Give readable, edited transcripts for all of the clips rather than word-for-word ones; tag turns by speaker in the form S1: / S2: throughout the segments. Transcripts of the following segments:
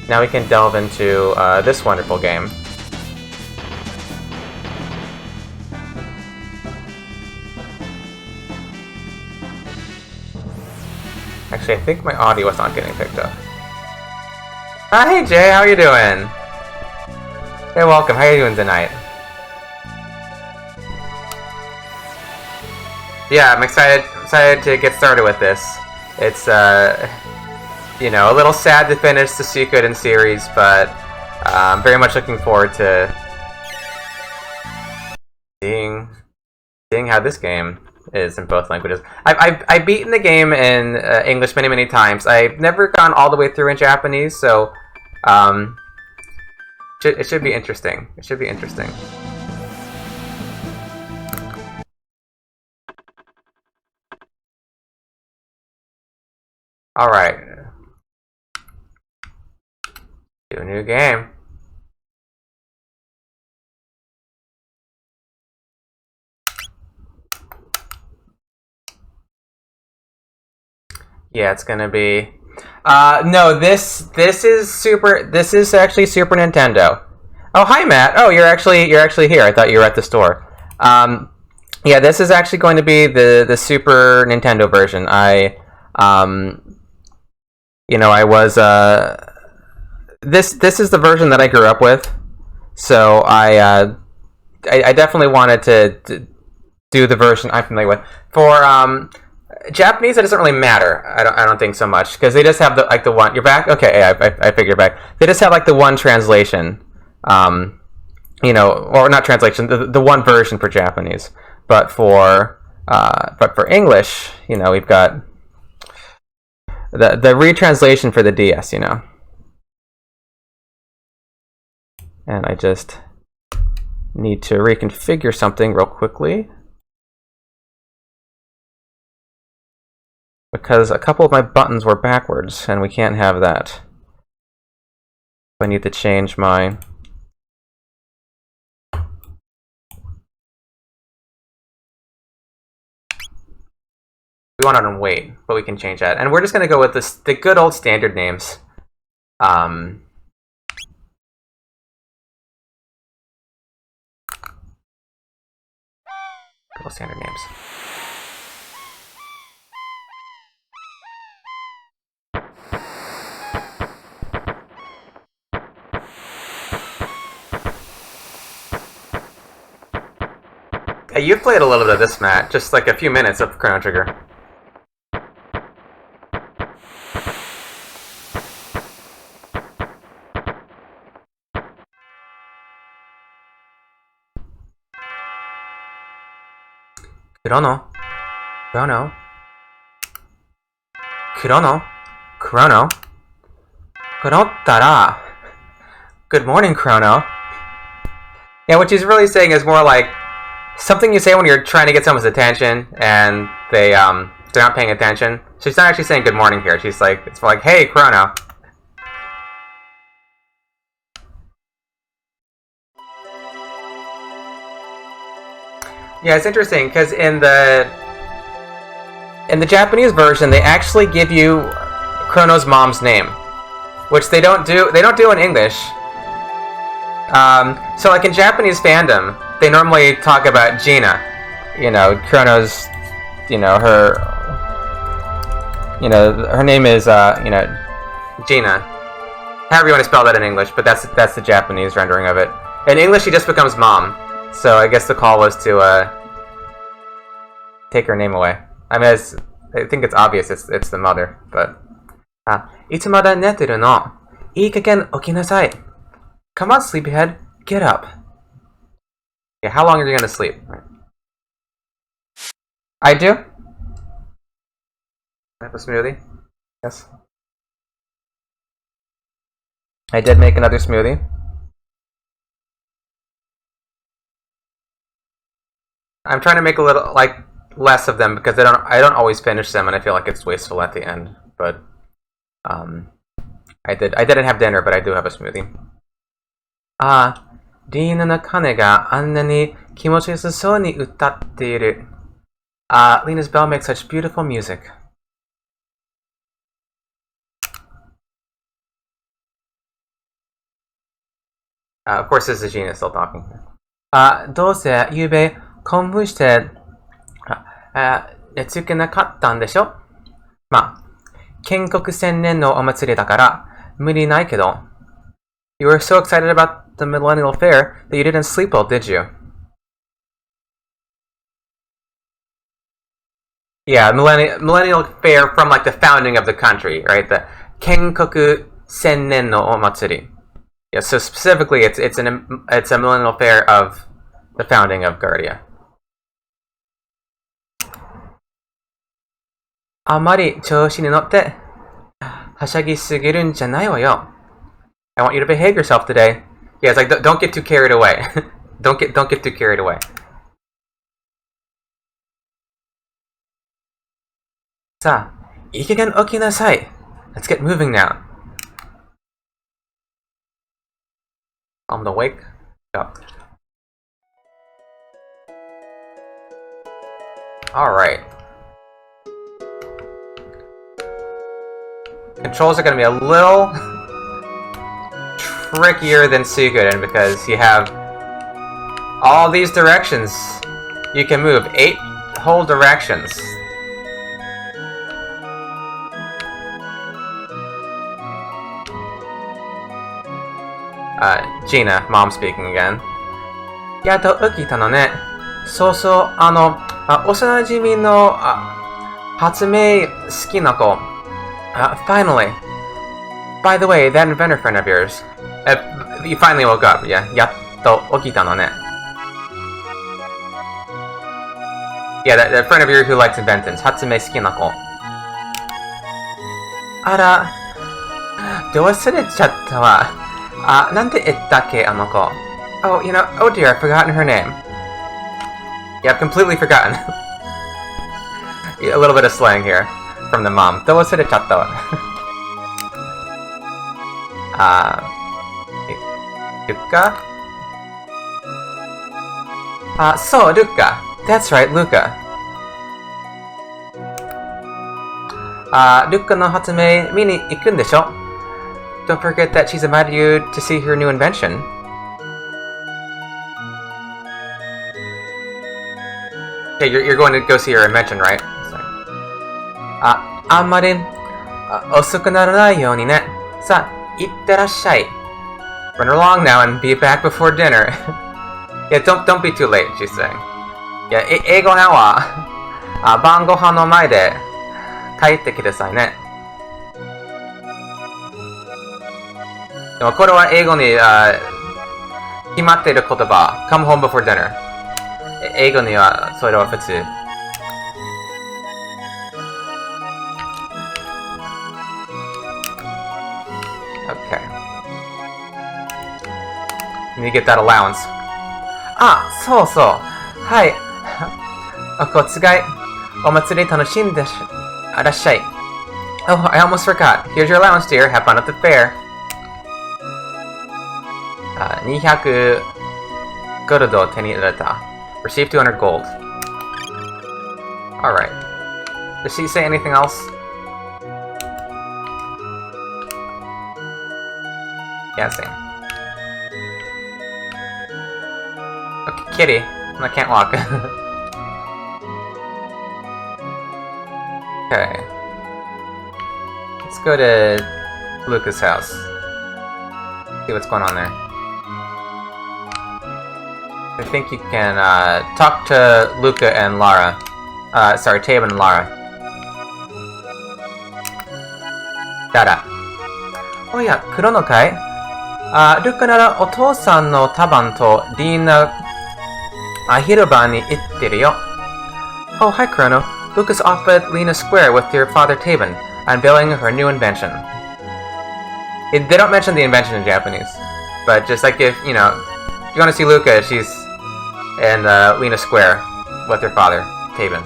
S1: Now we can delve into this wonderful game. Actually, I think my audio is not getting picked up. Hey Jay, how you doing? Hey, welcome. How you doing tonight? Yeah, I'm excited to get started with this. It's you know, a little sad to finish the Suikoden series, but I'm very much looking forward to seeing how this game is in both languages. I've beaten the game in English many times. I've never gone all the way through in Japanese, so it should be interesting. It should be interesting. All right. Do a new game. Yeah, it's gonna be. No, this is actually Super Nintendo. Oh, hi Matt. Oh, you're actually here. I thought you were at the store. Yeah, this is actually going to be the Super Nintendo version. You know, I was this is the version that I grew up with, so I definitely wanted to do the version I'm familiar with. For Japanese, it doesn't really matter. I don't think so much because they just have the one. You're back. Okay, yeah, I figured you're back. They just have like the one translation. You know, or not translation, the one version for Japanese. But for English, you know, we've got the retranslation for the DS, you know. And I just need to reconfigure something real quickly, because a couple of my buttons were backwards, and we can't have that. I need to change my... We want it on weight, but we can change that. And we're just going to go with the good old standard names. Good old standard names. Hey, you've played a little bit of this, Matt. Just like a few minutes of Chrono Trigger. Chrono. Chrono. Chrono. Chrono. Chrono-tara. Good morning, Chrono. Yeah, what she's really saying is more like something you say when you're trying to get someone's attention and they're not paying attention. She's not actually saying good morning here. She's like, it's more like, hey, Chrono. Yeah, it's interesting because in the Japanese version, they actually give you Chrono's mom's name, which they don't do. They don't do in English. So, like in Japanese fandom, they normally talk about Gina. You know, Chrono's. You know her. You know her name is you know, Gina. However you want to spell that in English, but that's the Japanese rendering of it. In English, she just becomes mom. So I guess the call was to take her name away. I mean, I think it's obvious it's the mother, but... いつまで寝てるの? いい加減起きなさい. Come on, sleepyhead. Get up. Yeah, how long are you gonna sleep? I do? Have a smoothie? Yes. I did make another smoothie. I'm trying to make a little, like, less of them because I don't always finish them, and I feel like it's wasteful at the end. But I didn't have dinner, but I do have a smoothie. Lina no Kane ga anna ni kimochiyosu ni utatte iru. Lina's bell makes such beautiful music. Of course, this is Gina still talking. どうせゆうべ興奮してつけなかったんでしょまあ、建国1000年のお祭りだから無理ないけど。You were so excited about the Millennial Fair that you didn't sleep well, did you? Yeah, Millennial Fair from like the founding of the country, right? The Kenkoku Sennen no Omatsuri. Yeah, so specifically it's a Millennial Fair of the founding of Guardia. あまり調子に乗ってはしゃぎすぎるんじゃないわよ。I want you to behave yourself today. Yeah, it's like don't get too carried away. don't get too carried away. さあ、いい加減起きなさい。Let's get moving now. I'm gonna wake up. Alright. Controls are gonna be a little trickier than Suikoden because you have all these directions. You can move 8 whole directions. Gina, mom speaking again. やっと起きたのね。そうそう、幼馴染の発明好きな子。Finally. By the way, that inventor friend of yours. You finally woke up, yeah? やっと起きたのね。Yeah, that friend of yours who likes inventions. 発明好きな子。あら、どう忘れちゃったわ。なんて言ったっけ、あの子。Oh, you know, oh dear, I've forgotten her name. Yeah, I've completely forgotten. A little bit of slang here from the mom. どう忘れちゃったわ。Luca? そう、Luca. That's right, Luca. Luca の発明見に行くんでしょ Don't forget that she's invited you to see her new invention. Okay, you're going to go see her invention, right? あんまり遅くならないようにね。さあ、いってらっしゃい。Run along now and be back before dinner. Yeah, don't be too late, she's saying. Yeah, 英語なは晩ご飯の前で帰ってきてくださいね。でもこれは英語に決まっている言葉。Come home before dinner. 英語にはそれは普通。Okay. You need to get that allowance. そうそう。はい。お小遣い、お祭り楽しんでらっしゃい。Oh, I almost forgot. Here's your allowance, dear. Have fun at the fair. 200 ゴールドを手に入れた。Receive 200 gold. Alright. Does she say anything else? Yeah, same. Okay, kitty. I can't walk. Okay. Let's go to Luca's house. See what's going on there. I think you can talk to Luca and Lara. Sorry, Taban and Lara. Dada. Oh yeah, Chrono kai? Luca ならお父さんのタバンとリーナ広場に行ってるよ。Oh, hi Chrono. Luca's off at Lena Square with your father Taban, unveiling her new invention. They don't mention the invention in Japanese, but just like if you want to see Luca, she's in Lena Square with her father, Taban.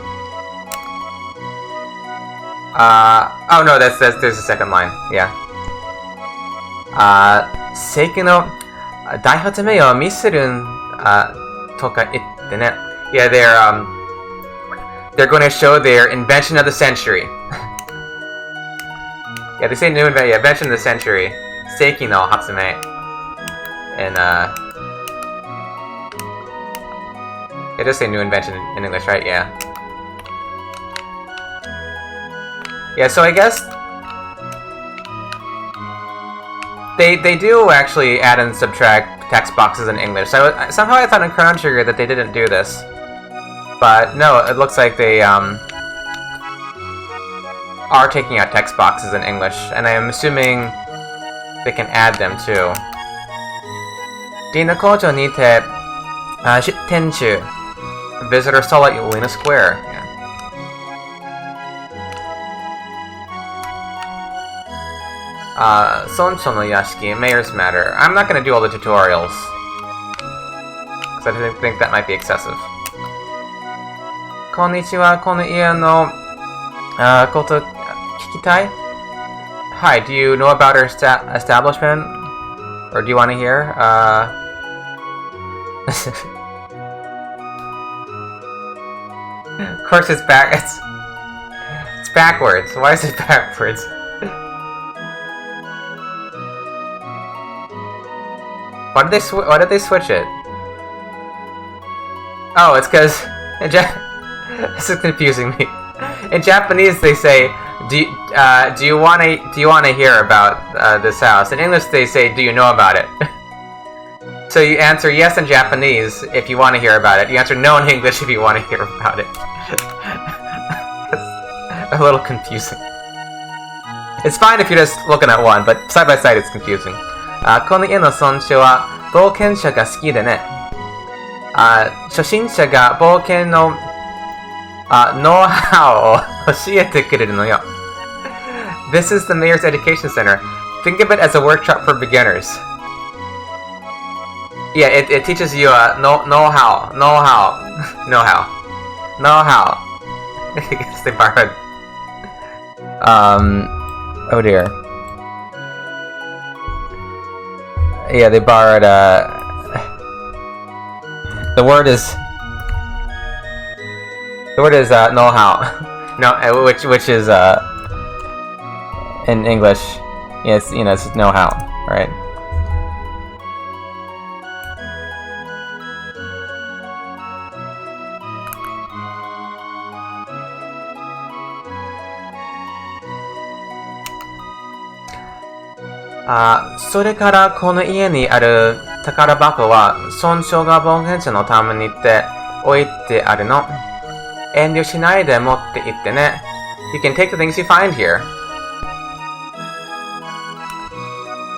S1: Oh no, there's a second line, yeah. Seiki no daihatame o misurun toka itte ne. Yeah, they're going to show their invention of the century. Yeah, they say new invention of the century. Seiki no Hatsume. in it does say new invention in English, right? Yeah. Yeah, so I guess they do actually add and subtract text boxes in English. So somehow I thought in Chrono Trigger that they didn't do this. But no, it looks like they are taking out text boxes in English, and I am assuming they can add them too. Dina Kojo ni te shitenchu. Visitor stall at Yolina Square. Yeah. Soncho no Yashiki, Mayor's Matter. I'm not gonna do all the tutorials, because I think that might be excessive. Konnichiwa, kono ie no koto kikitai? Hi, do you know about our establishment? Or do you want to hear? Of course it's back. It's backwards. Why is it backwards? Why did they switch it? Oh, it's because this is confusing me. In Japanese, they say, "Do you want to hear about this house?" In English, they say, "Do you know about it?" So you answer yes in Japanese if you want to hear about it. You answer no in English if you want to hear about it. It's a little confusing. It's fine if you're just looking at one, but side by side it's confusing. この家の村長は冒険者が好きでね。初心者が冒険のノウハウを教えてくれるのよ。This is the Mayor's Education Center. Think of it as a workshop for beginners. Yeah, it teaches you know-how. I guess they borrowed. Oh dear. Yeah, they borrowed. The word is know-how. No, which is in English, yes, it's know-how, right? Ah, それからこの家にある宝箱は村長が冒険者のためにって置いてあるの。遠慮しないで持って行ってね。You can take the things you find here.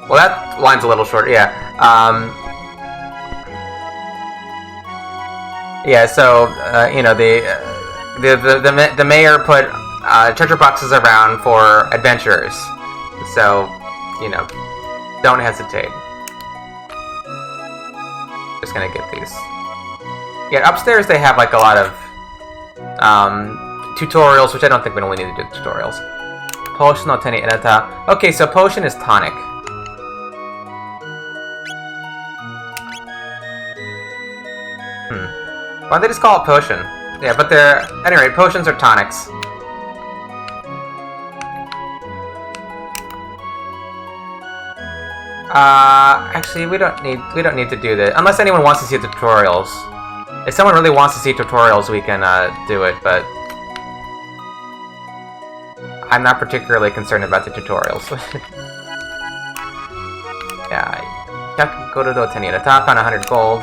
S1: Well, that line's a little short, yeah. Yeah, so, the mayor put treasure boxes around for adventurers. So, don't hesitate. Just gonna get these. Yeah, upstairs they have like a lot of tutorials, which I don't think we only need to do tutorials. Potion no teni erata. Okay, so potion is tonic. Why don't they just call it potion? Yeah, but anyway, potions are tonics. Actually, we don't need to do this unless anyone wants to see the tutorials. If someone really wants to see tutorials, we can do it, but I'm not particularly concerned about the tutorials. Yeah, go to the top on 100 gold.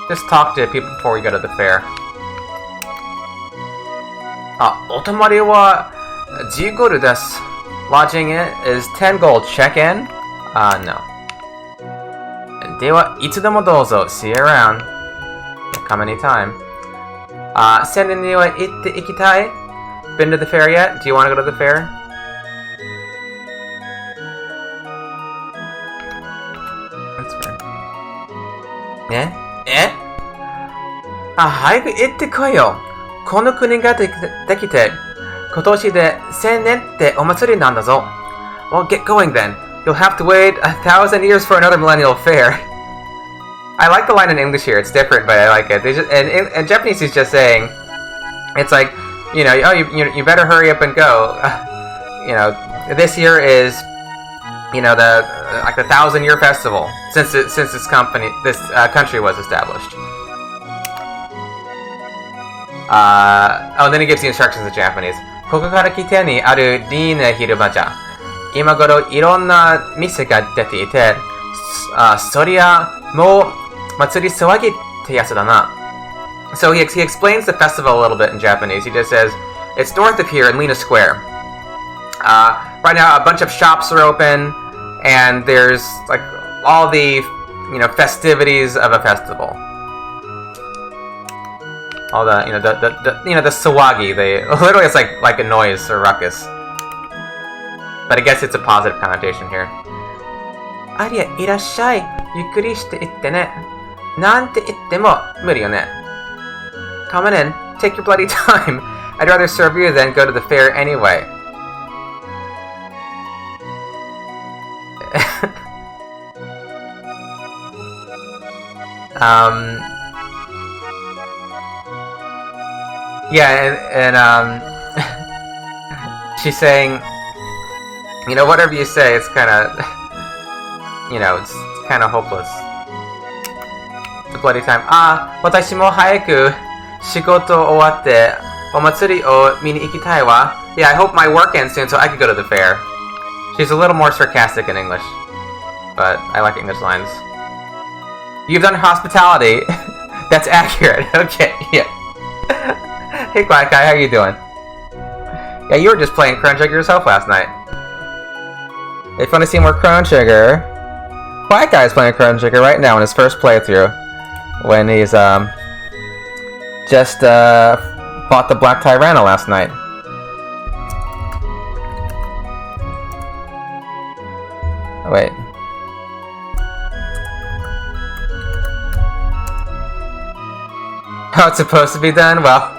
S1: Just talk to people before we go to the fair. Otomari wa 10 gold desu. Lodging is 10 gold. Check in? No. Dewa, itsudemo douzo. See you around. Come anytime. Sennen ni wa itte ikitai? Been to the fair yet? Do you want to go to the fair? That's fair. Yeah? 早く行ってこいよ。この国ができて、今年で1000年ってお祭りなんだぞ。Well, get going then. You'll have to wait 1,000 years for another millennial fair. I like the line in English here. It's different, but I like it. In Japanese, he's just saying, it's like, you know, oh, you better hurry up and go. You know, this year is, you know, the 1,000-year festival since this country was established. Oh, then he gives the instructions in Japanese. ここから来てにあるリーナ広場じゃ。今頃いろんな店が出ていて、そりゃもう祭り騒ぎってやつだな。So he explains the festival a little bit in Japanese. He just says, it's north of here in Lena Square. Right now, a bunch of shops are open, and there's like all the, you know, festivities of a festival. All the, you know, the sawagi. Literally, it's like a noise or ruckus. But I guess it's a positive connotation here. ありゃ、いらっしゃい。ゆっくりしていってね。なんて言っても無理よね。Come on in. Take your bloody time. I'd rather serve you than go to the fair anyway. Yeah, and she's saying, you know, whatever you say, it's kind of, you know, it's kind of hopeless. It's a bloody time. 私も早く仕事終わってお祭りを見に行きたいわ. Yeah, I hope my work ends soon so I could go to the fair. She's a little more sarcastic in English, but I like English lines. You've done hospitality. That's accurate. Okay, yeah. Hey, Quiet Guy, how you doing? Yeah, you were just playing Chrono Trigger yourself last night. If you want to see more Chrono Trigger, Quiet Guy is playing Chrono Trigger right now in his first playthrough, when he's just fought the Black Tyranno last night. Oh, wait. How it's supposed to be done? Well,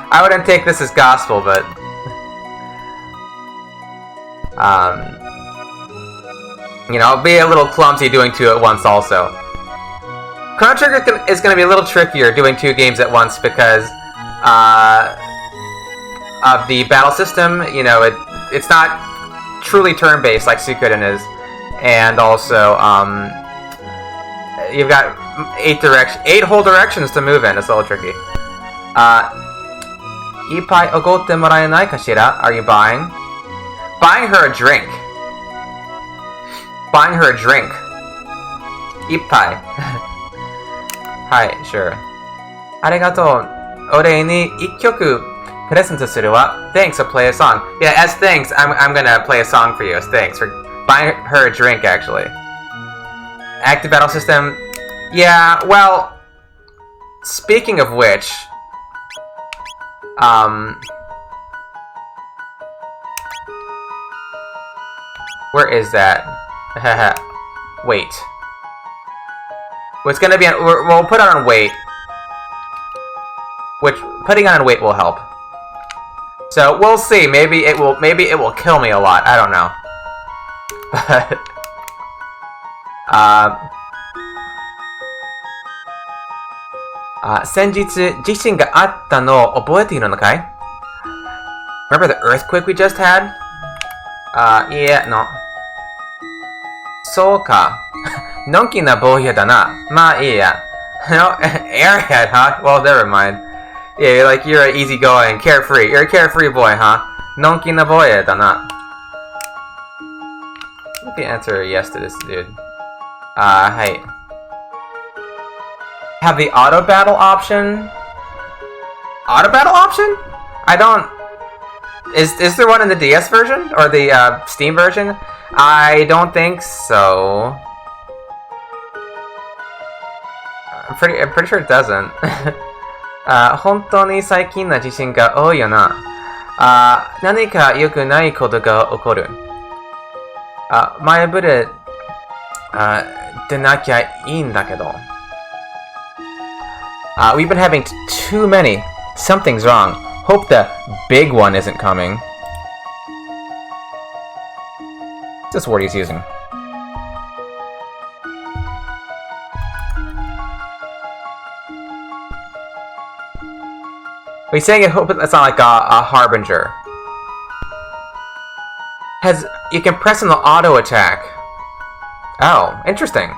S1: I wouldn't take this as gospel, but you know, I'll be a little clumsy doing two at once also. Chrono Trigger is going to be a little trickier doing two games at once because of the battle system. You know, it's not truly turn-based like Suikoden is, and also you've got 8 whole directions to move in. It's a little tricky. Ipai ogotte moraenai kashira? Are you buying? Buying her a drink. Buying her a drink. Ipai. Hi, sure. Arigato. Orei ni 1曲 present suru wa. Thanks, I'll play a song. Yeah, as thanks, I'm gonna play a song for you as thanks for buying her a drink, actually. Active battle system. Yeah, well, speaking of which, where is that? Wait. What's gonna be on, we'll put it on wait. Which putting it on wait will help. So we'll see. Maybe it will kill me a lot. I don't know. But 先日地震があったのを覚えているのかい? Remember the earthquake we just had? Yeah, no. そうか。のんきな坊やだな。まあいいや。No, airhead, huh? Well, never mind. Yeah, you're an easygoing, carefree. You're a carefree boy, huh? のんきな坊やだな. You can answer yes to this dude. Hey. Have the auto battle option? Auto battle option? I don't. Is there one in the DS version or the Steam version? I don't think so. I'm pretty sure it doesn't. 本当に最近な地震が多いよな。何か良くないことが起こる。前触れでなきゃいいんだけど。We've been having too many. Something's wrong. Hope the big one isn't coming. What's this word he's using? He's saying it, hope it's not like a harbinger. You can press on the auto attack. Oh, interesting.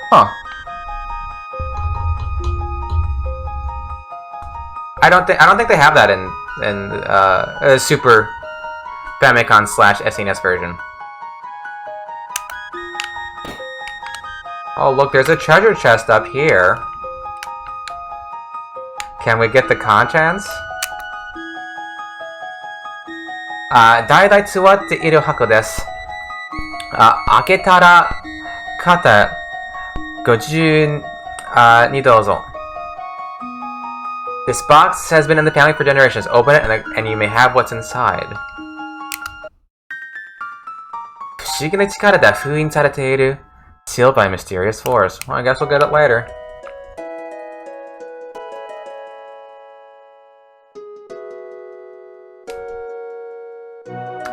S1: Huh. I don't think they have that in Super Famicom / SNES version. Oh look, there's a treasure chest up here. Can we get the contents? 代々座っている箱です。開けたら、肩、52どうぞ。This box has been in the family for generations. Open it and you may have what's inside. 不思議な力で封印されている。Sealed by mysterious force. Well, I guess we'll get it later.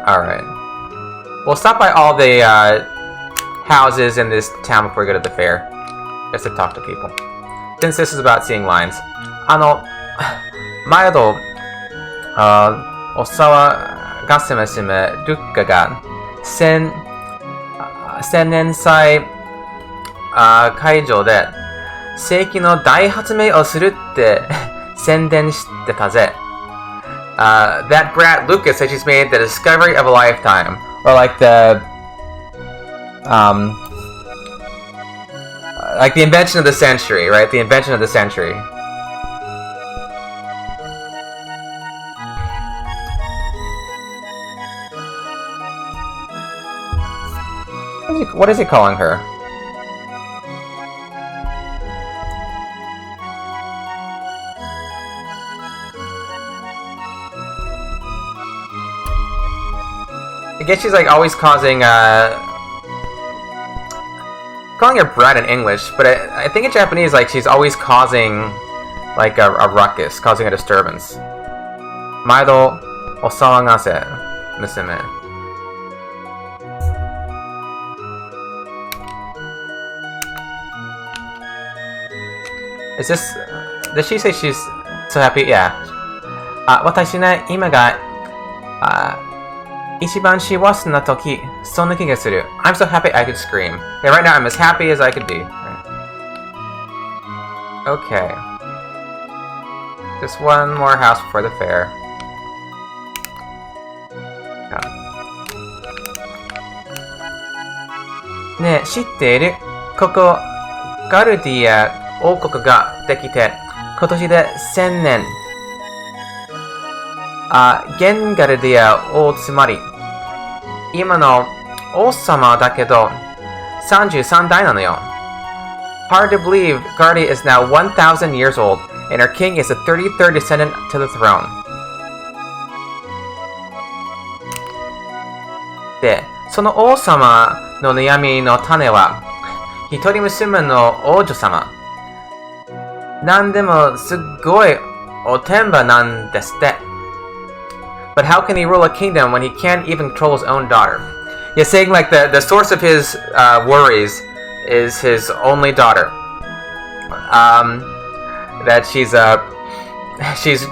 S1: Alright. We'll stop by all the houses in this town before we go to the fair. Just to talk to people. Since this is about seeing lines. 前と、お騒がせましめルッカが千年祭会場で世紀の大発明をするって宣伝してたぜ。That brat Lucas said she's made the discovery of a lifetime. Or like the invention of the century, right? The invention of the century. What is he calling her? I guess she's like always causing calling her brat in English, but I think in Japanese like she's always causing like a ruckus, causing a disturbance. Maido osawagase musume. Is this... Did she say she's so happy? Yeah. 私ね、今が、一番幸せな時、そんな気がする。I'm so happy I could scream. Yeah, right now I'm as happy as I could be. Okay. Just one more house before the fair. Ne, 知っている？ここ、ガルディア王国ができて、今年で1000年。現ガルディア王つまり、今の王様だけど、33代なのよ。Hard to believe, Guardia is now 1,000 years old, and her king is the 33rd descendant to the throne. で、その王様の悩みの種は、一人娘の王女様。なんでもすっごいおてんばなんですって。But how can he rule a kingdom when he can't even control his own daughter? He's saying like the source of his worries is his only daughter. That she's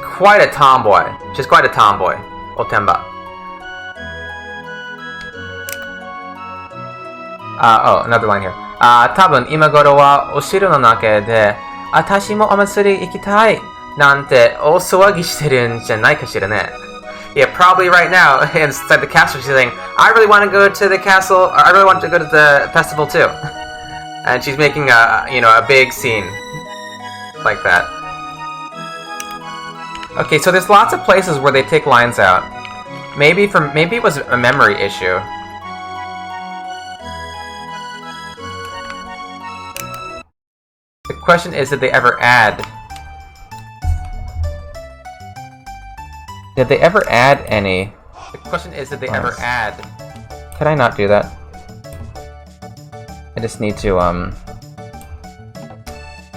S1: quite a tomboy. She's quite a tomboy. Otemba. Oh, another line here. 多分今頃はお城の中で私もお祭り行きたいなんて大騒ぎしてるんじゃないかしらね。Yeah, probably right now inside the castle she's saying, I really want to go to the castle, or I really want to go to the festival too. And she's making a big scene like that. Okay, so there's lots of places where they take lines out. Maybe it was a memory issue. The question is, did they ever add any? The question is, did they ever add? Can I not do that? I just need to,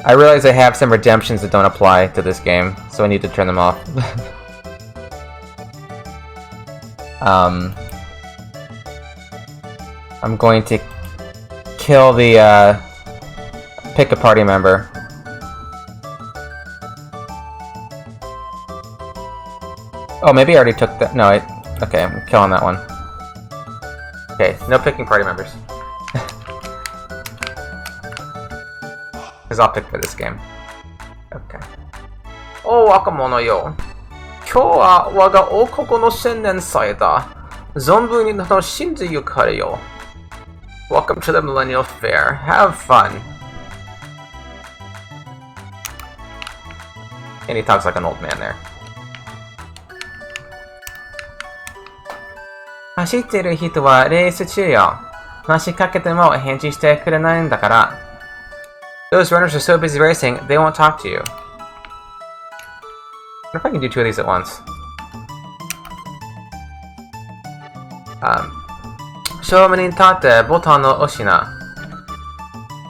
S1: I realize I have some redemptions that don't apply to this game, so I need to turn them off. I'm going to kill the, pick a party member. Oh, maybe I already took that. No, okay, I'm killing that one. Okay, no picking party members. Because I'll pick for this game. Okay. Oh, Wakamono yo. 今日は我が王国の新年祭だ。存分に楽しんでゆかれよ。Welcome to the Millennial Fair. Have fun. And he talks like an old man there. 走ってる人はレース中よ。話しかけても返事してくれないんだから。Those runners are so busy racing, they won't talk to you. I wonder if I can do two of these at once. 勝負に立ってボタンを押しな。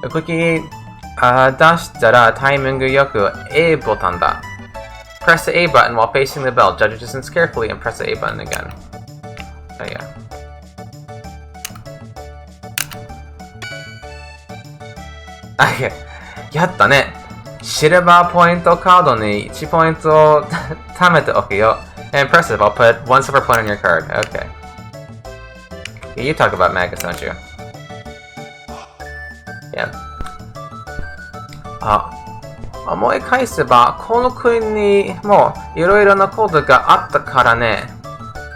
S1: 動き出したらタイミングよく A ボタンだ。Press the A button while facing the bell. Judge your distance carefully and press the A button again. Oh yeah. Okay. やったね。シルバーポイントカードに1ポイントを貯めておくよ。Impressive. I'll put 1 silver point on your card. Okay. You talk about Magus, don't you? Yeah. 思い返せば、この国にもいろいろなことがあったからね。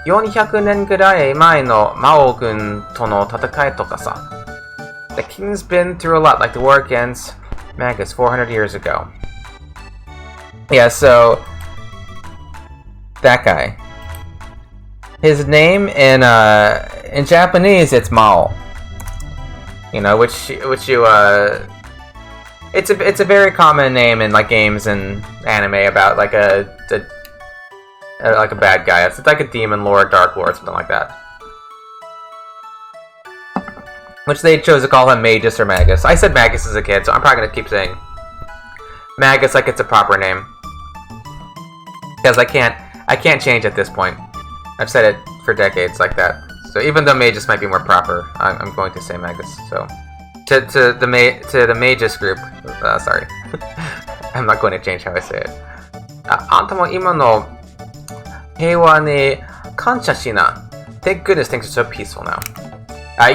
S1: 400年ぐらい前の魔王軍との戦いとかさ。The king's been through a lot, like the war against Magus 400 years ago. Yeah, so that guy. His name in Japanese it's Marle. You know, which you it's a very common name in like games and anime about like a bad guy. It's like a demon lord, dark lord, something like that. Which they chose to call him Magus or Magus. I said Magus as a kid, so I'm probably gonna keep saying Magus like it's a proper name. Because I can't change at this point. I've said it for decades like that. So even though Magus might be more proper, I'm going to say Magus. So to the Magus group, sorry, I'm not going to change how I say it. あんたも今の平和に感謝しな. Thank goodness things are so peaceful now.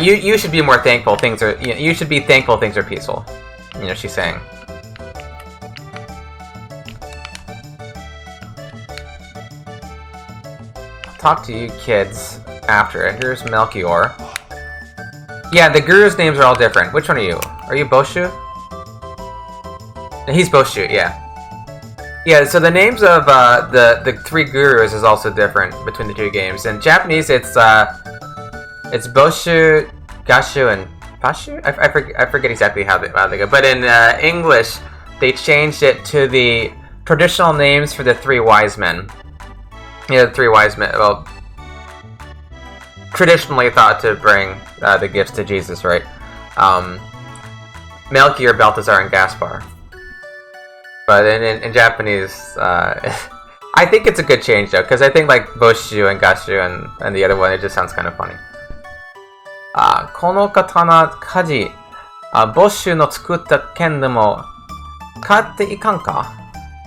S1: You should be more thankful. You should be thankful things are peaceful. You know, she's saying. Talk to you kids after it. Here's Melchior. Yeah, the gurus' names are all different. Which one are you? Are you Boshu? He's Boshu, yeah. Yeah, so the names of the three gurus is also different between the two games. In Japanese, it's Boshu, Gashu, and Pashu? I forget exactly how they go. But in English, they changed it to the traditional names for the three wise men. Yeah, the three wise men, well, traditionally thought to bring the gifts to Jesus, right? Melchior, Balthazar, and Gaspar. But in Japanese, I think it's a good change, though, because I think, like, Boshu and Gashu and the other one, it just sounds kind of funny. この刀鍛冶、ボッシュの作った剣でも買っていかんか?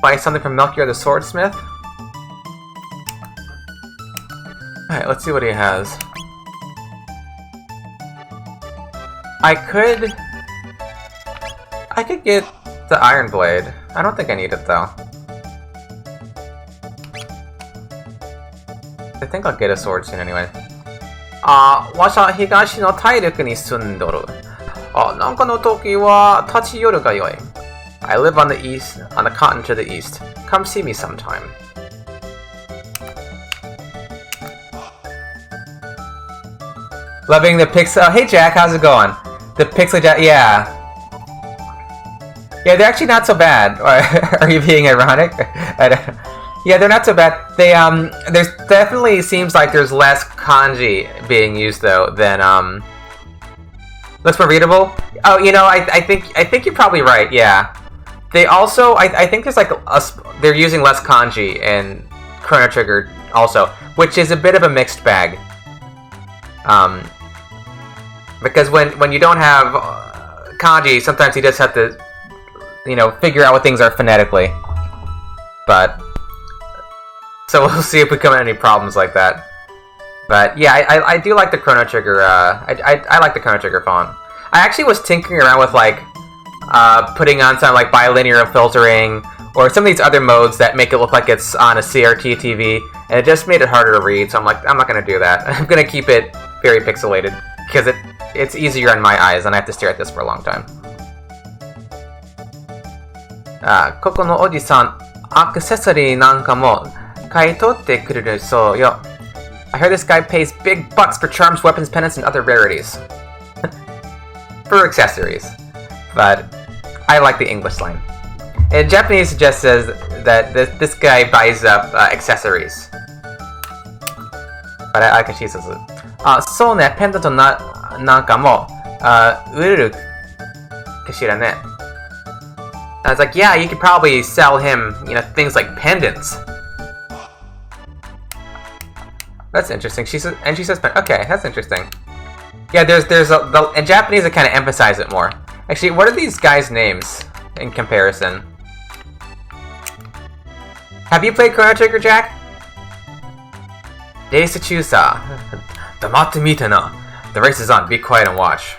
S1: Buy something from Melchior the swordsmith? Alright, let's see what he has. I could get the iron blade. I don't think I need it though. I think I'll get a sword soon anyway. わしは東の大陸に住んどる。なんかの時は立ち寄るがよい。I live on the east, on the continent to the east. Come see me sometime. Loving the pixel. Hey Jack, how's it going? The pixel Jack, yeah. Yeah, they're actually not so bad. Are you being ironic? Yeah, they're not so bad. They there's definitely seems like there's less kanji being used though than looks more readable. Oh, you know, I think you're probably right. Yeah, they also I think there's like they're using less kanji in Chrono Trigger also, which is a bit of a mixed bag. Because when you don't have kanji, sometimes you just have to, you know, figure out what things are phonetically. But So we'll see if we come at any problems like that. But yeah, I do like the Chrono Trigger. I like the Chrono Trigger font. I actually was tinkering around with like putting on some like bilinear filtering or some of these other modes that make it look like it's on a CRT TV, and it just made it harder to read. So I'm like, I'm not gonna do that. I'm gonna keep it very pixelated because it's easier on my eyes, and I have to stare at this for a long time. ここのおじさん、アクセサリーなんかも買い取ってくれるそうよ。I heard this guy pays big bucks for charms, weapons, pendants, and other rarities. For accessories. But I like the English line. In Japanese, it just says that this guy buys up accessories. But I like how she says it. そうね、ペンダントなんかも売れるかしらね。I was like, yeah, you could probably sell him, you know, things like pendants. That's interesting. She says, okay, that's interesting. Yeah, in Japanese, they kind of emphasize it more. Actually, what are these guys' names in comparison? Have you played Chrono Trigger, Jack? Desu Chusa. Damatte mite na. The race is on. Be quiet and watch.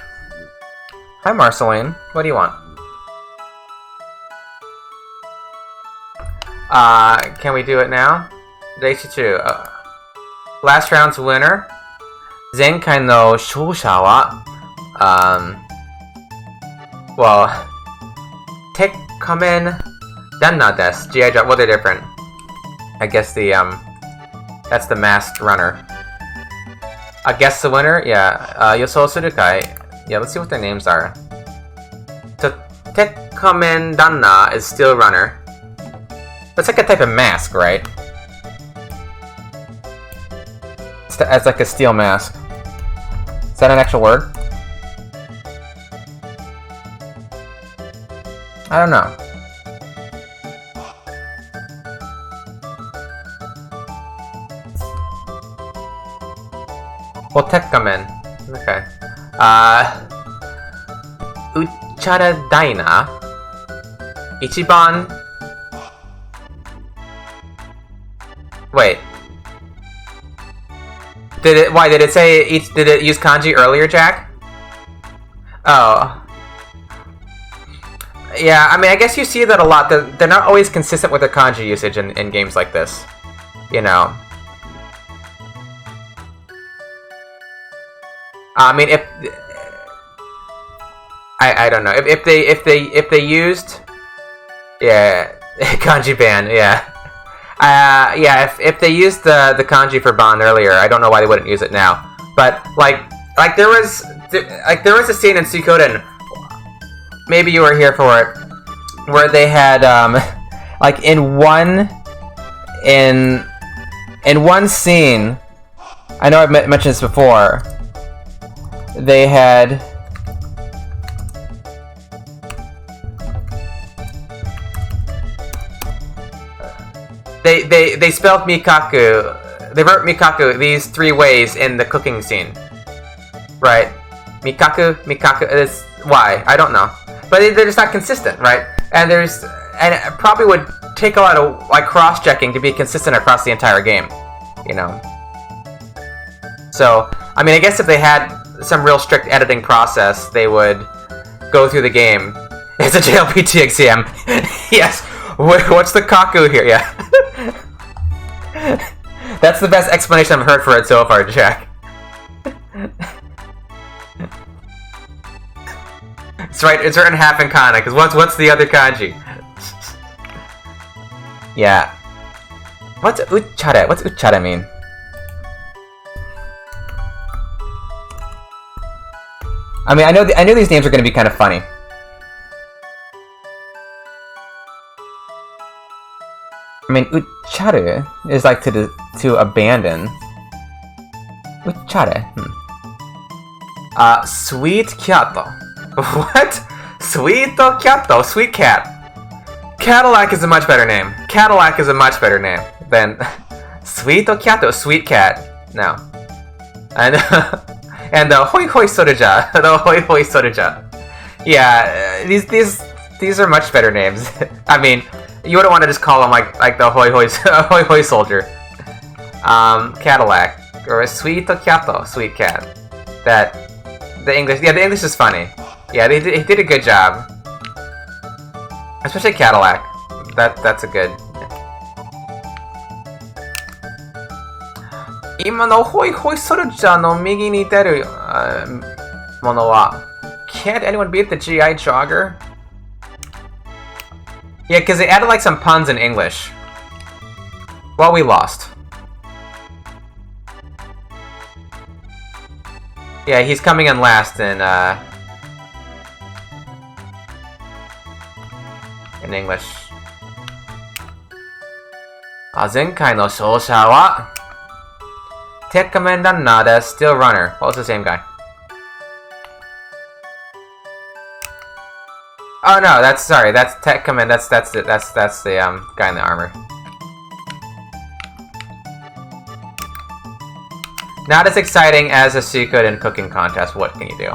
S1: Hi, Marceline. What do you want? Can we do it now? Desu Chu. Last round's winner. Zenkai no shousha wa, well, Tekkamen Danna desu. G.I. Joe. Well, they're different. I guess that's the masked runner. Guess the winner? Yeah. Yosou suru kai? Yeah, let's see what their names are. So, Tekkamen Danna is Steel Runner. That's like a type of mask, right? It's like a steel mask. Is that an actual word? I don't know. Well, Tekkamen. Okay. Uchara Daina. Ichiban. Wait. Why did it say did it use kanji earlier, Jack? Oh. Yeah, I mean, I guess you see that a lot. They're not always consistent with their kanji usage in games like this. You know. I mean, if I don't know if they used, yeah, kanji ban, yeah. Yeah, if they used the kanji for Ban earlier, I don't know why they wouldn't use it now. But like there was a scene in Suikoden, maybe you were here for it, where they had like in one scene, I know I've mentioned this before. They had They spelled Mikaku. They wrote Mikaku these 3 ways in the cooking scene. Right? Mikaku is why? I don't know. But they're just not consistent, right? And it probably would take a lot of like cross-checking to be consistent across the entire game. You know. So, I mean, I guess if they had some real strict editing process, they would go through the game. It's a JLPT exam. Yes. What's the kaku here? Yeah. That's the best explanation I've heard for it so far, Jack. It's right. It's written half in kana. Because what's the other kanji? Yeah. What's uchare? What's uchare mean? I mean, I know these names are going to be kind of funny. I mean, ucharu is like to abandon. Uchare. Sweet kyato. What? Sweet kyato? Sweet cat. Cadillac is a much better name. Cadillac is a much better name than Sweet kyato. Sweet cat. No. And the hoi hoi soreja. The hoi hoi soreja. Yeah, these are much better names. I mean, you wouldn't want to just call him like the hoi hoi hoi hoi soldier. Cadillac. Or a sweet cat, sweet cat. That, the English is funny. Yeah, he did a good job. Especially Cadillac. That's a good. 今のホイホイソルジャーの右に出るものは Can't anyone beat the GI Jogger? Yeah, because they added like some puns in English. Well, we lost. Yeah, he's coming in last in English. 前回の勝者は Tech Commander Nada, Still Runner. Well, it's the same guy. Oh no, that's Tech Command. That's the guy in the armor. Not as exciting as a secret in cooking contest. What can you do?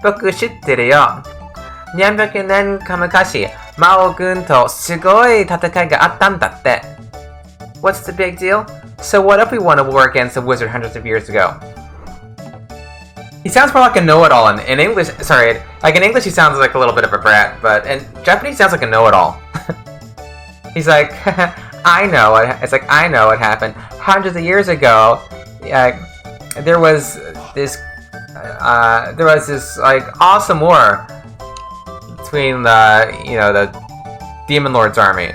S1: 僕知ってるよ。何百年か昔、魔王軍とすごい戦いがあったんだって。What's the big deal? So what if we won a war against the wizard hundreds of years ago? He sounds more like a know-it-all in English. Sorry, like in English he sounds like a little bit of a brat, but in Japanese he sounds like a know-it-all. He's like, I know it. It's like I know what happened hundreds of years ago. There was this like awesome war between the Demon Lord's army.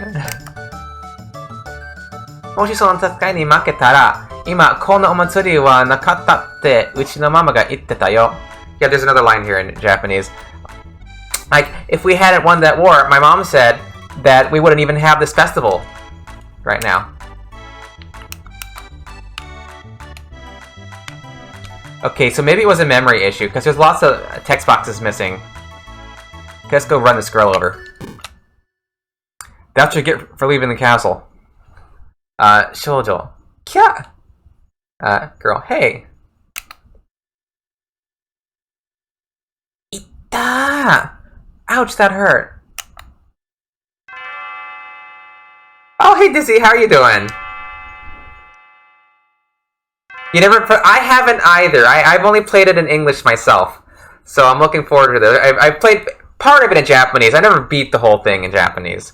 S1: もしその戦いに負けたら、今このお祭りはなかったってうちのママが言ってたよ。Yeah, there's another line here in Japanese. Like, if we hadn't won that war, my mom said that we wouldn't even have this festival right now. Okay, so maybe it was a memory issue, because there's lots of text boxes missing. Let's go run this girl over. That's what you get for leaving the castle. Shoujo. Kya! Girl, hey. Ita! Ouch, that hurt. Oh, hey Dizzy, how are you doing? You never I haven't either. I've only played it in English myself. So I'm looking forward to this. I've played part of it in Japanese. I never beat the whole thing in Japanese.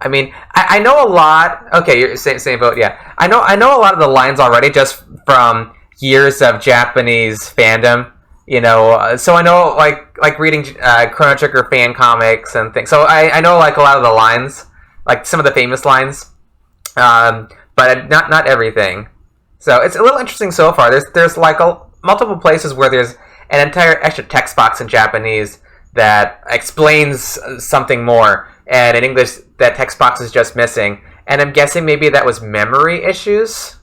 S1: I mean, I know a lot. Okay, you're same boat. Yeah, I know a lot of the lines already just from years of Japanese fandom. You know, so I know like reading Chrono Trigger fan comics and things. So I know like a lot of the lines, like some of the famous lines, but not everything. So it's a little interesting so far. There's like multiple places where there's an entire extra text box in Japanese that explains something more. And in English, that text box is just missing. And I'm guessing maybe that was memory issues.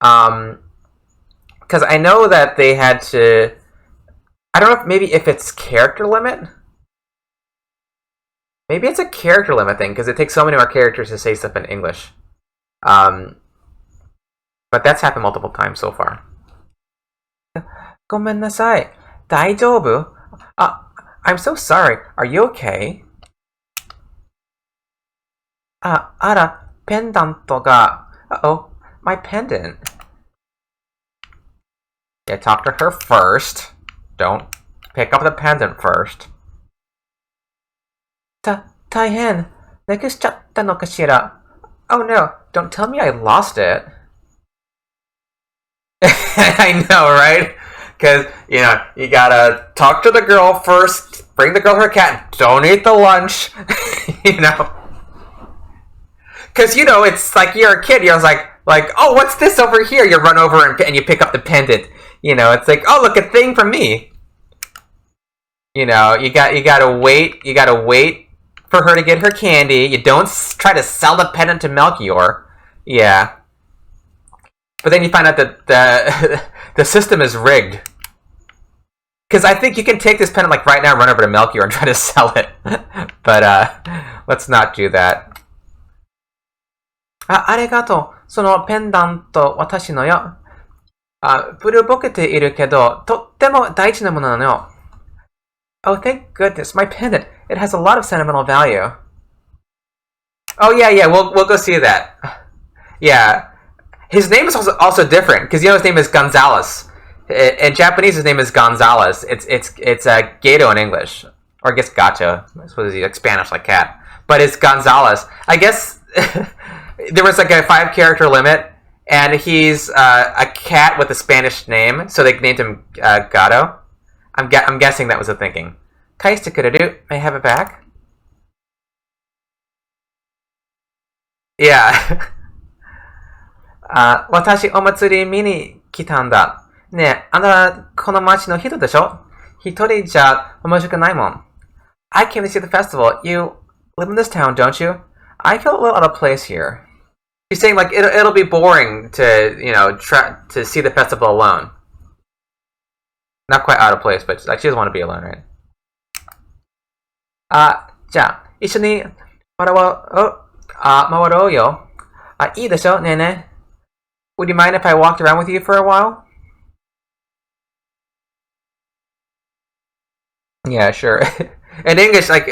S1: Because I know that they had to... I don't know if it's character limit. Maybe it's a character limit thing, because it takes so many more characters to say stuff in English. But that's happened multiple times so far. ごめんなさい。大丈夫? I'm so sorry. Are you okay? あら、ペンダントが... Uh-oh, my pendant. Yeah, talk to her first. Don't pick up the pendant first. 大変。なくしちゃったのかしら? Oh no, don't tell me I lost it. I know, right? Because, you know, you gotta talk to the girl first, bring the girl her cat, don't eat the lunch, you know. Because, you know, it's like you're a kid, you're like, oh, what's this over here? You run over and you pick up the pendant. You know, it's like, oh, look, a thing from me. You know, you gotta wait for her to get her candy. You don't try to sell the pendant to Melchior. Yeah. But then you find out that the system is rigged. Because I think you can take this pendant like right now, run over to Melchior and try to sell it. But let's not do that. ありがとう。そのペンダント私のよ。古ぼけているけど、とっても大事なものなのよ。Oh, thank goodness, my pendant. It has a lot of sentimental value. Oh yeah, we'll go see that. Yeah. His name is also different because his name is Gonzalez. In Japanese, his name is Gonzalez. It's Gato in English, or I guess Gato. I suppose he's like Spanish, like cat, but it's Gonzalez. I guess there was like a 5-character limit, and he's a cat with a Spanish name, so they named him Gato. I'm guessing that was the thinking. Kaiste kureru? May I have it back? Yeah. 私お祭り見に来たんだ。ねえ、あんたこの町の人でしょ？一人じゃ面白くないもん。I came to see the festival. You live in this town, don't you? I feel a little out of place here. She's saying like it'll be boring to to see the festival alone. Not quite out of place, but like she doesn't want to be alone, right? じゃあ一緒に回ろうよ。いいでしょ、ねえねえ。Would you mind if I walked around with you for a while? Yeah, sure. In English, like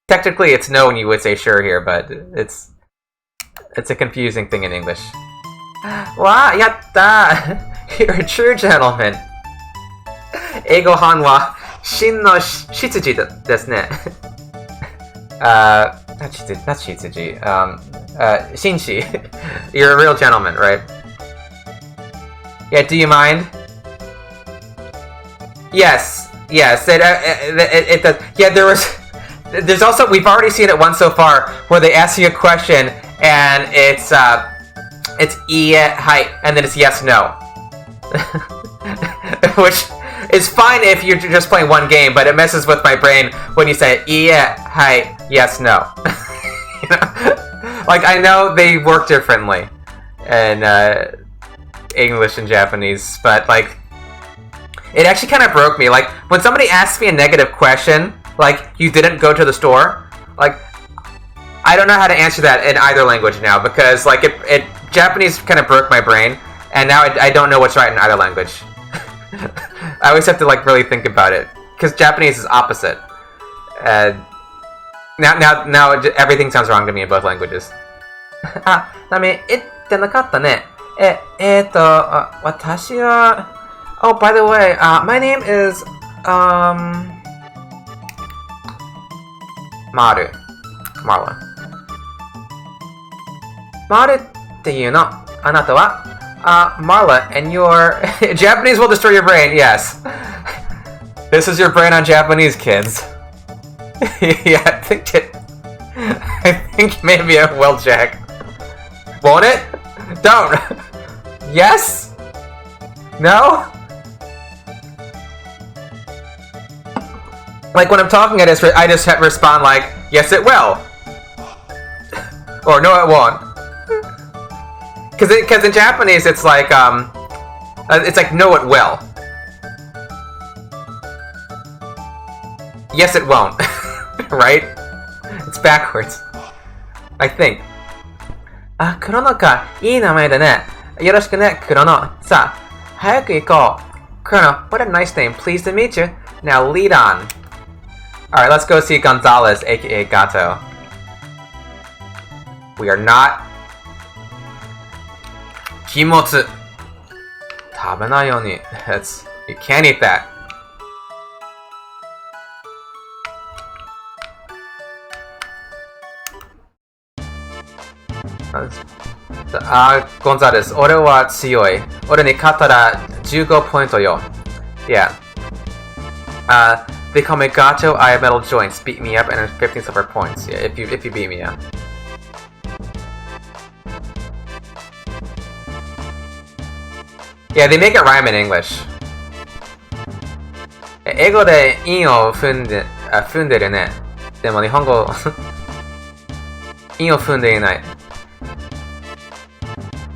S1: technically it's no when you would say sure here, but it's a confusing thing in English. Wow, yatta! You're a true gentleman. Eigo-han wa shin no shitsuji desu ne. Not shitsuji. Shinshi. You're a real gentleman, right? Yeah, do you mind? Yes. It does. Yeah, there's also, we've already seen it once so far, where they ask you a question, and it's iie, hai, and then it's yes, no. Which is fine if you're just playing one game, but it messes with my brain when you say iie, hai, yes, no. Like, I know they work differently in English and Japanese, but like, it actually kind of broke me. Like, when somebody asks me a negative question, like, you didn't go to the store, like, I don't know how to answer that in either language now, because like, Japanese kind of broke my brain, and now I don't know what's right in either language. I always have to like really think about it, because Japanese is opposite. Now everything sounds wrong to me in both languages. ダメ、言ってなかったね。私は... Oh, by the way, my name is, Marle. Marle っていうの。あなたは? Marle, and your... Japanese will destroy your brain, yes. This is your brain on Japanese, kids. Yeah, I think maybe it will, Jack. Won't it? Don't! Yes? No? Like, when I'm talking, I just respond like, yes it will! Or no it won't. Because in Japanese it's like, no it will. Yes it won't. Right? It's backwards. I think. クロノか。いい名前だね。よろしくね、クロノ。さあ、早く行こう。Chrono, what a nice name. Pleased to meet you. Now lead on. Alright, let's go see Gonzalez, aka Gato. We are not... Kimotsu. 食べないように. That's... You can't eat that. Gonzalez, 俺は強い。俺に勝ったら15ポイントよ. Yeah. They call me Gato, I have metal joints. Beat me up and earn 15 silver points. Yeah, if you beat me up. Yeah, they make it rhyme in English. 英語で韻を踏んでるね。でも日本語韻を踏んでいない.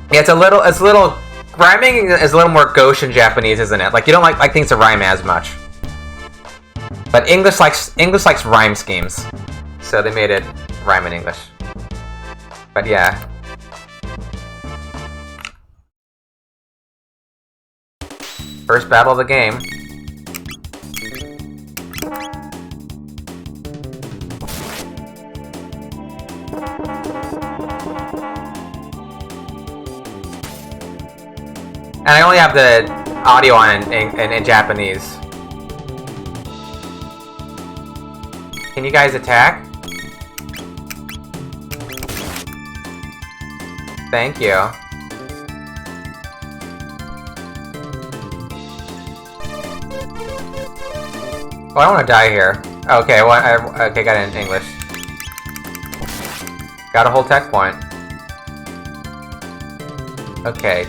S1: Yeah, it's a little rhyming is a little more gauche in Japanese, isn't it? Like you don't like things to rhyme as much. But English likes rhyme schemes, so they made it rhyme in English. But yeah. First battle of the game. And I only have the audio on in Japanese. Can you guys attack? Thank you. Oh, I don't want to die here. Okay, well, okay, got it in English. Got a whole tech point. Okay.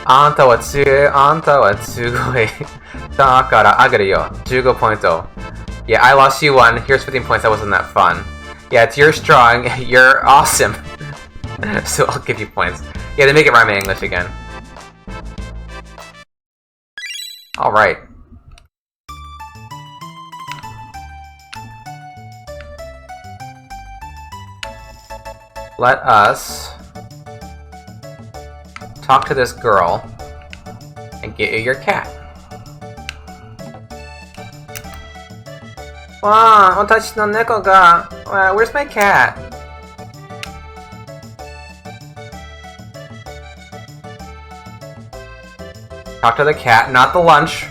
S1: Anta wa tsugoi. Dakara agaru yo. 15 points. Yeah, I lost you one. Here's 15 points. That wasn't that fun. Yeah, it's you're strong. You're awesome. So I'll give you points. Yeah, they make it rhyme in English again. Alright. Let us talk to this girl and get you your cat. Wow, watashi no neko ga... where's my cat? Talk to the cat, not the lunch.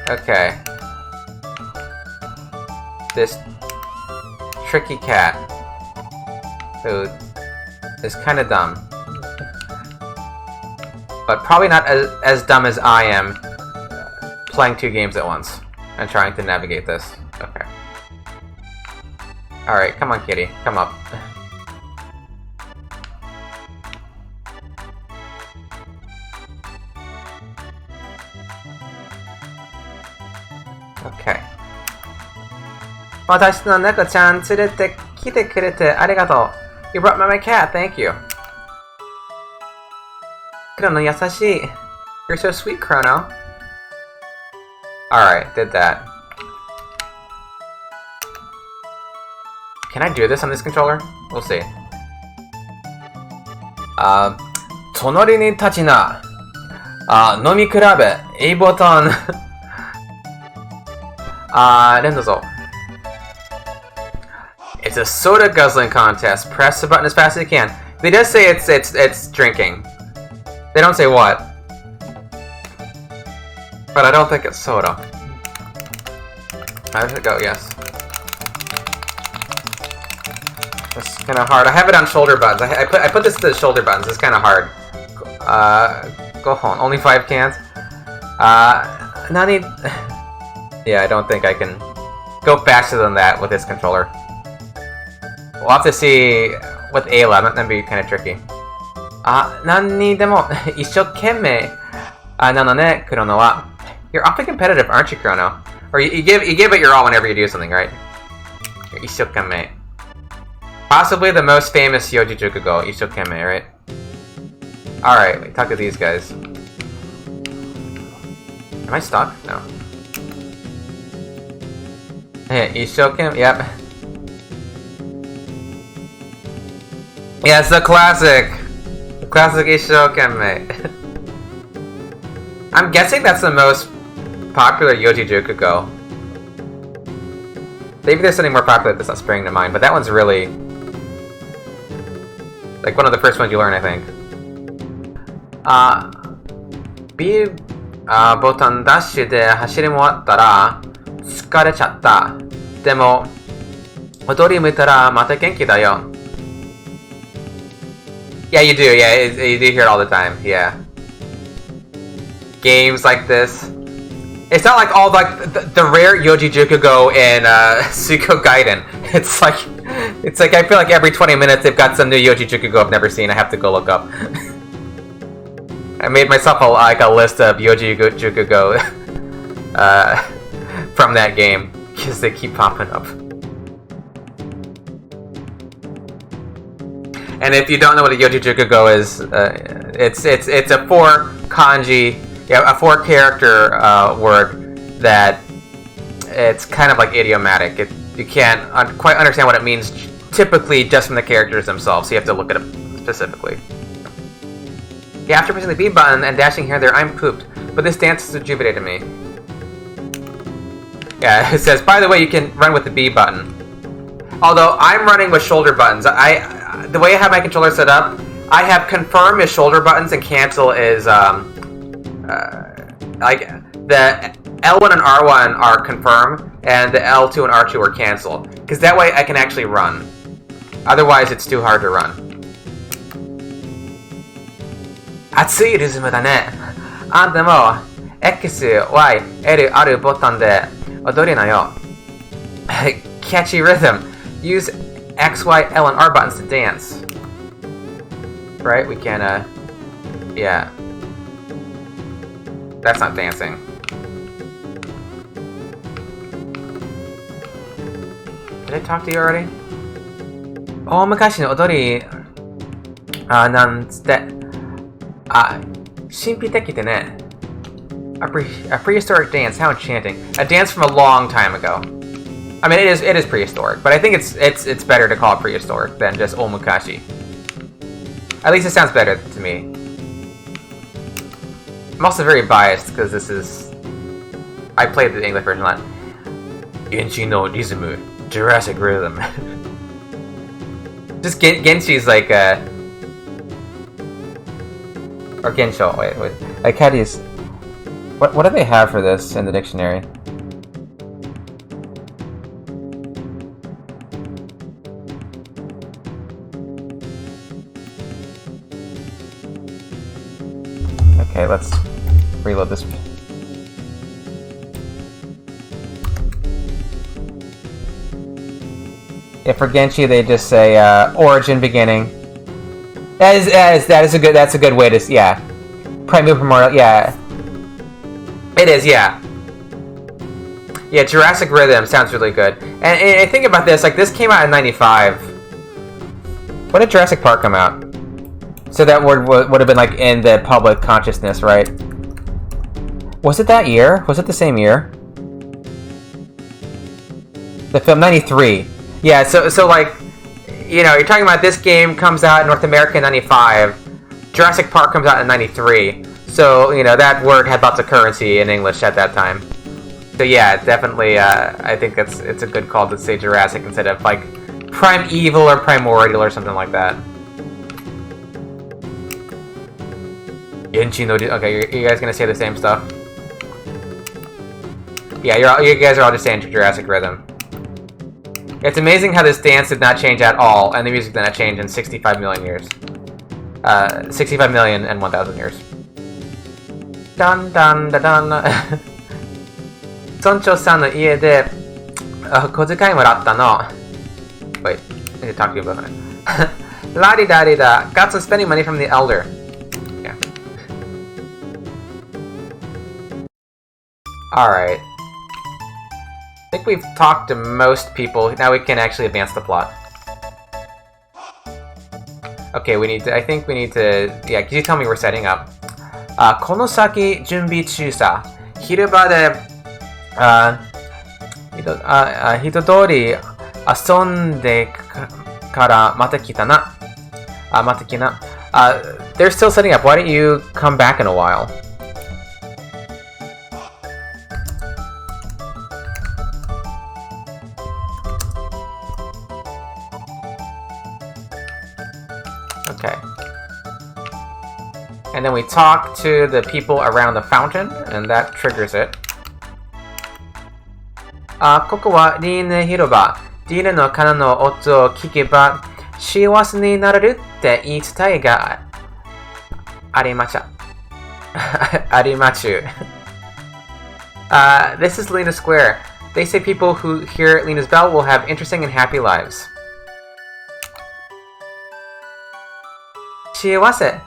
S1: Okay. This tricky cat who is kind of dumb. But probably not as dumb as I am playing 2 games at once and trying to navigate this. Okay. Alright, come on kitty, come up. Okay. 私の猫ちゃん連れてきてくれてありがとう。You brought me my cat, thank you. Chrono, 優しい. You're so sweet, Chrono. Alright, did that. Can I do this on this controller? We'll see. 隣に立ちな。飲み比べ。A ボタン。連どうぞ。It's a soda guzzling contest. Press the button as fast as you can. They just say it's drinking. They don't say what. But I don't think it's soda. How does it go? Yes. It's kind of hard. I have it on shoulder buttons. I put this to the shoulder buttons. It's kind of hard. Go home. Only 5 cans. Nani. Yeah, I don't think I can go faster than that with this controller. We'll have to see with A11. That'd be kind of tricky. 何にでも一生懸命なのね、Chronoは。You're awfully competitive, aren't you, Chrono? Or you give it your all whenever you do something, right? You're 一生懸命. Possibly the most famous Yoji Jukugo, 一生懸命, right? Alright, wait, talk to these guys. Am I stuck? No. Hey, 一生懸命, yep. Yeah, it's the classic. The classic Ishokenmei. I'm guessing that's the most popular Yoji Jukugo. Maybe there's something more popular that's not springing to mind, but that one's really like one of the first ones you learn, I think. B ボタンダッシュで走り回ったら疲れちゃった。でも踊り見たらまた元気だよ。Yeah, you do. Yeah, you do hear it all the time. Yeah. Games like this. It's not like all like the rare Yoji Jukugo in Suiko Gaiden. It's like I feel like every 20 minutes they've got some new Yoji Jukugo I've never seen. I have to go look up. I made myself a list of Yoji Jukugo from that game because they keep popping up. And if you don't know what a Yoji Jukugo is, it's a 4 kanji, yeah, a 4 character word that it's kind of like idiomatic. You can't quite understand what it means typically just from the characters themselves, so you have to look at it specifically. Yeah, after pressing the B button and dashing here and there, I'm pooped, but this dance has rejuvenated me. Yeah, it says, by the way, you can run with the B button. Although, I'm running with shoulder buttons. The way I have my controller set up, I have confirm as shoulder buttons and cancel is, like, the L1 and R1 are confirm, and the L2 and R2 are cancel. Because that way I can actually run. Otherwise, it's too hard to run. 熱いリズムだね。あんたも X、Y、L あるボタンで踊りなよ。Catchy rhythm. Use X, Y, L, and R buttons to dance. Right? We can, yeah. That's not dancing. Did I talk to you already? 大昔の踊り、なんつって、神秘的でね。A prehistoric dance, how enchanting. A dance from a long time ago. I mean, it is prehistoric, but I think it's better to call it prehistoric than just omukashi. At least it sounds better to me. I'm also very biased because this is... I played the English version a lot. Genshi no Rizumu, Jurassic Rhythm. Just Genshi's like or Gensho, wait. Like how do you... What do they have for this in the dictionary? Okay, let's reload this. Yeah, for Genshi they just say origin beginning. That's a good way to, yeah. Primordial, yeah. It is, yeah. Yeah, Jurassic Rhythm sounds really good. And think about this, like this came out in '95. When did Jurassic Park come out? So that word would have been like in the public consciousness, right? Was it that year? Was it the same year? The film '93. Yeah, so like, you know, you're talking about this game comes out in North America in '95. Jurassic Park comes out in '93. So, you know, that word had lots of currency in English at that time. So yeah, definitely, I think it's a good call to say Jurassic instead of like Primeval or Primordial or something like that. Genshi no... Okay, you guys gonna say the same stuff? Yeah, you guys are all just saying Jurassic Rhythm. It's amazing how this dance did not change at all, and the music did not change in 65 million years. 65 million and 1,000 years. Dun dun dun dun. 村長さんの家で小遣いもらったの。Wait, I need to talk to you about it. La-di-da-di-da. Got some spending money from the elder. Yeah. Alright. I think we've talked to most people. Now we can actually advance the plot. Okay, I think we need to... Yeah, can you tell me we're setting up? この先準備中さ。昼場で、一通り遊んでからまた来たな。また来な。They're still setting up. Why don't you come back in a while? Okay. And then we talk to the people around the fountain, and that triggers it. ここはリーネ広場。リーネの鐘の音を聞けば幸せになれるって言い伝えがありました。ありまちゅ。This is Lena Square. They say people who hear Lena's bell will have interesting and happy lives. 幸せ。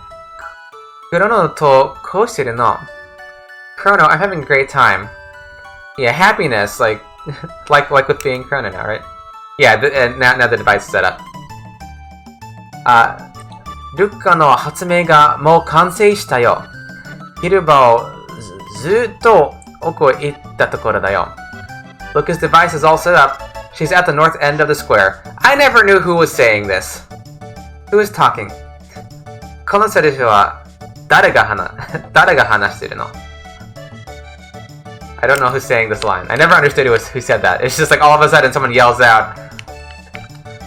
S1: Chrono to koshiteru no. Chrono, I'm having a great time. Yeah, happiness, like with being Chrono now, right? Yeah, now the device is set up. Ruka no hatsumei ga mou kansei shita yo. Hiruba o zutto oku e itta tokoro da yo. Luca's device is all set up. She's at the north end of the square. I never knew who was saying this. Who is talking? このセリフは誰が話してるの I don't know who's saying this line. I never understood who said that. It's just like all of a sudden someone yells out.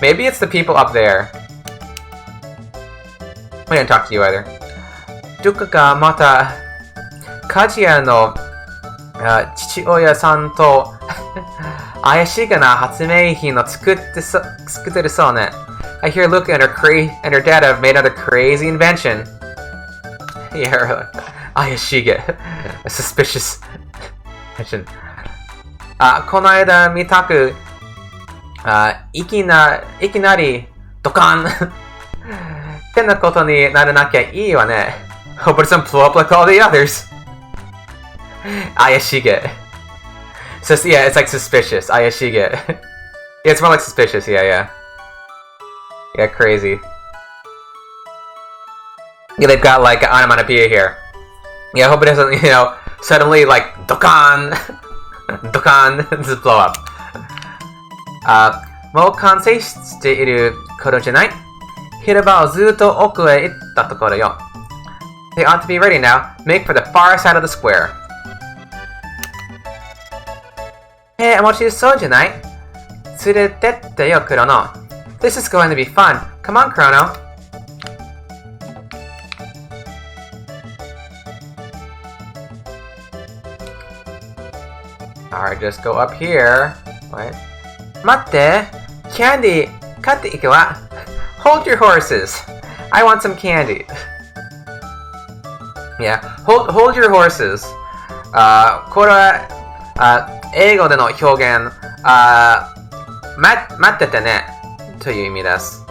S1: Maybe it's the people up there. We didn't talk to you either. どこかまた鍛冶屋の父親さんと怪しげな発明品を作ってるそうね。I hear Luca and her dad have made another crazy invention. Yeah, 怪しげ. A suspicious invention. この間見たくいきなりドカンってなことにならなきゃいいわね。But it doesn't blow up like all the others. 怪しげ. So yeah, it's like suspicious. 怪しげ. Yeah, it's more like suspicious. Yeah. Yeah, crazy. Yeah, they've got like an onomatopoeia here. Yeah, I hope it doesn't, suddenly like dokan, dokan, just blow up. もう完成している頃じゃない？広場をずっと奥へ行ったところよ。They ought to be ready now. Make for the far side of the square. 面白そうじゃない？連れてってよ、クロノ。This is going to be fun. Come on, Chrono. Alright, just go up here. What? 待って、candy 買っていくわ。Hold your horses. I want some candy. Yeah, hold your horses. これは英語での表現、待っててねという意味です。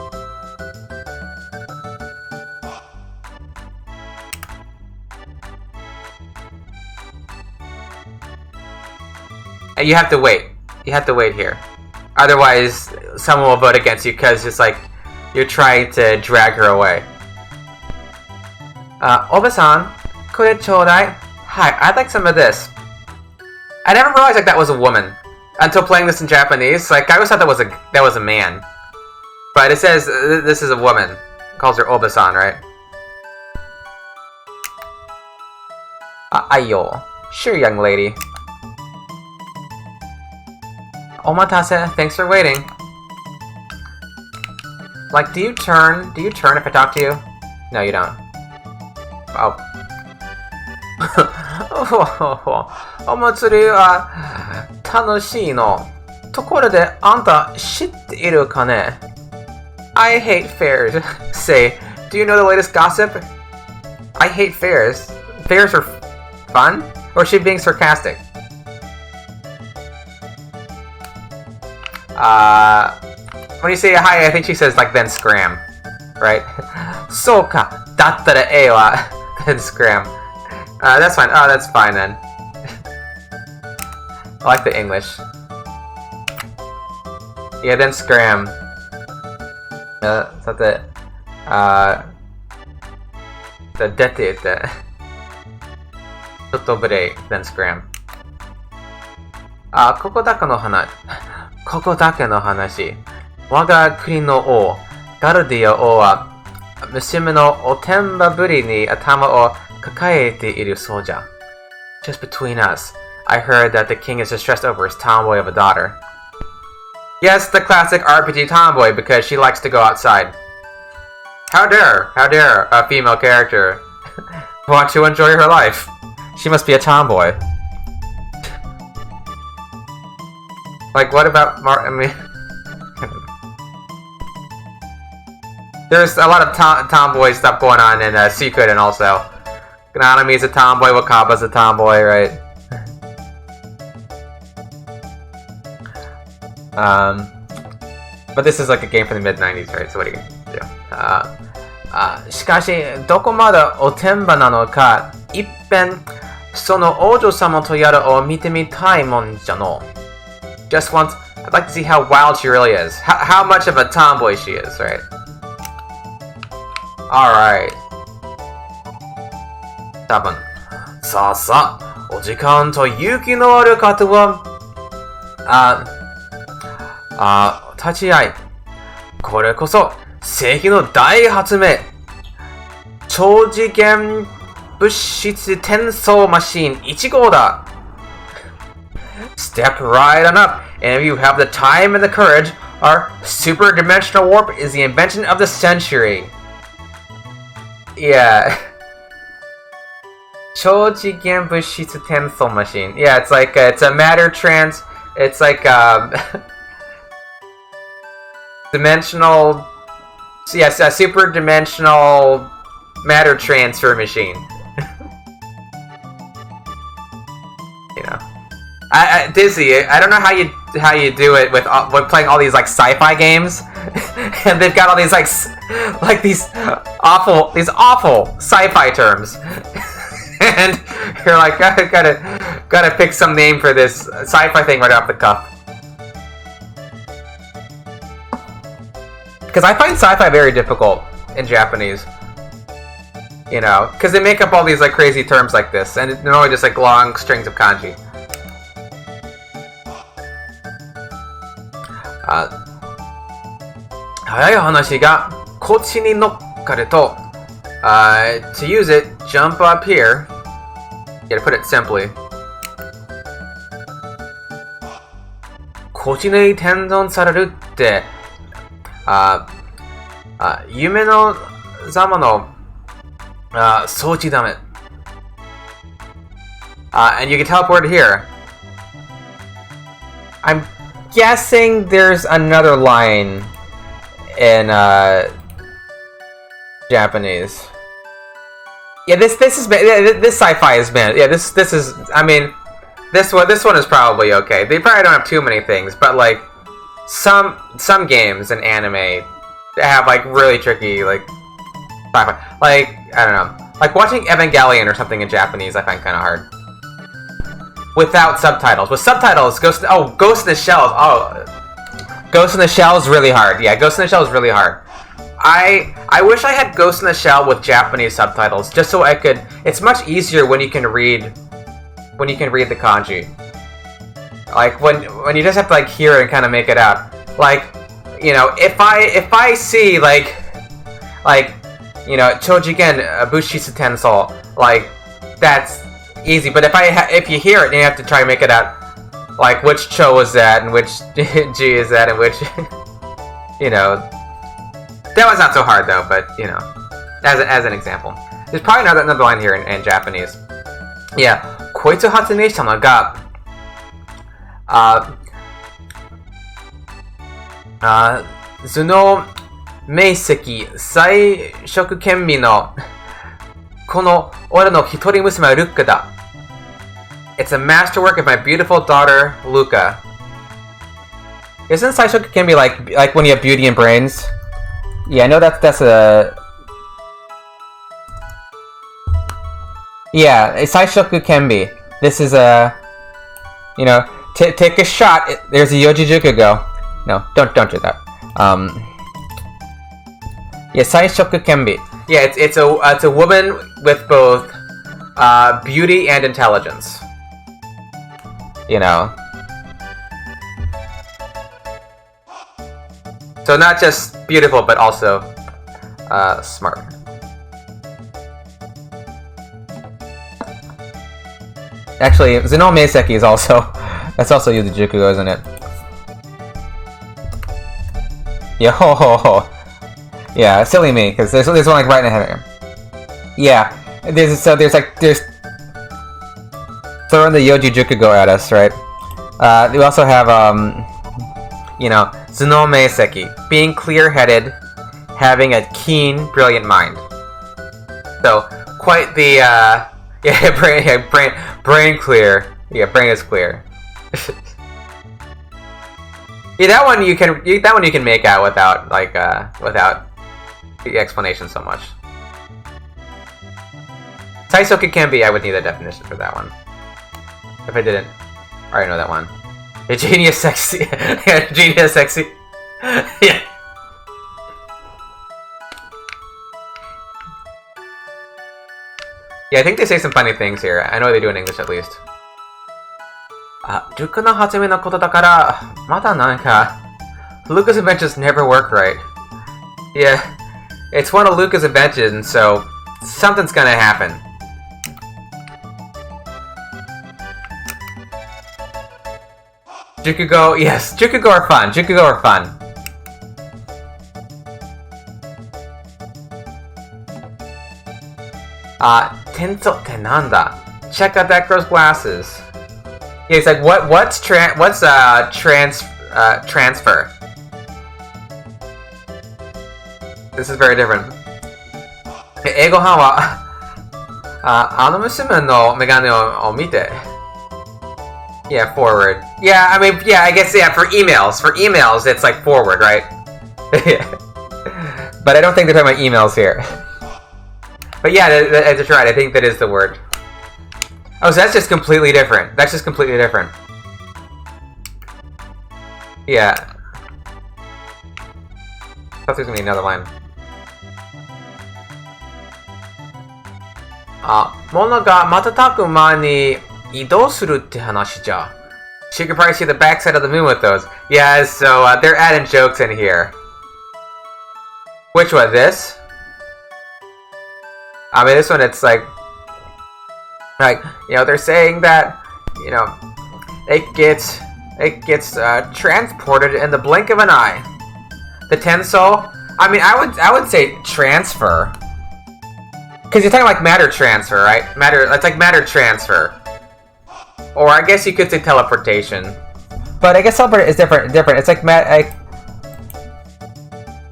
S1: You have to wait. You have to wait here. Otherwise, someone will vote against you because it's like you're trying to drag her away. おばさん、これちょうだい。Hi, I'd like some of this. I never realized like that was a woman until playing this in Japanese. Like I always thought that was a man, but it says this is a woman. It calls her Oba-san, right? Ayo. Sure, young lady. Omatase, thanks for waiting. Like, do you turn if I talk to you? No, you don't. Oh. お祭りは楽しいの。ところであんた知っているかね？ I hate fairs. Say, do you know the latest gossip? I hate fairs. Fairs are fun? Or is she being sarcastic? When you say hi, I think she says like then scram, right? そうか、だったらええわ。then scram. That's fine. Oh, that's fine then. I like the English. Yeah, then scram. さて、出ていて、ちょっとブレイ、then scram. ここだけの話。我が国の王、ガルディア王は、娘のおてんばぶりに頭を抱えているそうじゃ。Just between us, I heard that the king is distressed over his tomboy of a daughter. Yes, the classic RPG tomboy because she likes to go outside. How dare a female character want to enjoy her life? She must be a tomboy. Like, what about I mean... There's a lot of tomboy stuff going on in Suikoden also. Nanami's a tomboy, Wakaba's a tomboy, right? But this is like a game from the mid-90s, right? So what are you gonna do? しかし、どこまでおてんばなのか、いっぺん、その王女様とやらを見てみたいもんじゃの。Just once, I'd like to see how wild she really is. How much of a tomboy she is, right? Alright. 多分。さあ、お時間と勇気のある方は、立ち会い。これこそ、世紀の大発明。超次元物質転送マシン1号だ。step right on up. And if you have the time and the courage, our super dimensional warp is the invention of the century. Yeah. 超次元物質転送 machine. Yeah, it's like it's a matter trans. It's like dimensional. Yes, a super dimensional matter transfer machine. You know, Disney. I don't know how you do it with playing all these like sci-fi games, and they've got all these like these awful sci-fi terms. And you're like, gotta pick some name for this sci-fi thing right off the cuff. Because I find sci-fi very difficult in Japanese. You know, because they make up all these like crazy terms like this, and they're only just like long strings of kanji. To use it, jump up here. You gotta put it simply. こっちに転送されるって、夢のざまの装置だめ。And you can teleport here. I'm guessing there's another line in Japanese. Yeah, this sci-fi is bad. Yeah, this is. I mean, this one is probably okay. They probably don't have too many things, but like some games and anime have like really tricky like sci-fi. Like I don't know, like watching Evangelion or something in Japanese, I find kind of hard. Without subtitles. With subtitles, Ghost in the Shell. Ghost in the Shell is really hard. Yeah, Ghost in the Shell is really hard. I wish I had Ghost in the Shell with Japanese subtitles, just so I could. It's much easier when you can read the kanji. Like when you just have to like hear it and kind of make it out. Like, you know, if I see like you know, Chojigen Bushitsu Tensou, like that's easy. But if you hear it and you have to try and make it out, like which Cho is that and which G is that and which, you know. That one's not so hard though, but you know, as an example, there's probably another line here in Japanese. Yeah, こいつを発明したのが、頭脳明晰彩色兼備のこの俺の一人娘はルッカだ。It's a masterwork of my beautiful daughter Luca. Isn't 彩色兼備like when you have beauty and brains? Yeah, I know that's a... Yeah, Saishoku Kenbi. This is a... You know, take a shot. There's a Yojijuku go. No, don't do that. Yeah, Saishoku Kenbi. Yeah, it's a woman with both beauty and intelligence. You know. So not just beautiful, but also smart. Actually, Zuno Meiseki is also... That's also Yuzujuku, isn't it? Yeah, ho ho ho. Yeah, silly me, because there's one like right in the head. Yeah, there's throwing the Yojijuku go at us, right? We also have you know, Zuno Meiseki, being clear-headed, having a keen, brilliant mind. So, quite the, brain clear. Yeah, brain is clear. Yeah, that one you can make out without, like, without the explanation so much. Taisoku Kenbi, I would need a definition for that one. If I didn't, I already know that one. Yeah, genius sexy. Yeah, genius sexy. Yeah. Yeah, I think they say some funny things here. I know they do in English at least. ルクの初めのことだから、まだなんか Luca's inventions never work right. Yeah, it's one of Luca's inventions, so something's gonna happen. Jukugo, yes, Jukugo are fun. Jukugo are fun. Tenso tenanda. Check out that girl's glasses. Yeah, he's like, what's transfer? This is very different. Eigo-han wa, あの娘のメガネを見て. Yeah, forward. Yeah, I mean, yeah, I guess, yeah, for emails. For emails, it's like forward, right? But I don't think they're talking about emails here. But yeah, that's right, I think that is the word. Oh, so that's just completely different. That's just completely different. Yeah. I thought there's gonna be another line. 物が瞬く間に移動するって話じゃ. So you can probably see the backside of the moon with those. Yeah, so they're adding jokes in here. Which one? This? I mean, this one, it's like, you know, they're saying that, you know, it gets transported in the blink of an eye. The tensor. I mean, I would say transfer. Because you're talking like matter transfer, right? It's like matter transfer. Or I guess you could say teleportation. But I guess teleport is different. It's like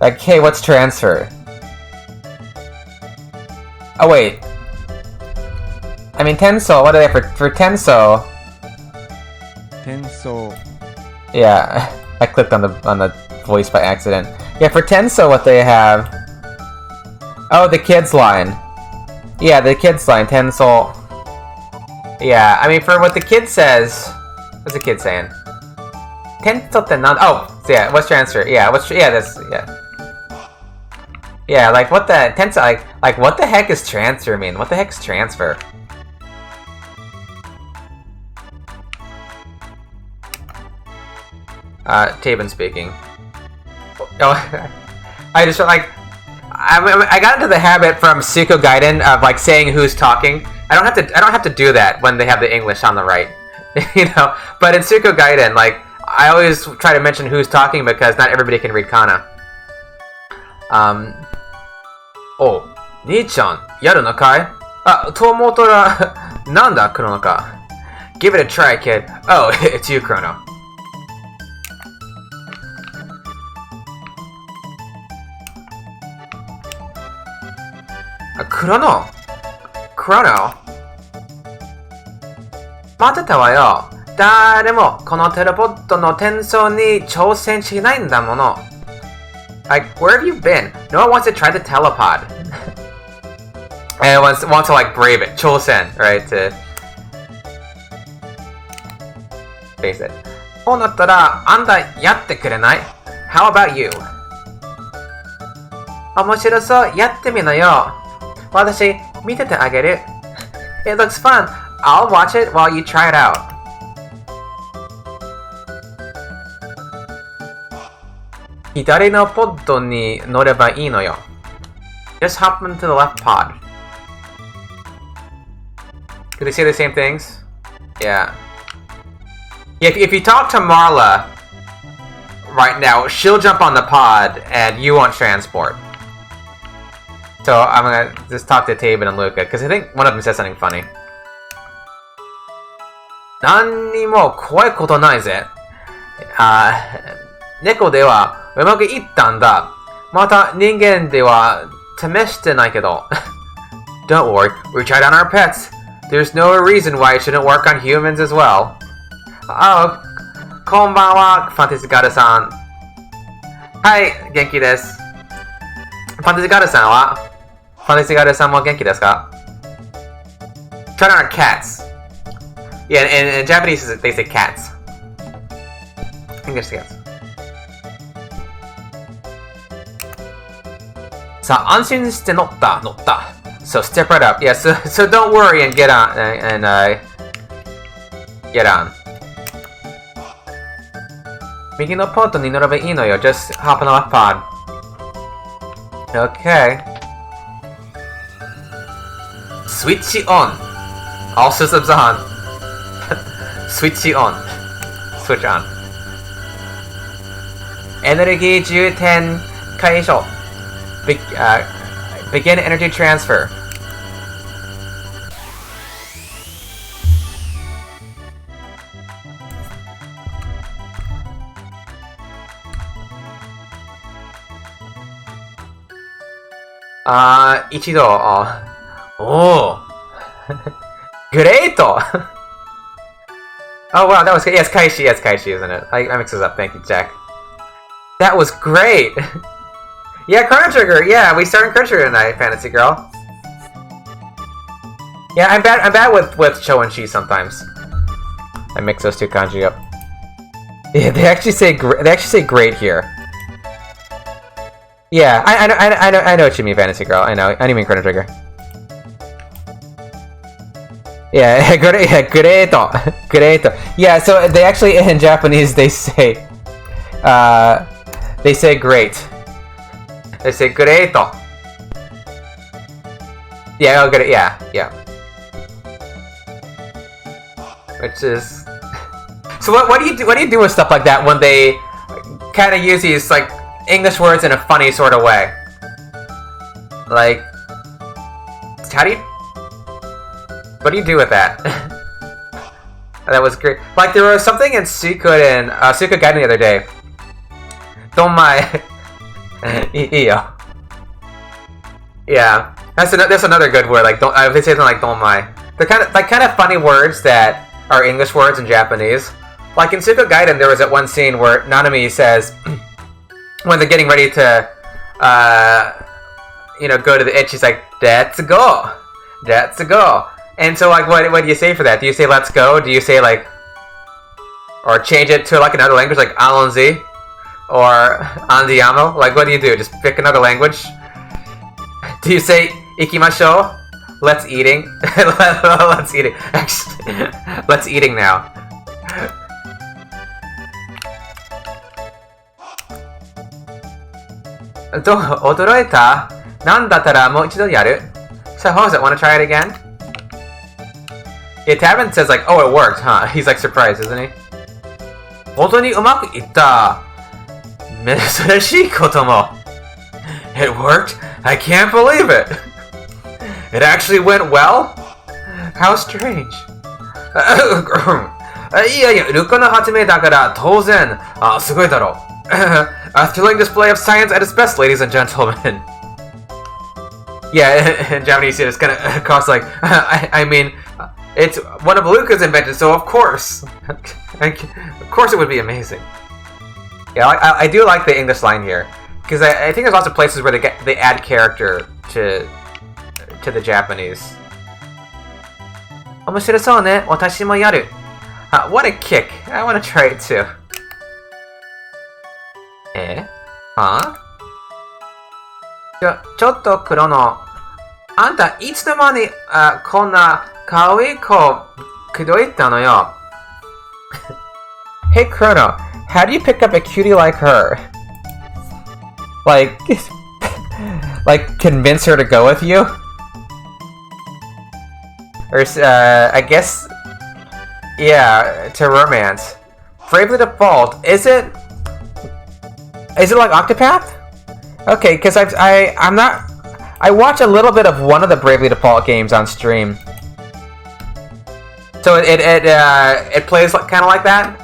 S1: like, hey, what's transfer? Oh wait. I mean tensor, what are they for tensor?
S2: Tensor.
S1: Yeah, I clicked on the voice by accident. Yeah, for tensor what they have. Oh, the kids line. Yeah, the kids line, tensor. Yeah, I mean, for what the kid says... What's the kid saying? Tensor tenan... Oh, so yeah, what's transfer? Yeah, yeah. Yeah, like, what the... Tensor, like, what the heck is transfer mean? What the heck is transfer? Taben speaking. Oh, I just, like... I got into the habit from Suiko Gaiden of like saying who's talking. I don't have to do that when they have the English on the right, you know. But in Suiko Gaiden, like I always try to mention who's talking because not everybody can read kana. Oh, Nii-chan, yaru no kai? Tomoto ra nanda Chrono ka? Give it a try, kid. Oh, it's you, Chrono. Chrono! 待ってたわよ。誰もこのテレポットの転送に挑戦しないんだもの。Like, where have you been? No one wants to try the telepod. And wants to like brave it. 挑戦, right? To face it. こうなったらあんたやってくれない? How about you? 面白そうやってみなよ。私見ててあげる。It looks fun. I'll watch it while you try it out. 左のポッドに乗ればいいのよ。Just hop into the left pod. Do they say the same things? Yeah. If you talk to Marle right now, she'll jump on the pod and you won't transport. So I'm gonna just talk to Taben and Luca, because I think one of them says something funny. 何にも怖いことないぜ。猫ではうまくいったんだ。また人間では試してないけど。Don't worry, we tried on our pets. There's no reason why it shouldn't work on humans as well. Oh, こんばんは、ファンタジーガルさん。はい、元気です。ファンタジーガルさんはファンタジーガルさんも元気ですか? Try on our cats. Yeah, in Japanese they say cats. English cats. さあ、安心して乗った。So step right up. Yeah, so don't worry and get on and get on. 右のポットに乗ればいいのよ. Just hop on the left pod. Okay. Switch on. All systems on. Switch on. Switch on. エネルギー充填解消 begin energy transfer. Ichido. Oh. Great. Oh wow, that was good. Yes, Kaishi. Yes, Kaishi, isn't it? I mixed this up. Thank you, Jack. That was great. Yeah, Chrono Trigger. Yeah, we started Chrono Trigger tonight, Fantasy Girl. Yeah, I'm bad with Cho and Chi sometimes. I mix those two kanji up. Yeah, they actually say great here. Yeah, I know what you mean, Fantasy Girl. I know you mean Chrono Trigger. Yeah, great. Yeah, so they actually in Japanese they say great. They say great. Yeah, oh, great. Yeah. Which is so. What do you do? What do you do with stuff like that when they kind of use these like English words in a funny sort of way? Like, how do you? What do you do with that? That was great. Like there was something in Suikoden Gaiden the other day. Donmai. Yeah, that's another good word. Like, if they say something like "donmai," they're kind of funny words that are English words in Japanese. Like in Suikoden Gaiden, there was that one scene where Nanami says, when they're getting ready to, go to the itch, she's like, "Let's go, let's go." And so, like, what do you say for that? Do you say "let's go"? Do you say like, or change it to like another language, like "alonzi" or "andiamo"? Like, what do you do? Just pick another language? Do you say "ikimashou"? Let's eating. Let's eating. Actually, let's eating now. Odoroita? Nandatara mo ichido yaru? So, how is it? Want to try it again? Yeah, Tavin says like, "Oh, it worked, huh?" He's like surprised, isn't he? Hontou ni umaku itta.珍しいことも. It worked? I can't believe it. It actually went well? How strange. いやいや、ルカの発明だから当然、すごいだろう。A thrilling display of science at its best, ladies and gentlemen. Yeah, in Japanese it's kind of costs like, I mean, it's one of Luca's inventions, so of course it would be amazing. Yeah, I do like the English line here, because I think there's lots of places where they add character to the Japanese. 面白そうね。私もやる。What a kick! I want to try it too. は？ちょっとクロノ。あんたいつの間にこんな可愛い子口説いたのよ。Hey Chrono, how do you pick up a cutie like her? Like convince her to go with you? Or, I guess, yeah, to romance. Bravely Default, is it like Octopath? Okay, because I watch a little bit of one of the Bravely Default games on stream. So it plays kind of like that?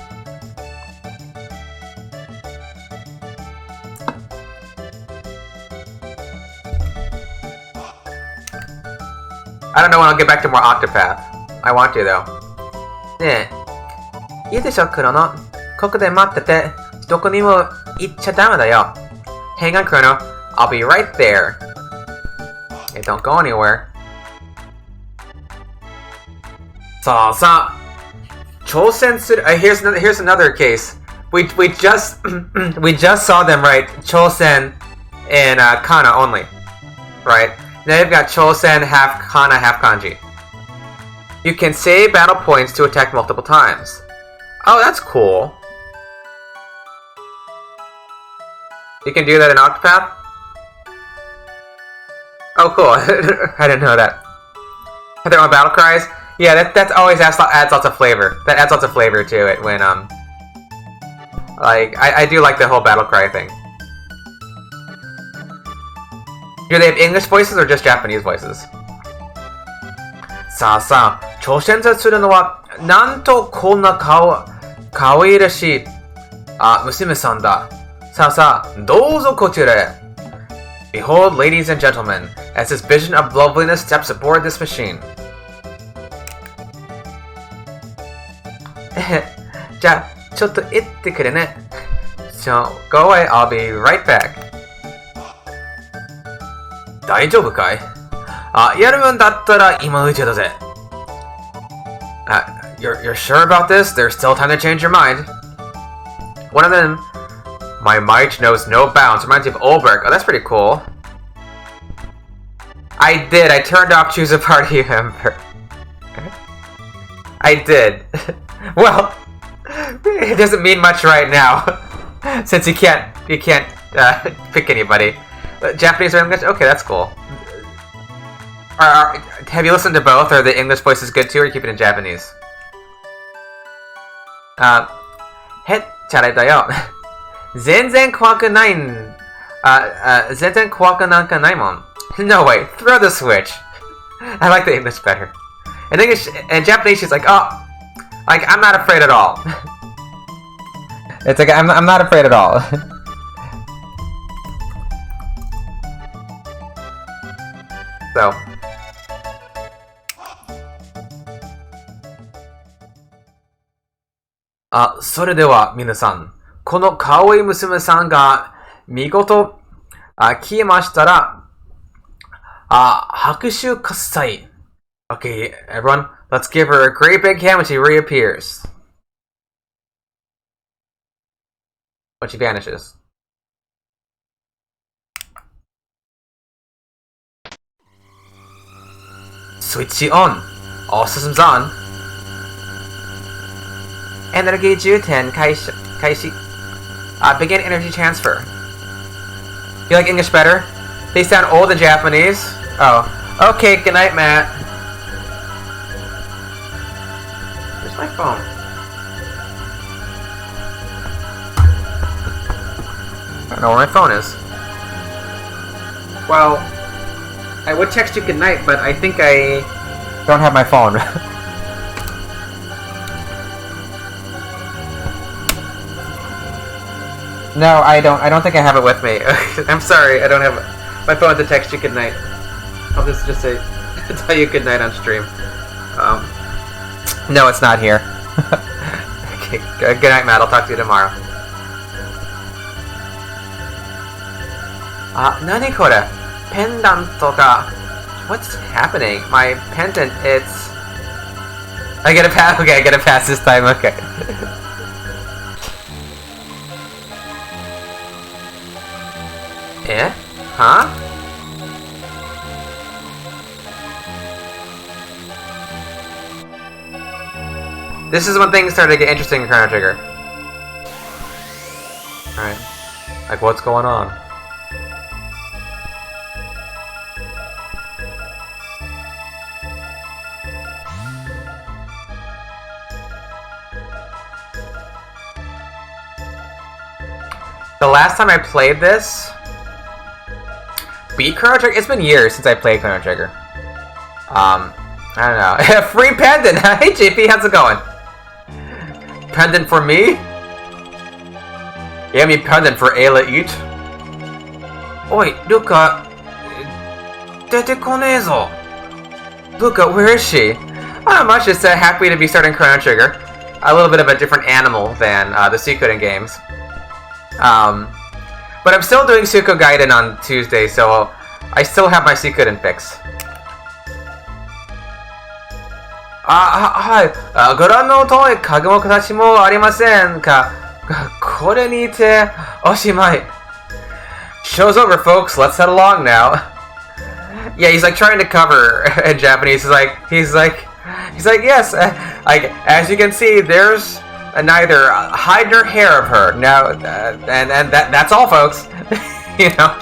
S1: I don't know when I'll get back to more Octopath. I want to, though. ねえ。いいでしょ、クロノ。ここで待ってて。どこにも行っちゃダメだよ。Hang on, Chrono. I'll be right there. Hey, don't go anywhere. さあさあ。挑戦する。Here's another case. We just saw them write 挑戦 in kana only. Right? Now they've got Chosen, half kana, half kanji. You can save battle points to attack multiple times. Oh, that's cool. You can do that in Octopath? Oh, cool. I didn't know that. Have their own battle cries? Yeah, that always adds lots of flavor. That adds lots of flavor to it when Like, I do like the whole battle cry thing. Do they have English voices or just Japanese voices? さあさあ、挑戦するのは、なんとこんなかわいらしい、娘さんだ。さあさあ、どうぞこちらへ。Behold, ladies and gentlemen, as this vision of loveliness steps aboard this machine. じゃあ、ちょっと行ってくれね。So, go away, I'll be right back. 大丈夫かい？やるんだったら今のうちだぜ。You're sure about this? There's still time to change your mind. One of them, my might knows no bounds, reminds me of Olberg. Oh, that's pretty cool. I did. I turned off choose a party member. I did. Well, it doesn't mean much right now, since you can't pick anybody. Japanese or English? Okay, that's cool. Have you listened to both? Are the English voices good too, or are you keeping it in Japanese? チャラいだよ。全然怖くない全然怖くなんかないもん。No, wait, throw the switch. I like the English better. In English, in Japanese, she's like, oh, like, I'm not afraid at all. It's like, I'm not afraid at all. So. それでは皆さん、この可愛い娘さんが見事消えましたら、拍手喝采。Okay, everyone, let's give her a great big hand when she reappears. When she vanishes. Switch on. All systems on. Energy 充填開始. Begin energy transfer. You like English better? They sound old in Japanese. Oh. Okay, good night, Matt. Where's my phone? I don't know where my phone is. Well, I would text you good night, but I think I don't have my phone. No, I don't think I have it with me. I'm sorry, I don't have my phone to text you good night. I'll just say tell you good night on stream. No, it's not here. Okay, good night, Matt. I'll talk to you tomorrow. Nani kore? Pendant ga. What's happening? My pendant, it's... I get a pass. Okay, I get a pass this time. Okay. Eh? Huh? This is when things start to get interesting in Chrono Trigger. Alright. Like, what's going on? The last time I played this... beat Chrono Trigger? It's been years since I played Chrono Trigger. I don't know. Free pendant! Hey JP, how's it going? Pendant for me? Yeah, me pendant for Ayla eat. Oi, Luca. Dete konezo. Luca, where is she? Not much, just happy to be starting Chrono Trigger. A little bit of a different animal than the Suikoden games. But I'm still doing Suiko Gaiden on Tuesday, so I still have my Suikoden fix. Hi. ご覧の通り、影も形もありませんか。これにておしまい。Show's over, folks. Let's head along now. Yeah, he's like trying to cover in Japanese. He's like, yes. Like, as you can see, there's neither hide nor hair of her. Now, and that's all, folks. You know.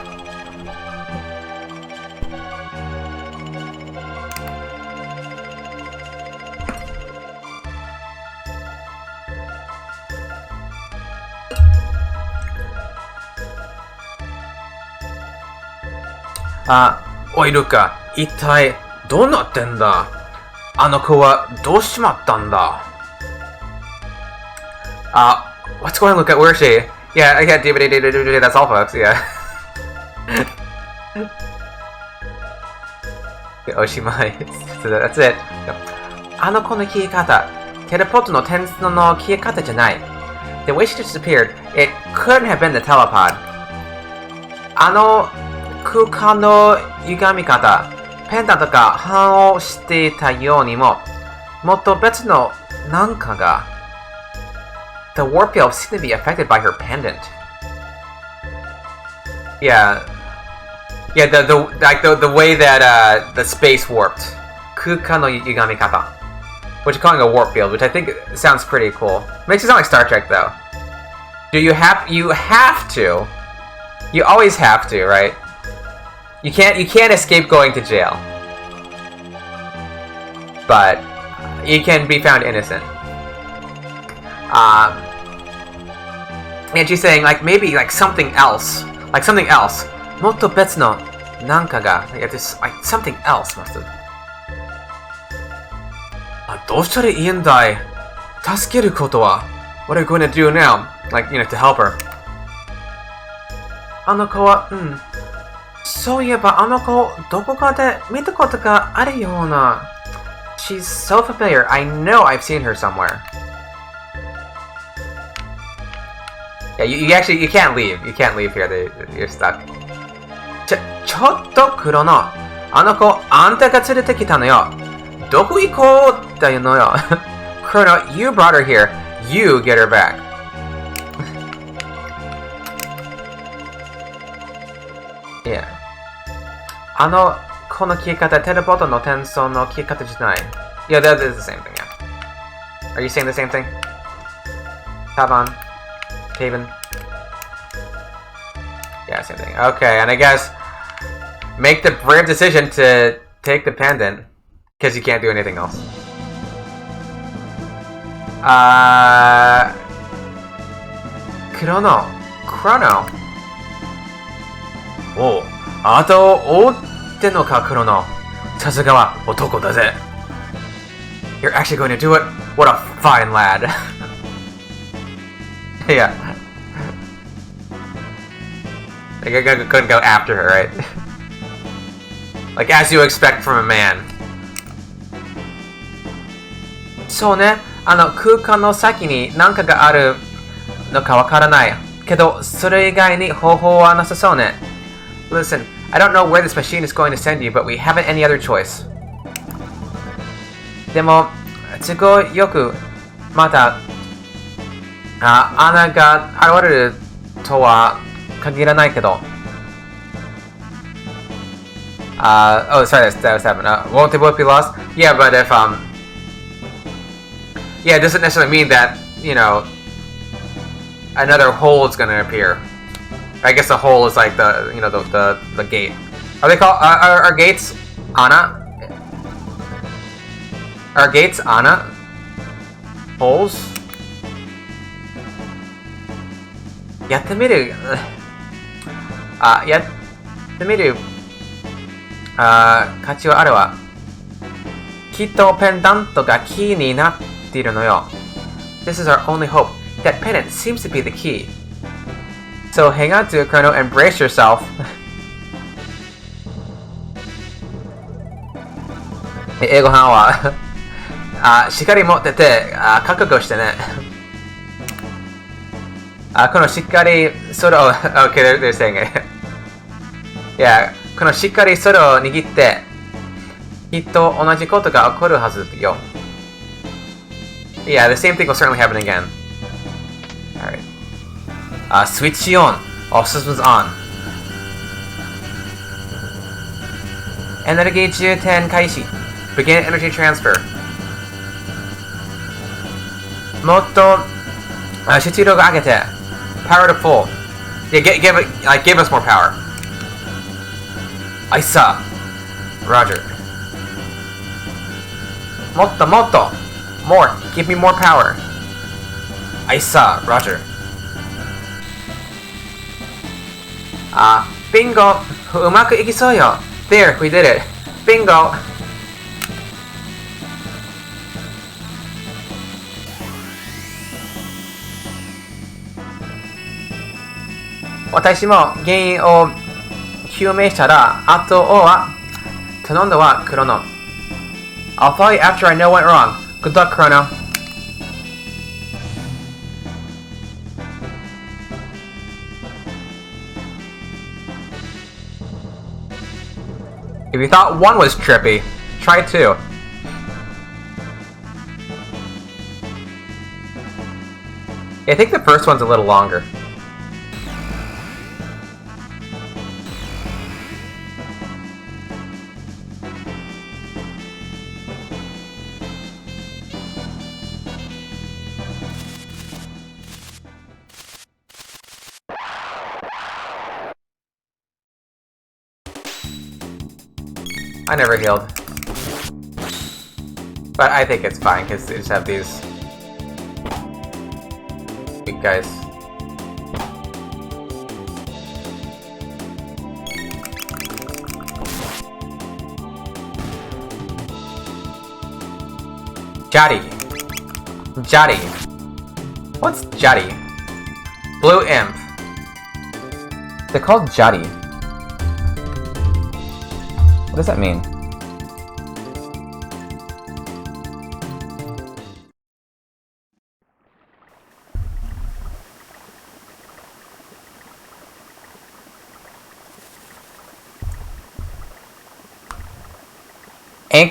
S1: おいルカ、一体どうなってんだ？あの子はどうしまったんだ？ what's going on, Luca? Where is she? Yeah, that's all, folks, yeah. Oshimai. So that's it. あの子の消え方、テレポートの転送の消え方じゃない。The way she disappeared, it couldn't have been the telepod. あの空間の歪み方、ペンダントが反応していたようにも、もっと別の何かが。The warp field seemed to be affected by her pendant. Yeah. Yeah, the way that the space warped. 空間の歪み方. Which you're calling a warp field, which I think sounds pretty cool. Makes it sound like Star Trek though. You have to. You always have to, right? You can't escape going to jail. But you can be found innocent. And she's saying like maybe like something else. Like something else. もっと別の何かが like something else must have. どうしたらいいんだい？助けることは What are you going to do now? Like, you know, to help her. あの子は、そういえばあの子、どこかで見たことがあるような。She's so familiar. I know I've seen her somewhere. Yeah, you can't leave. You can't leave here. You're stuck. ちょっとクロノ。あの子、あんたが連れてきたのよ。どこ行こうっていうのよ。Chrono, you brought her here. You get her back. Yeah. あの子の消え方、テレポートの転送の消え方じゃない。Yeah, that is the same thing, yeah. Are you saying the same thing? Taban? Taven? Yeah, same thing. Okay, and I guess make the brave decision to take the pendant. Because you can't do anything else. Chrono. Oh, あと追ってんのか、クロノ。さすがは男だぜ。You're actually going to do it? What a fine lad. Yeah. I couldn't go after her, right? Like as you expect from a man. そうね、空間の先に何かがあるのかわからない。けど、それ以外に方法はなさそうね。Listen, I don't know where this machine is going to send you, but we haven't any other choice. でも、都合よく、また、穴が現れるとは限らないけど。Oh, sorry, that was happening. Won't they both be lost? Yeah, but if, yeah, it doesn't necessarily mean that, you know, another hole is gonna appear. I guess the hole is like the, you know, the gate. Are they called, are gates Ana? Are gates Ana? Holes? やってみる。やってみる。価値はあるわ。きっとペンダントがキーになっているのよ。This is our only hope. That pendant seems to be the key. So hang on to it, Chrono, and brace yourself. 英語班はしっかり持ってて覚悟してね。このしっかりそれを Okay, they're saying it. Yeah, このしっかりそれを握ってきっと同じことが起こるはずよ。Yeah, the same thing will certainly happen again. Alright. Switch on. All systems on. Energy 充填開始. Begin energy transfer. もっと出力上げて. Power to full. Yeah, give us more power. I saw. Roger. もっともっと. More. Give me more power. I saw. Roger. Bingo! うまくいきそうよ There, we did it! Bingo! 私も原因を究明したら、あとは頼んだはクロノ。I'll follow you after I know what went wrong. Good luck, Chrono. If you thought one was trippy, try two. I think the first one's a little longer. I never healed. But I think it's fine, because they just have these weak guys. Jotty. Jotty. What's Jotty? Blue Imp. They're called Jotty. What does that mean?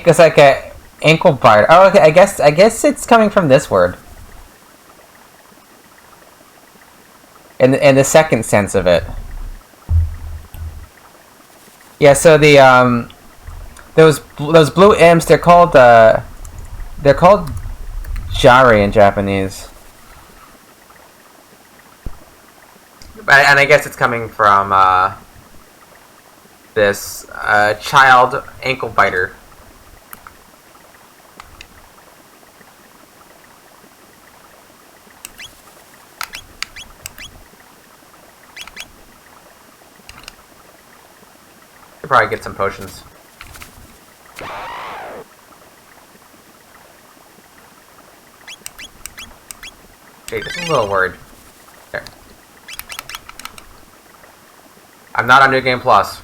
S1: It's like a ankle biter. Oh, okay. I guess it's coming from this word. In the second sense of it. Yeah. So the those blue imps, they're called Jari in Japanese. And I guess it's coming from this child ankle biter. Could probably get some potions. Okay, just a little word. There. I'm not on New Game Plus.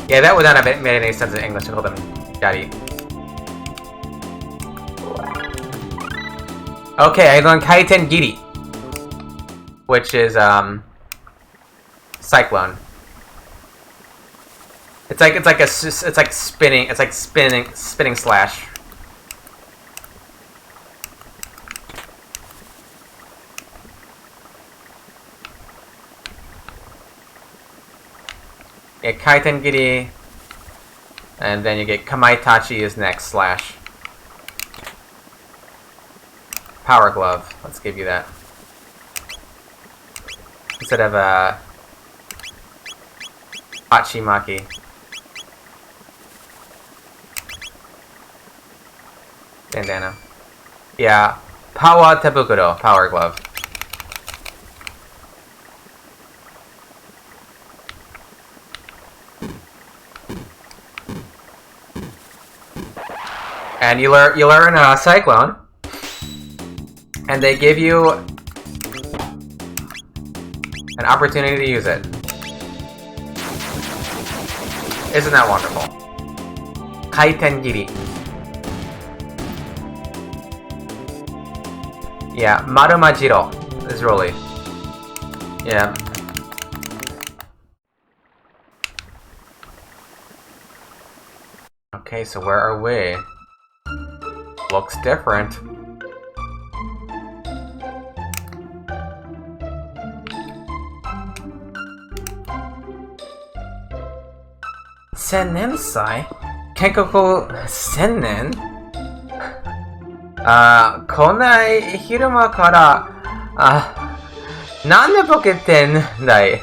S1: Yeah, that would not have made any sense in English to call them daddy. Okay, I learned Kaiten Giri, which is cyclone. It's like spinning slash. You get Kaiten Giri, and then you get Kamaitachi is next, slash. Power Glove, let's give you that. Instead of Hachimaki. Bandana. Yeah, Pawa Tebukuro, Power Glove. And you learn Cyclone, and they give you an opportunity to use it. Isn't that wonderful? Kaiten Giri. Yeah, Marumajiro is really. Yeah. Okay, so where are we? Looks different. Sennensai? Kenkoku Sennen? Konai Hiruma kara なんでボケてんだい。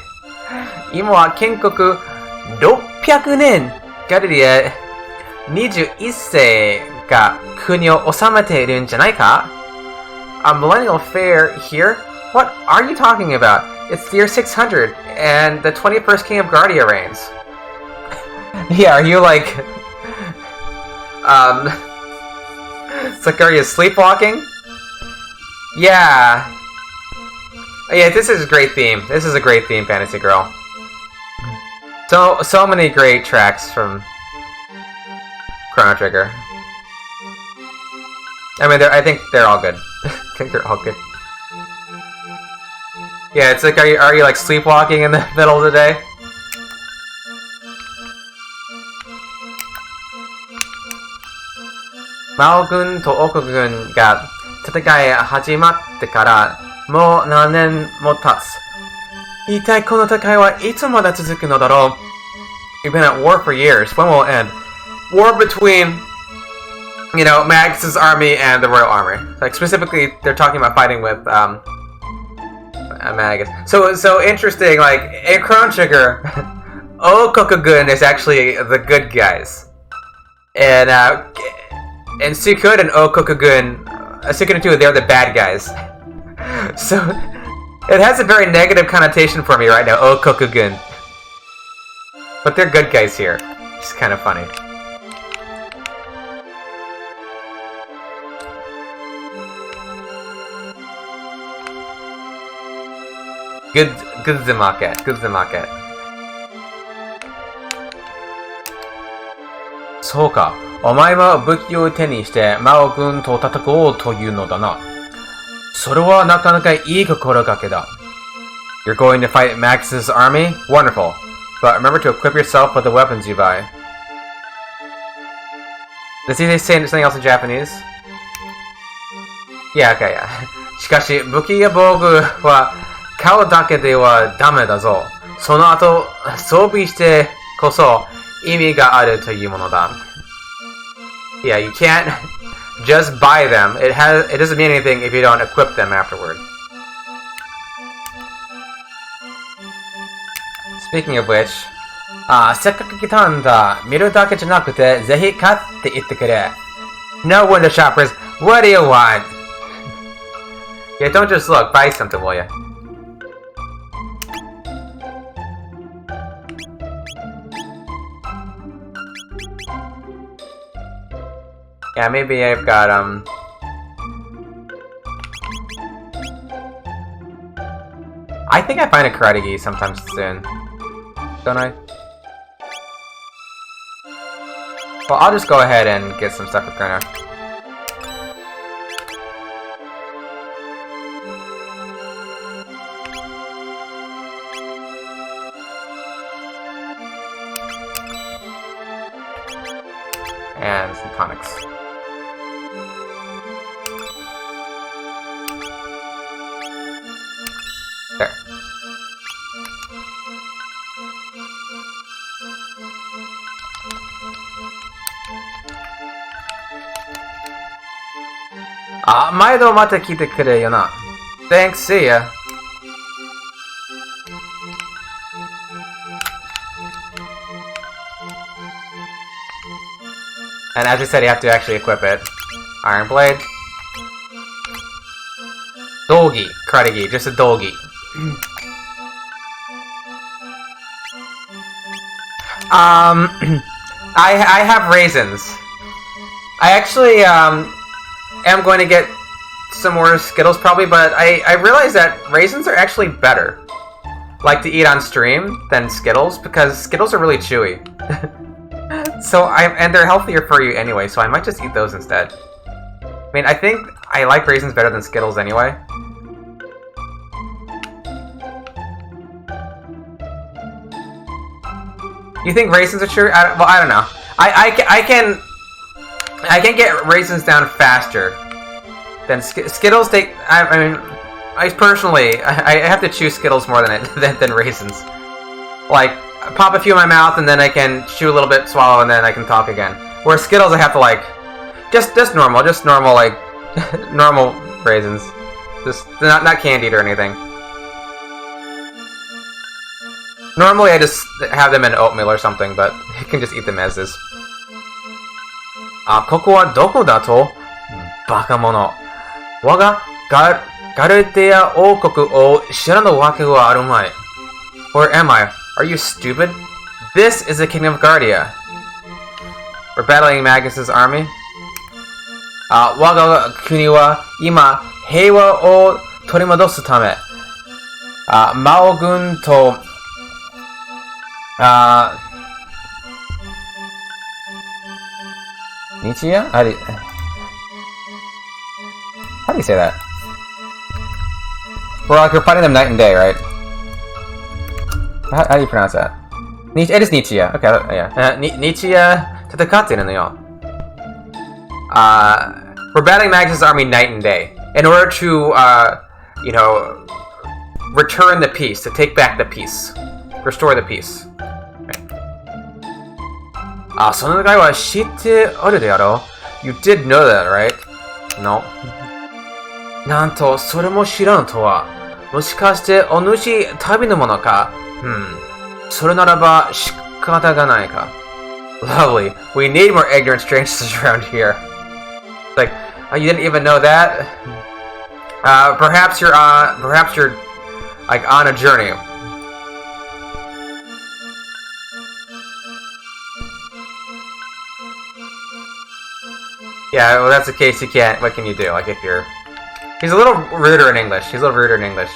S1: 今は建国600年。ガリリア21世が国を治めているんじゃないか? A millennial fair here? What are you talking about? It's the year 600, and the 21st king of Guardia reigns. Yeah, are you like... It's like, are you sleepwalking? Yeah. Yeah, this is a great theme. This is a great theme, Fantasy Girl. So many great tracks from Chrono Trigger. I mean, I think they're all good. I think they're all good. Yeah, it's like, are you like sleepwalking in the middle of the day? Mao 軍と奥軍が戦い始まってからもう何年も経つ。一体この戦いはいつまで続くのだろう? We've been at war for years. When will it end? War between, you know, Magus's army and the royal army. Like specifically, they're talking about fighting with Magus. So interesting. Like in Chrono Trigger, Okokugun is actually the good guys, and Suikun and Okokugun, Suikun 2, they're the bad guys. So it has a very negative connotation for me right now, Okokugun. But they're good guys here. It's kind of funny. Good the market. Good the market. そうか。お前は武器を手にして魔王軍と戦おうというのだな。それはなかなかいい心がけだ。You're going to fight Max's army? Wonderful. But remember to equip yourself with the weapons you buy. Does he say something else in Japanese? Yeah, okay, yeah. しかし、武器や防具は買うだけではダメだぞ。その後、装備してこそ意味があるというものだ。Yeah, you can't just buy them. It doesn't mean anything if you don't equip them afterward. Speaking of which, せっかく来たんだ。見るだけじゃなくて、ぜひ買っていってくれ。No window shoppers, what do you want? Yeah, don't just look, buy something, will ya? Yeah, maybe I've got, I think I find a karate gi sometime soon. Don't I? Well, I'll just go ahead and get some stuff for Chrono. And some comics. There. Maido mata kite kure yo na. Thanks, see ya. And as we said, you have to actually equip it. Iron Blade. Dolgi. Karate gi. Just a Dolgi. I have raisins. I actually, am going to get some more Skittles probably, but I realized that raisins are actually better. Like to eat on stream than Skittles, because Skittles are really chewy. And they're healthier for you anyway, so I might just eat those instead. I mean, I think I like raisins better than Skittles anyway. You think raisins are true? I don't know. I can get raisins down faster than Skittles take. I mean, I personally I have to chew Skittles more than raisins. Like, pop a few in my mouth and then I can chew a little bit, swallow, and then I can talk again. Whereas Skittles, I have to like just normal like normal raisins, just not candied or anything. Normally I just have them in oatmeal or something, but you can just eat them as is. あ、ここはどこだと？バカ者。我がガルテア王国を知らぬわけはあるまい。Where am I? Are you stupid? This is the kingdom of Guardia. We're battling Magus's army. 我が国は今平和を取り戻すため、魔王軍と日夜? How do you say that? Well, like you're fighting them night and day, right? How do you pronounce that? It is Nichiya. Okay, yeah. Nichiya 戦ってるのよ. We're battling Magnus' army night and day in order to, you know, return the peace, to take back the peace, restore the peace. その願いは知っておるであろう? You did know that, right? No. なんと、それも知らんとは。もしかしてお主旅のものか? それならば仕方がないか. Lovely. We need more ignorant strangers around here. Like, you didn't even know that? Perhaps you're like on a journey. Yeah, well, that's the case. You can't. What can you do? Like, if you're, he's a little ruder in English. He's a little ruder in English.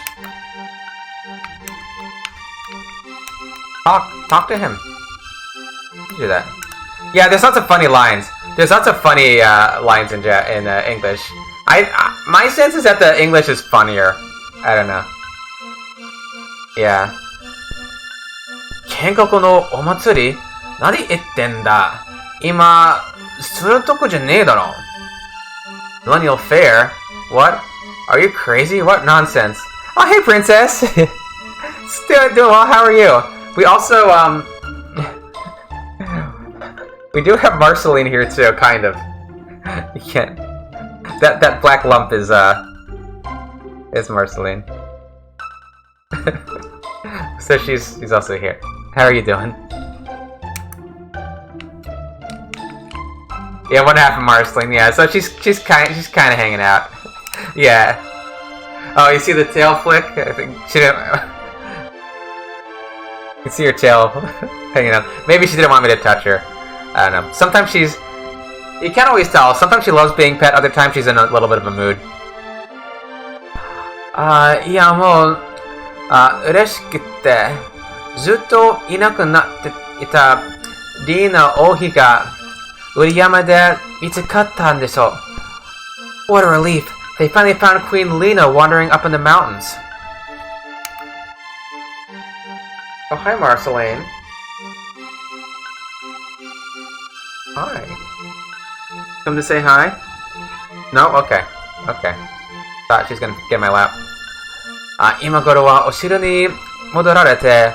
S1: Talk to him. Do that. Yeah, there's lots of funny lines. There's lots of funny lines in English. My sense is that the English is funnier. I don't know. Yeah. 建国のお祭り? 何言ってんだ? 今するとこじゃねえだろ. Millennial Fair? What? Are you crazy? What nonsense? Oh, hey, princess. Still doing well. How are you? We also we do have Marceline here too, kind of. You can't. That black lump is Marceline. So she's also here. How are you doing? Yeah, one half of Marceline. Yeah, so she's kind of hanging out. Yeah. Oh, you see the tail flick? I think she didn't. You can see her tail hanging out. Maybe she didn't want me to touch her. I don't know. Sometimes she's... You can't always tell. Sometimes she loves being pet, other times she's in a little bit of a mood. いや、もう、嬉しくて、ずっといなくなっていたリーナ王妃が、売り山で見つかったんでしょう。What a relief! They finally found Queen Lena wandering up in the mountains. Oh, hi, Marceline. Hi. Come to say hi? No? Okay. Okay. Thought she's gonna get in my lap. 今頃はお城に戻られて、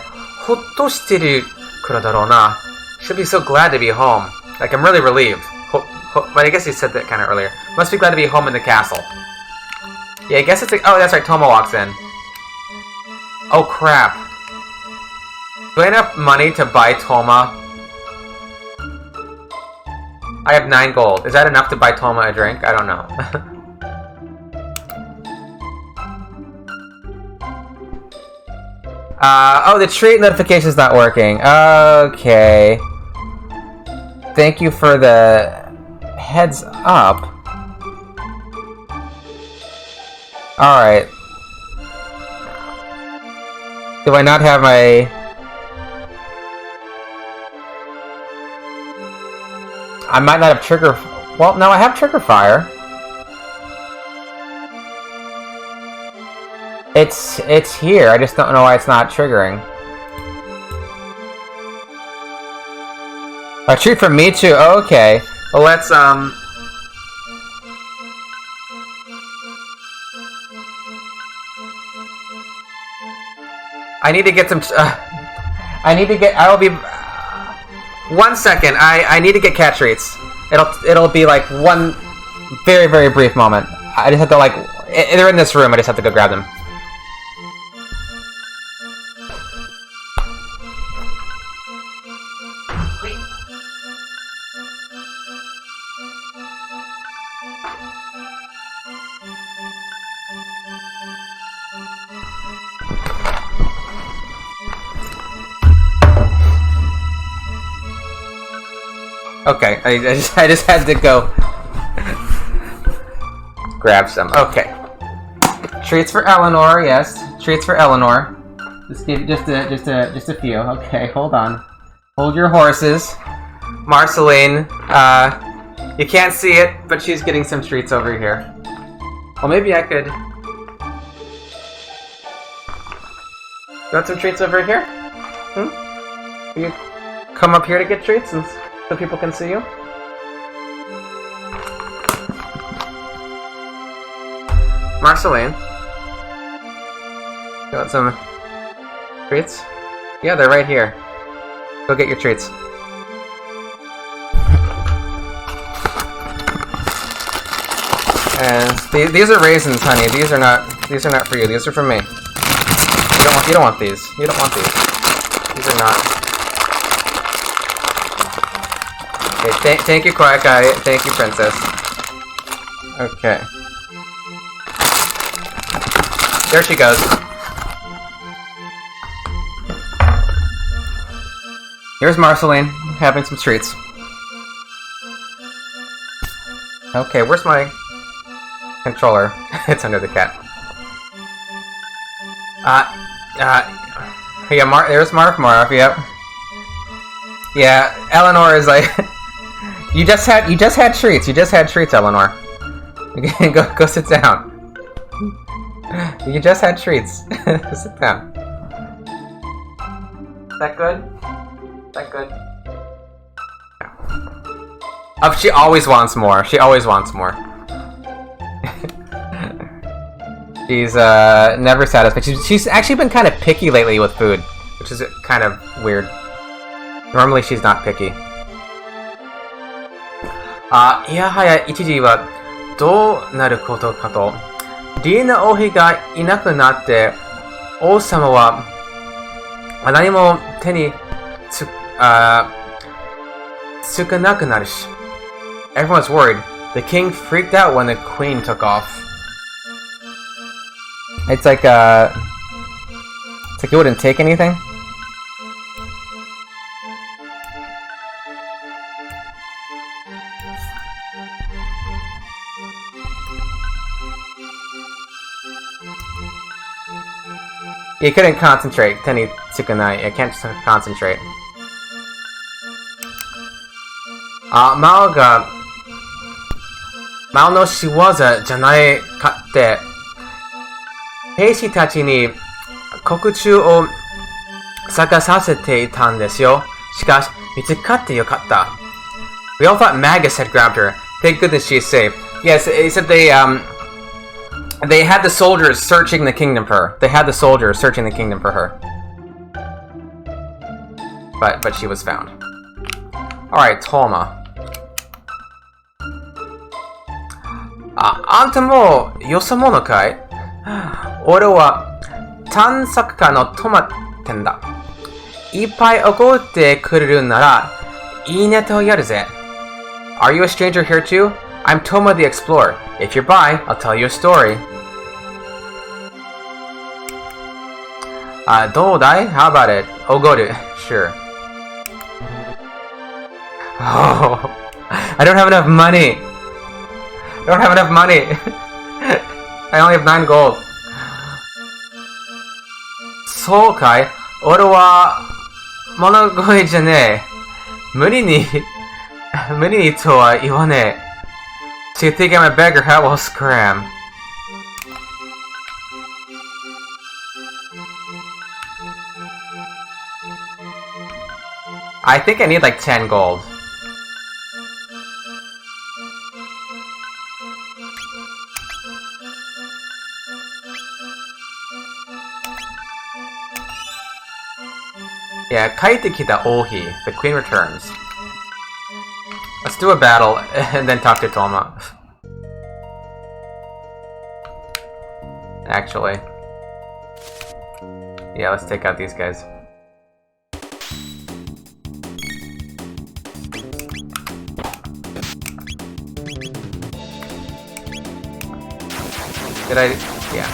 S1: ほっとしてるからだろうな. Should be so glad to be home. Like, I'm really relieved. But I guess he said that kind of earlier. Must be glad to be home in the castle. Yeah, I guess it's like... Oh, that's right, Toma walks in. Oh, crap. Do I have enough money to buy Toma? I have 9 gold. Is that enough to buy Toma a drink? I don't know. Oh, the treat notification's not working. Okay. Thank you for the heads up. Alright. Do I not have my... I might not have trigger... Well, no, I have trigger fire. It's here. I just don't know why it's not triggering. A treat from me too. Oh, okay. Well, let's I need to get some. I need to get. I will be. 1 second. I need to get cat treats. It'll be like one very, very brief moment. I just have to like. They're in this room. I just have to go grab them. Okay, I just had to go grab some. Okay. Treats for Eleanor, yes. Treats for Eleanor. Just give just a few. Okay, hold on. Hold your horses. Marceline, you can't see it, but she's getting some treats over here. Well, maybe I could. You want some treats over here? Will you come up here to get treats and so people can see you? Marceline, you want some treats? Yeah, they're right here. Go get your treats. And these are raisins, honey. These are not for you. These are for me. You don't want these. You don't want these. These are not. Okay, thank you, Quiet Guy. Thank you, Princess. Okay. There she goes. Here's Marceline having some treats. Okay, where's my controller? It's under the cat. Yeah, there's Marv, yep. Yeah, Eleanor is like, you just had treats. You just had treats, Eleanor. Go sit down. You just had treats. Sit down. Is that good? Is that good? Oh, she always wants more. She always wants more. She's never satisfied. She's actually been kind of picky lately with food, which is kind of weird. Normally she's not picky. いやはや一時はどうなることかと。リーナ王妃がいなくなって、王様は何も手につかなくなるし。Everyone's worried. The king freaked out when the queen took off. It's like you wouldn't take anything. You couldn't concentrate. Tenny tsukanai. I can't concentrate. Mal no shiwaza janai kaって兵士たちに国中を探させていたんですよ。しかし見つかってよかった。We all thought Magus had grabbed her. Thank goodness she's safe. Yes, it said they had the soldiers searching the kingdom for her. They had the soldiers searching the kingdom for her. But she was found. Alright, Toma. あんたもよそ者かい？俺は探索家のトマテンだ。いっぱい怒ってくれるならいいねとやるぜ。Are you a stranger here too? I'm Toma the Explorer. If you're by, I'll tell you a story. どうだい? How about it? Go to sure. Oh, I don't have enough money. I don't have enough money. I only have 9 gold. そうかい? 俺は物乞いじゃねえ。無理にとは言わねえ。So you think I'm a beggar? How will scram? I think I need like 10 gold. Yeah, Kaitekita Ohi. The queen returns. Let's do a battle and then talk to Toma. Actually. Yeah, let's take out these guys. Did I? Yeah.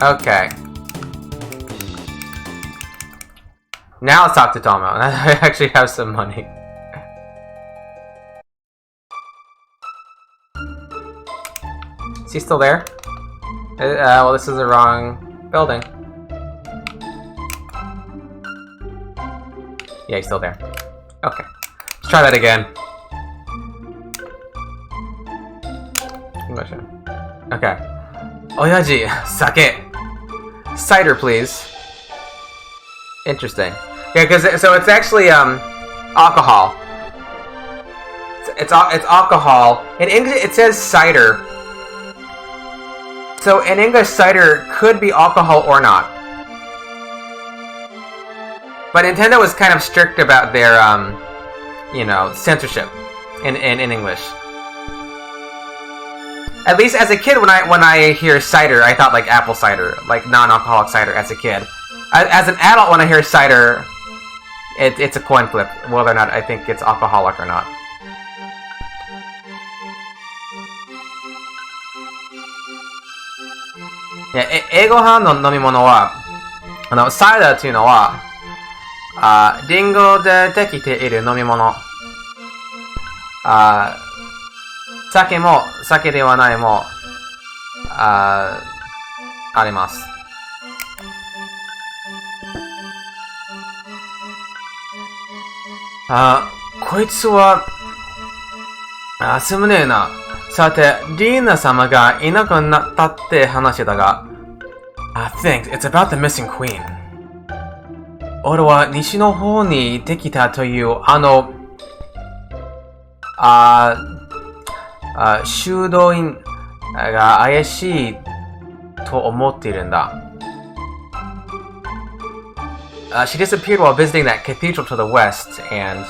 S1: Okay. Now let's talk to Tomo. I actually have some money. Is he still there? Well, this is the wrong building. Yeah, he's still there. Okay. Let's try that again. Okay. Oyaji, sake. Cider, please. Interesting. Yeah, because so it's actually alcohol. It's alcohol. In English, it says cider. So in English, cider could be alcohol or not. But Nintendo was kind of strict about their you know, censorship in English. At least as a kid, when I hear cider, I thought like apple cider, like non-alcoholic cider as a kid. As an adult, when I hear cider, it's a coin flip whether or not I think it's alcoholic or not. Yeah, 英語版の飲み物は、サイダーというのは、リンゴでできている飲み物。酒も酒ではないもあります。こいつはすむねえな。さて、リーナ様がいなくなったって話だが、Thanks, it's about the missing queen. 俺は西の方にできたという修道院が怪しいと思っているんだ。She disappeared while visiting that cathedral to the west, and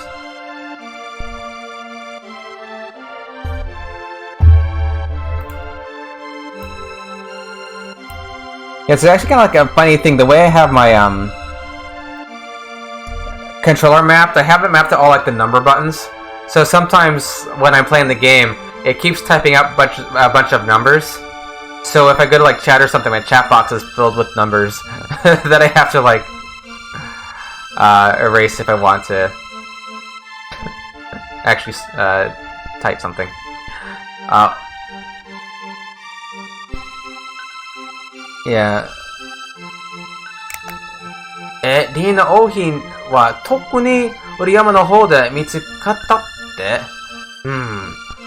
S1: yeah, it's actually kind of like a funny thing. The way I have my controller mapped, I have it mapped to all like the number buttons. So sometimes when I'm playing the game, it keeps typing up a bunch of numbers. So if I go to like chat or something, my chat box is filled with numbers that I have to like erase if I want to actually type something. Yeah. リーナ王妃は特に裏山の方で見つかったって？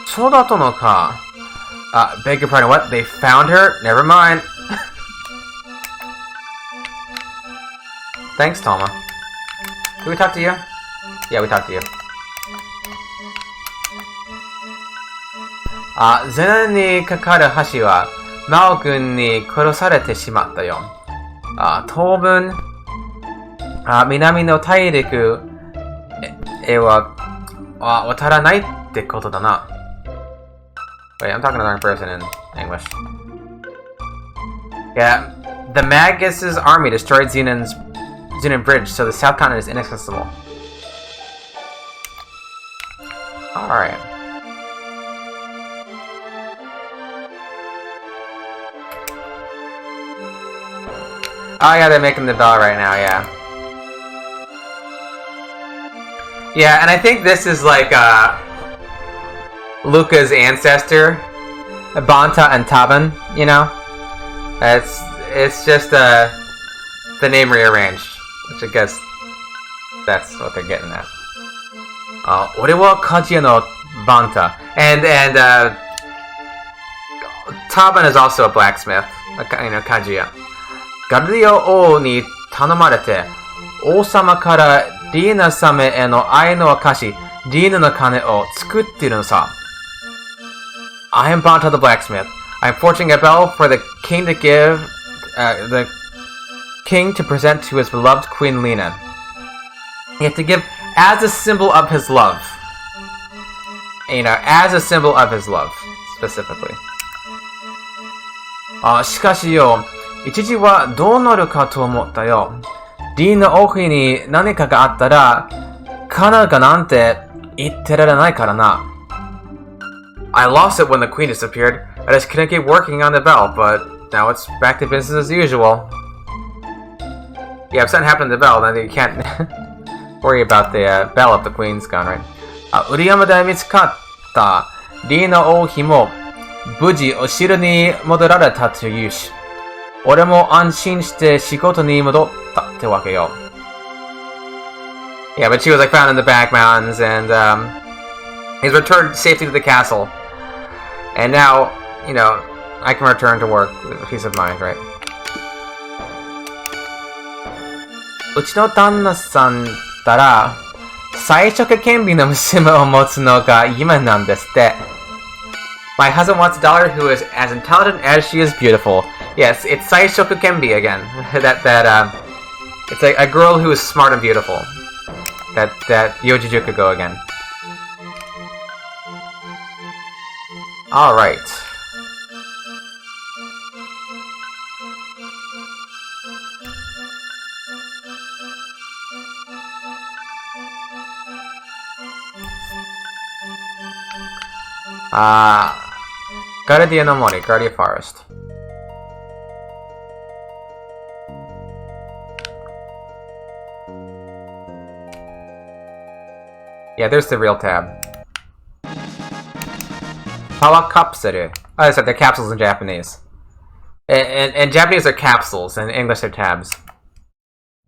S1: そうだったのか。Beg your pardon, what? They found her? Never mind. Thanks, Toma. Did we talk to you? Yeah, we talked to you. ゼナにかかる橋はマオ君に殺されてしまったよ。当分、南の大陸へは渡らないってことだな。Wait, I'm talking to the wrong person in English. Yeah, the Magus's army destroyed Zenon Bridge, so the South Continent is inaccessible. Alright. Oh yeah, they're making the bell right now, yeah. Yeah, and I think this is like, Luca's ancestor, Banta and Taban, you know? It's just, the name rearranged, which I guess that's what they're getting at. 俺は鍛冶屋のBanta. And, Taban is also a blacksmith, you know, 鍛冶屋。ガルディオ王に頼まれて、王様からリーナ様への愛の証、リーナの鐘を作っているのさ。I am Banta the blacksmith. I am forging a bell for the king to give, the king to present to his beloved Queen Lena. He has to give as a symbol of his love. You know, as a symbol of his love, specifically. しかしよ、一時はどうなるかと思ったよ。リーナ王妃に何かがあったら、カナがなんて言ってられないからな。I lost it when the queen disappeared. I just couldn't keep working on the bell, but now it's back to business as usual. Yeah, if something happened to the bell, then you can't worry about the bell if the queen's gone, right? ウリヤマで見つかったリーの王妃も無事お城に戻られたというし、俺も安心して仕事に戻ったってわけよ。Yeah, but she was like found in the back mountains, and he's returned safely to the castle. And now, you know, I can return to work with peace of mind, right? うちの旦那さんたら、才色兼備の娘を持つのが夢なんですって。My husband wants a daughter who is as intelligent as she is beautiful. Yes, it's sai shoku kenbi again. It's like a girl who is smart and beautiful. That Yojijuku go again. All right. Guardia no Mori, Guardia Forest. Yeah, there's the real tab. Pawa kapsuru. Oh, I said they're capsules in Japanese. In Japanese they're capsules, and in English they're tabs.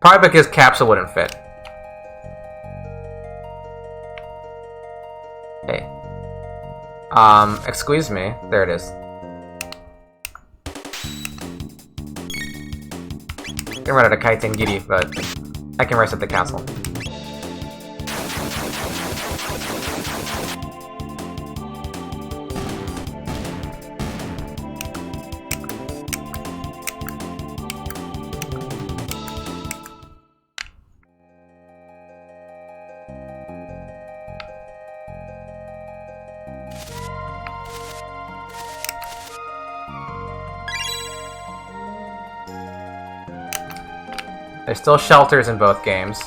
S1: Probably because capsule wouldn't fit. Hey. Excuse me. There it is. I can run out of Kaiten Giri, but I can rest at the castle. There's still shelters in both games.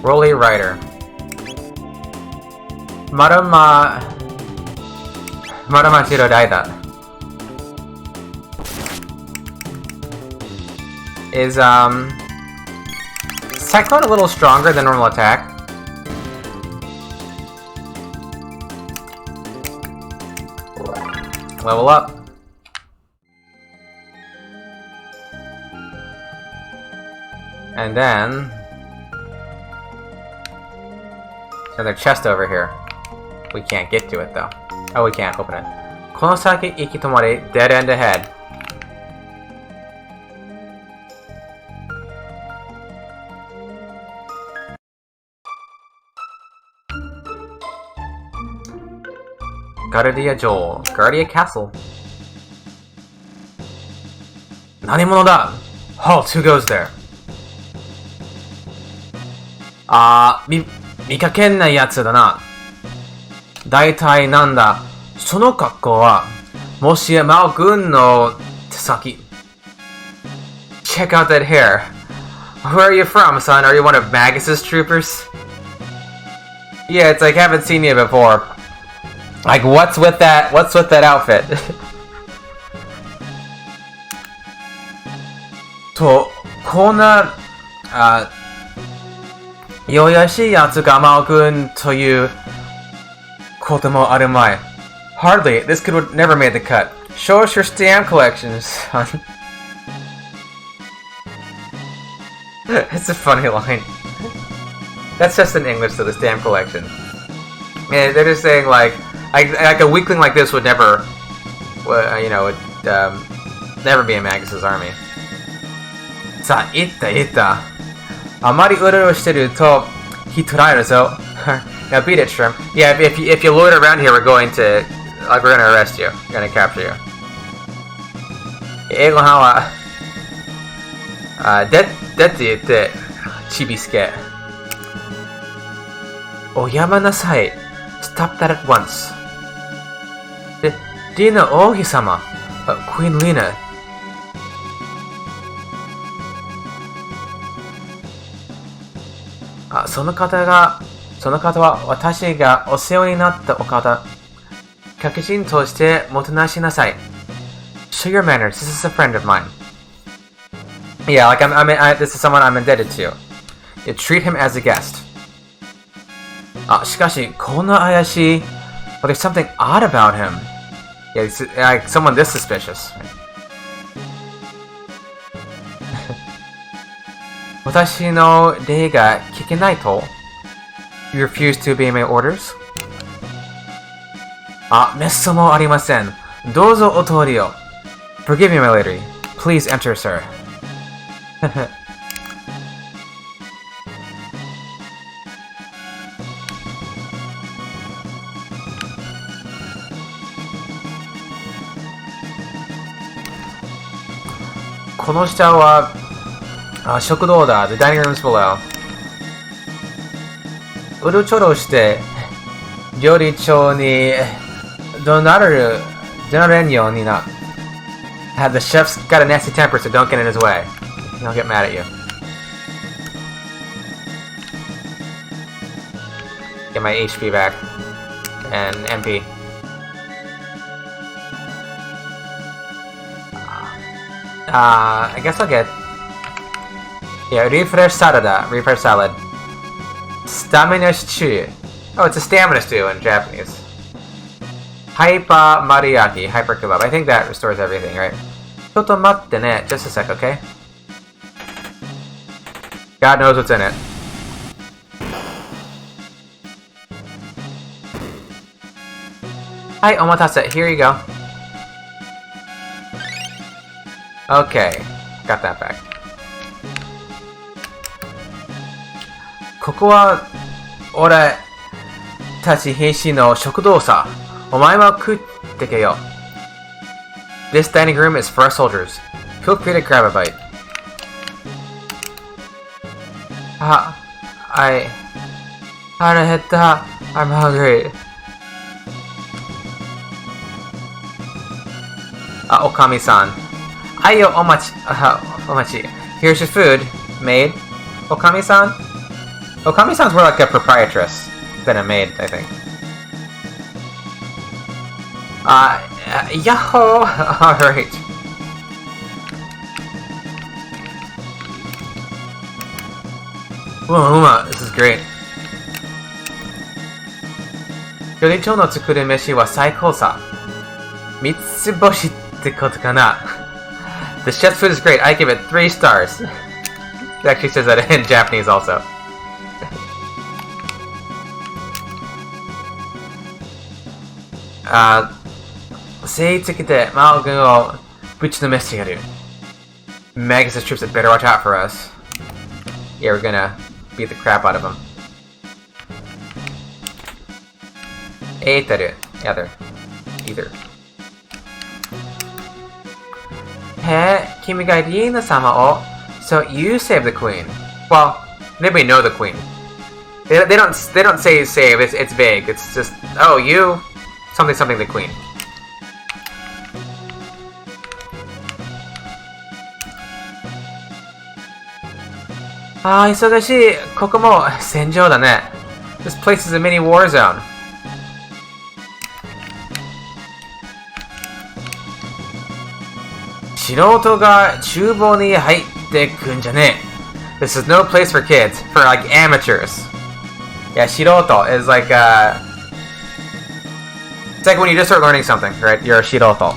S1: Rolly Rider. Maramachiro Daida. Is Cyclone a little stronger than normal attack? Level up. And then another chest over here. We can't get to it though. Oh, we can't open it. Konosaki Ikitomori, dead end ahead. Guardia Joel, Guardia Castle. Nanimono da! Halt, who goes there? 見かけんないやつだな。大体なんだ。その格好は、もしやマオ軍の手先。Check out that hair. Where are you from, son? Are you one of Magus's troopers? Yeah, it's like I haven't seen you before. Like, what's with that outfit? と、こんな、よやしいやつがマオ軍ということもあるまい。Hardly. This kid would never made the cut. Show us your stamp collections, son. It's a funny line. That's just in English, so the stamp collection. Yeah, they're just saying like a weakling like this would never, would never be in Magus's army. さあ、いった。あまりうろうろしてると、火取られるぞ。Now beat it, Shrimp. Yeah, if you loiter around here, we're gonna arrest you. We're gonna capture you. 英語班は、でって言って、ちびすけ。Oyama nasai. Stop that at once. Dina Ohi-sama. Queen Lina. Ah, その方は私がお世話になったお方。客人としてもてなしなさい。Show your manners. This is a friend of mine. Yeah, like this is someone I'm indebted to. You treat him as a guest. しかし、こんな怪しい。But there's something odd about him. Yeah, like someone this suspicious. 私の礼が聞けないと You refuse to obey my orders? めっそうもありません。どうぞお通りを。Forgive me, my lady. Please enter, sir. この下は食堂だ。The dining room is below. うろちょろして料理長に怒鳴れんようにな。The chef's got a nasty temper, so don't get in his way. He'll get mad at you. Get my HP back. And MP. I guess I'll get... Yeah, refresh salad. Refresh salad. Stamina stew. Oh, it's a stamina stew in Japanese. Hyper mariaki. Hyper kebab. I think that restores everything, right? ちょっと待ってね. Just a sec, okay? God knows what's in it. Hi, omatase. Here you go. Okay. Got that back. ここは俺たち兵士の食堂さ。お前も食ってけよ。This dining room is for our soldiers. Feel free to grab a bite. I'm hungry. Okami-san. Ayo omachi. Here's your food, maid. Okami-san? Okami-san's more like a proprietress than a maid, I think. Yahoo! Alright. Whoa, this is great. 料理長の作る飯は最高さ。三つ星ってことかな。The chef's food is great. I give it 3 stars. It actually says that in Japanese also. Magus' troops had better watch out for us. Yeah, we're gonna beat the crap out of them. Either. Hey, Kimi ga Rina-sama o. So you saved the queen. Well, maybe know the queen. They don't say save. It's vague. It's just you something the queen. Isogashi. Koko mo senjou da ne. This place is a mini war zone. Shiroto ga chūbō ni haitte kun ja ne. This is no place for kids, for like amateurs. Yeah, shiroto is like it's like when you just start learning something, right? You're a shiroto.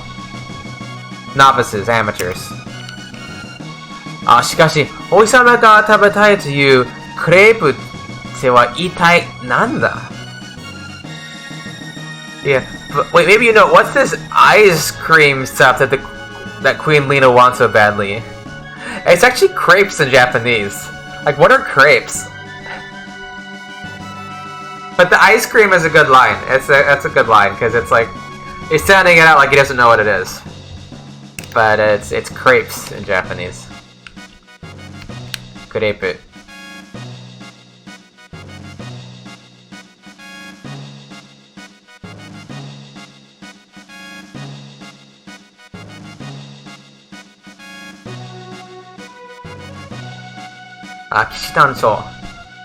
S1: Novices, amateurs. しかし、お日様が食べたいというクレープっては一体なんだ? Yeah, but wait, maybe you know, what's this ice cream stuff that Queen Lina wants so badly? It's actually crepes in Japanese. Like, what are crepes? But the ice cream is a good line. That's a good line, because it's like, he's sounding it out like he doesn't know what it is. But it's crepes in Japanese. Crepe. 騎士団長、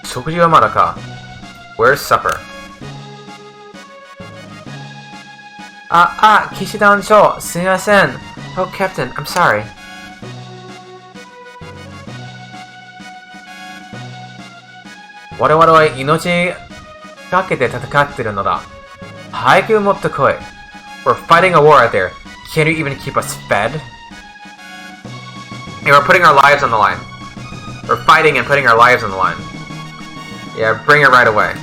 S1: 食事はまだか? Where's supper? 騎士団長、すみません. Oh, Captain, I'm sorry. 我々は命かけて戦ってるのだ。早く持ってこい。We're fighting a war out there. Can you even keep us fed? And we're putting our lives on the line. We're fighting and putting our lives on the line. Yeah, bring it right away.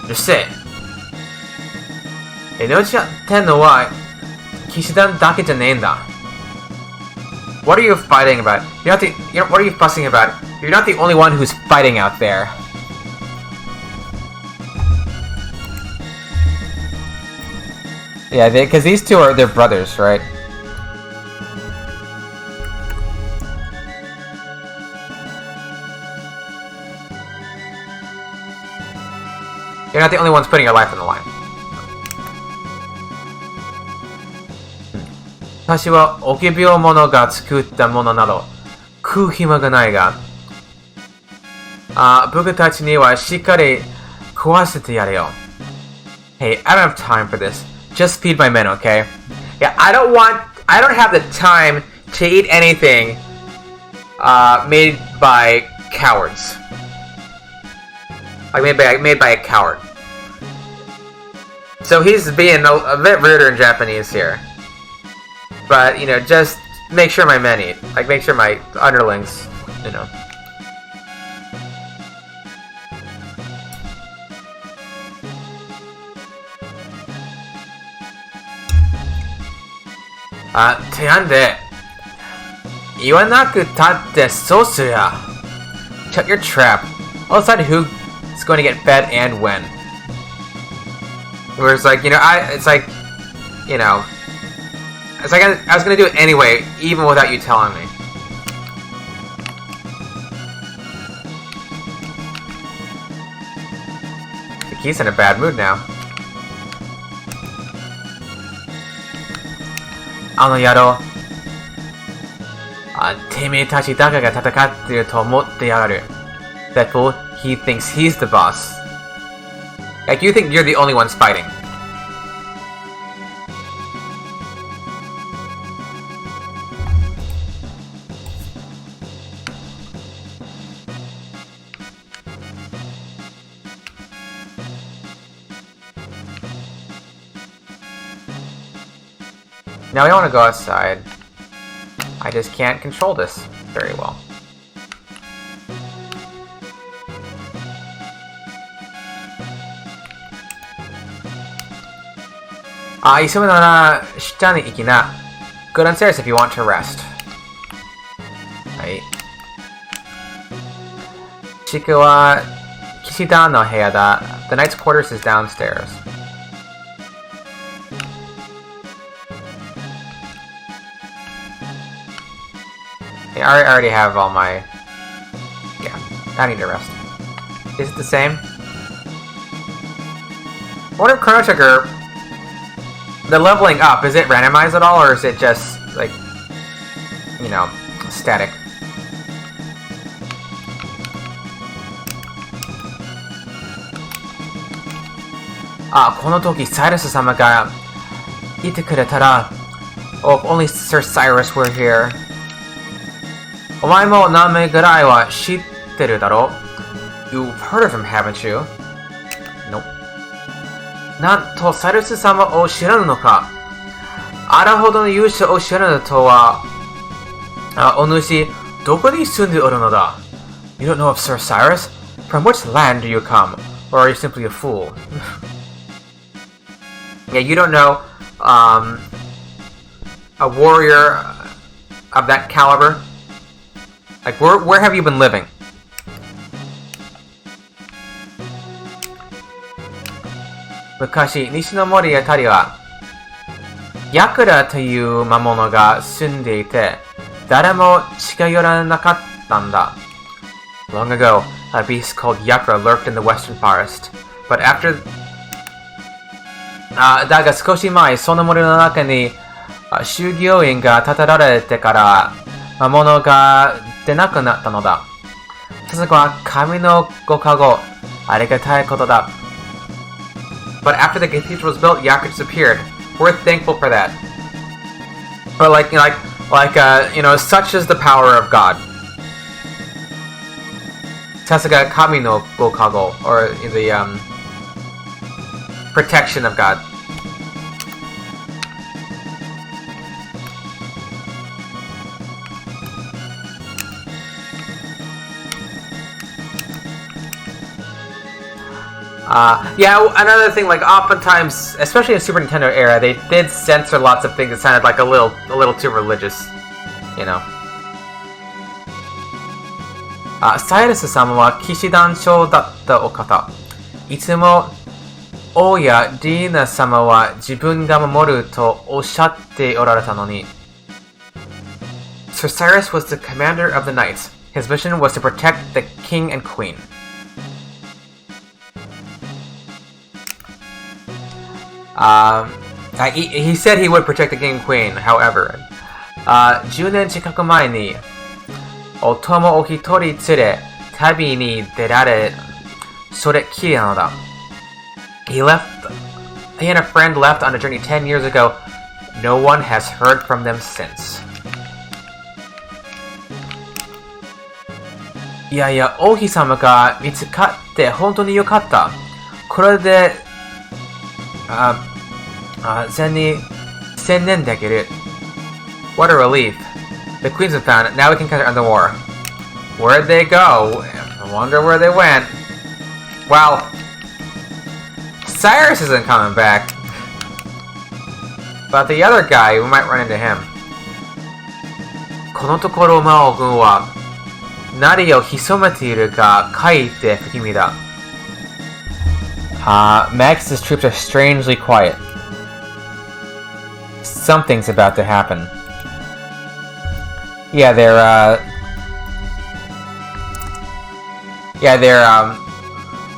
S1: Just sit. 命ってんのは騎士団だけじゃねえんだ。What are you fighting about? What are you fussing about? You're not the only one who's fighting out there. Yeah, because these two are their brothers, right? You're not the only ones putting your life on the line. 私は臆病者が作ったものなど食う暇がないが、僕たちにはしっかり食わせてやれよ。Hey, I don't have time for this. Just feed my men, okay? Yeah, I don't have the time to eat anything made by cowards. Like made by a coward. So he's being a bit ruder in Japanese here. But, you know, just make sure my men eat. Like, make sure my underlings, you know. Teande. Iwanaku tatte sosuya. Shut your trap. I'll decide who's going to get fed and when. Where it's like, you know, it's like, you know, it's like I was gonna do it anyway, even without you telling me. He's in a bad mood now. あの野郎。てめえたちだけが戦っていると思ってやがる。That fool, he thinks he's the boss. Like, you think you're the only ones fighting. Now I want to go outside. I just can't control this very well. Go downstairs if you want to rest. Right. Chiku wa Kishidan no heya da. The knight's quarters is downstairs. I already have all my... Yeah, I need to rest. Is it the same? I wonder if Chrono Trigger... The leveling up, is it randomized at all, or is it just, like... You know, static? Kono toki Cyrus-sama ga ite kuretara. Oh, if only Sir Cyrus were here. お前も名前ぐらいは知ってるだろ? You've heard of him, haven't you? Nope. なんと、サルス様を知らぬのか? あれほどの勇者を知らぬとは、お主、どこに住んでおるのだ? You don't know of Sir Cyrus? From which land do you come? Or are you simply a fool? Yeah, you don't know, a warrior of that caliber? Like, where have you been living? Mukashi, Nishinomori atari wa Yakura toいう魔物が住んでいて、誰も近寄らなかったんだ. Long ago, a beast called Yakura lurked in the western forest. But after... だが少し前、その森の中に修行院が建てられてから、魔物が出なくなったのだ。さすが神のご加護、ありがたいことだ。But after the cathedral was built, Yaku disappeared. We're thankful for that. But such is the power of God. さすが神のご加護, or the protection of God. Another thing, like oftentimes, especially in the Super Nintendo era, they did censor lots of things that sounded like a little too religious, you know. サイラス様は騎士団長だったお方。いつも王やディーナ様は自分が守るとおっしゃっておられたのに。Sir Cyrus was the commander of the knights. His mission was to protect the king and queen. He said he would protect the king and queen, however. 10年近く前にお供を一人連れ旅に出られ、それっきりなのだ。He and a friend left on a journey 10 years ago. No one has heard from them since. いやいや、王妃様が見つかって本当によかった。これで、千年できる。What a relief. The queen's been found. Now we can end the war. Where'd they go? I wonder where they went. Well, Cyrus isn't coming back. But the other guy, we might run into him. このところ魔王軍は何を潜めているか書いて不気味だ。Max's troops are strangely quiet. Something's about to happen. Yeah,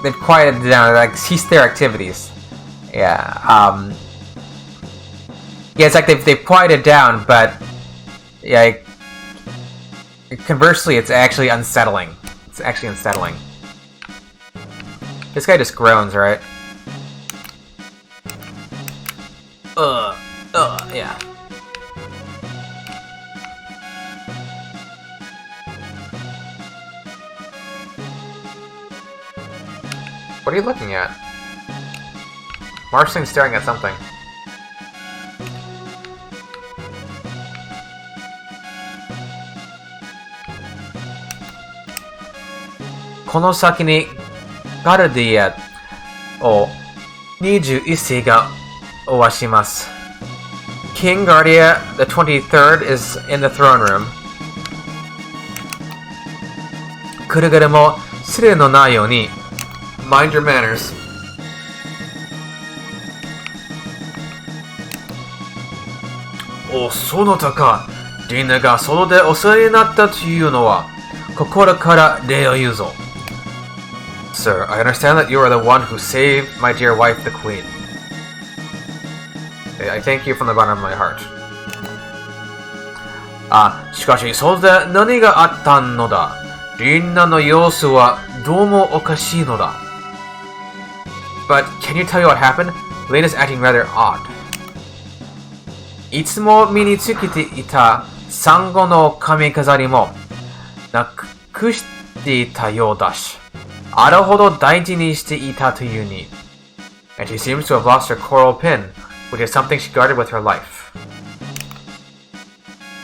S1: they've quieted down, like, ceased their activities. Yeah, it's like they've quieted down, but, yeah, conversely, it's actually unsettling. It's actually unsettling. This guy just groans, right? Yeah. What are you looking at? Marcel's staring at something. Kono saki ni Guardia o 21世がおわします。King Guardia the 23rd is in the throne room. くれぐれも失礼のないように Mind your manners. そなたか。ディナがソロでお世話になったというのは心から礼を言うぞ。Sir, I understand that you are the one who saved my dear wife, the queen. I thank you from the bottom of my heart. しかし、それで何があったのだ。リンナの様子はどうもおかしいのだ。But can you tell me what happened? Lena's acting rather odd. いつも身につけていたサンゴの髪飾りもなくしていたようだし、あれほど大事にしていたというに。And she seems to have lost her coral pin, which is something she guarded with her life.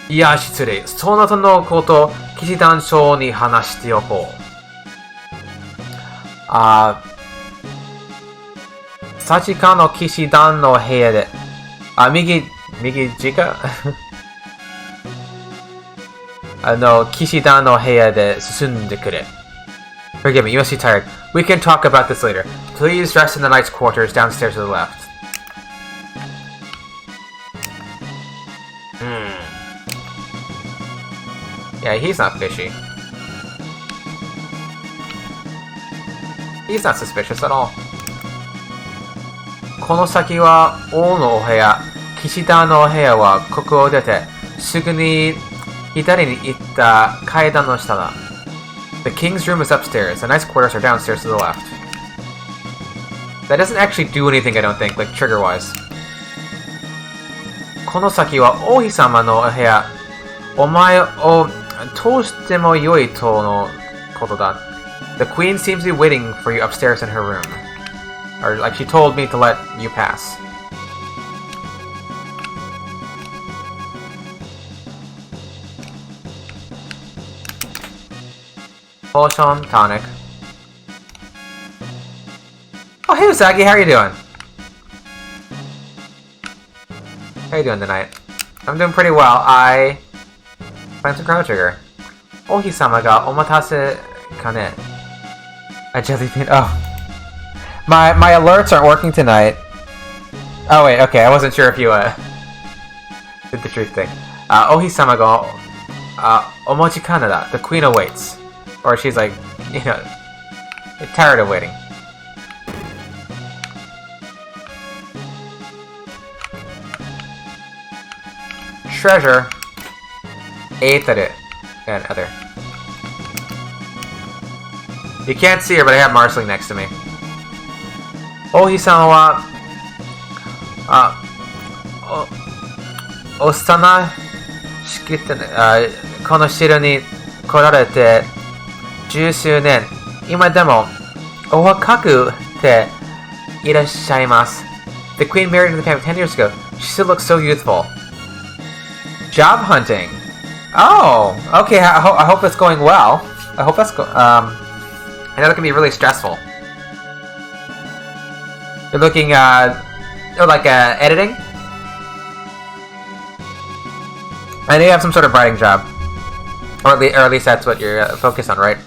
S1: いや、失礼。そなたのこと騎士団長に話しておこう。左近の騎士団の部屋で、右直騎士団の部屋で進んでくれ。Forgive me, you must be tired. We can talk about this later. Please rest in the knight's quarters downstairs to the left. Yeah, he's not fishy. He's not suspicious at all. この先は王のお部屋。騎士団のお部屋はここを出て、すぐに左に行った階段の下だ. The king's room is upstairs. The knight's quarters are downstairs to the left. That doesn't actually do anything, I don't think, like trigger-wise. この先は王妃様の部屋。お前を通しても良いとのことだ. The queen seems to be waiting for you upstairs in her room. Or like she told me to let you pass. Potion, tonic. Oh, hey Usagi, how are you doing? How you doing tonight? I'm doing pretty well. I playing some Chrono Trigger. Ohi-sama ga omatase kane. A jelly bean. Oh, my alerts aren't working tonight. Oh wait, okay. I wasn't sure if you did the truth thing. Ohi-sama ga omochi kanada. The queen awaits, or she's like, you know, tired of waiting. Treasure, Eitaru, and other. You can't see her, but I have Marle next to me. Ohi-sama wa Osana shikite kono shiru ni korarete 十数年。今でもお若くていらっしゃいます。The queen married into the family 10 years ago. She still looks so youthful. Job hunting. Oh, okay. I hope it's going well. I hope that's I know it can be really stressful. You're looking like editing. I know you have some sort of writing job, or at least that's what you're focused on, right?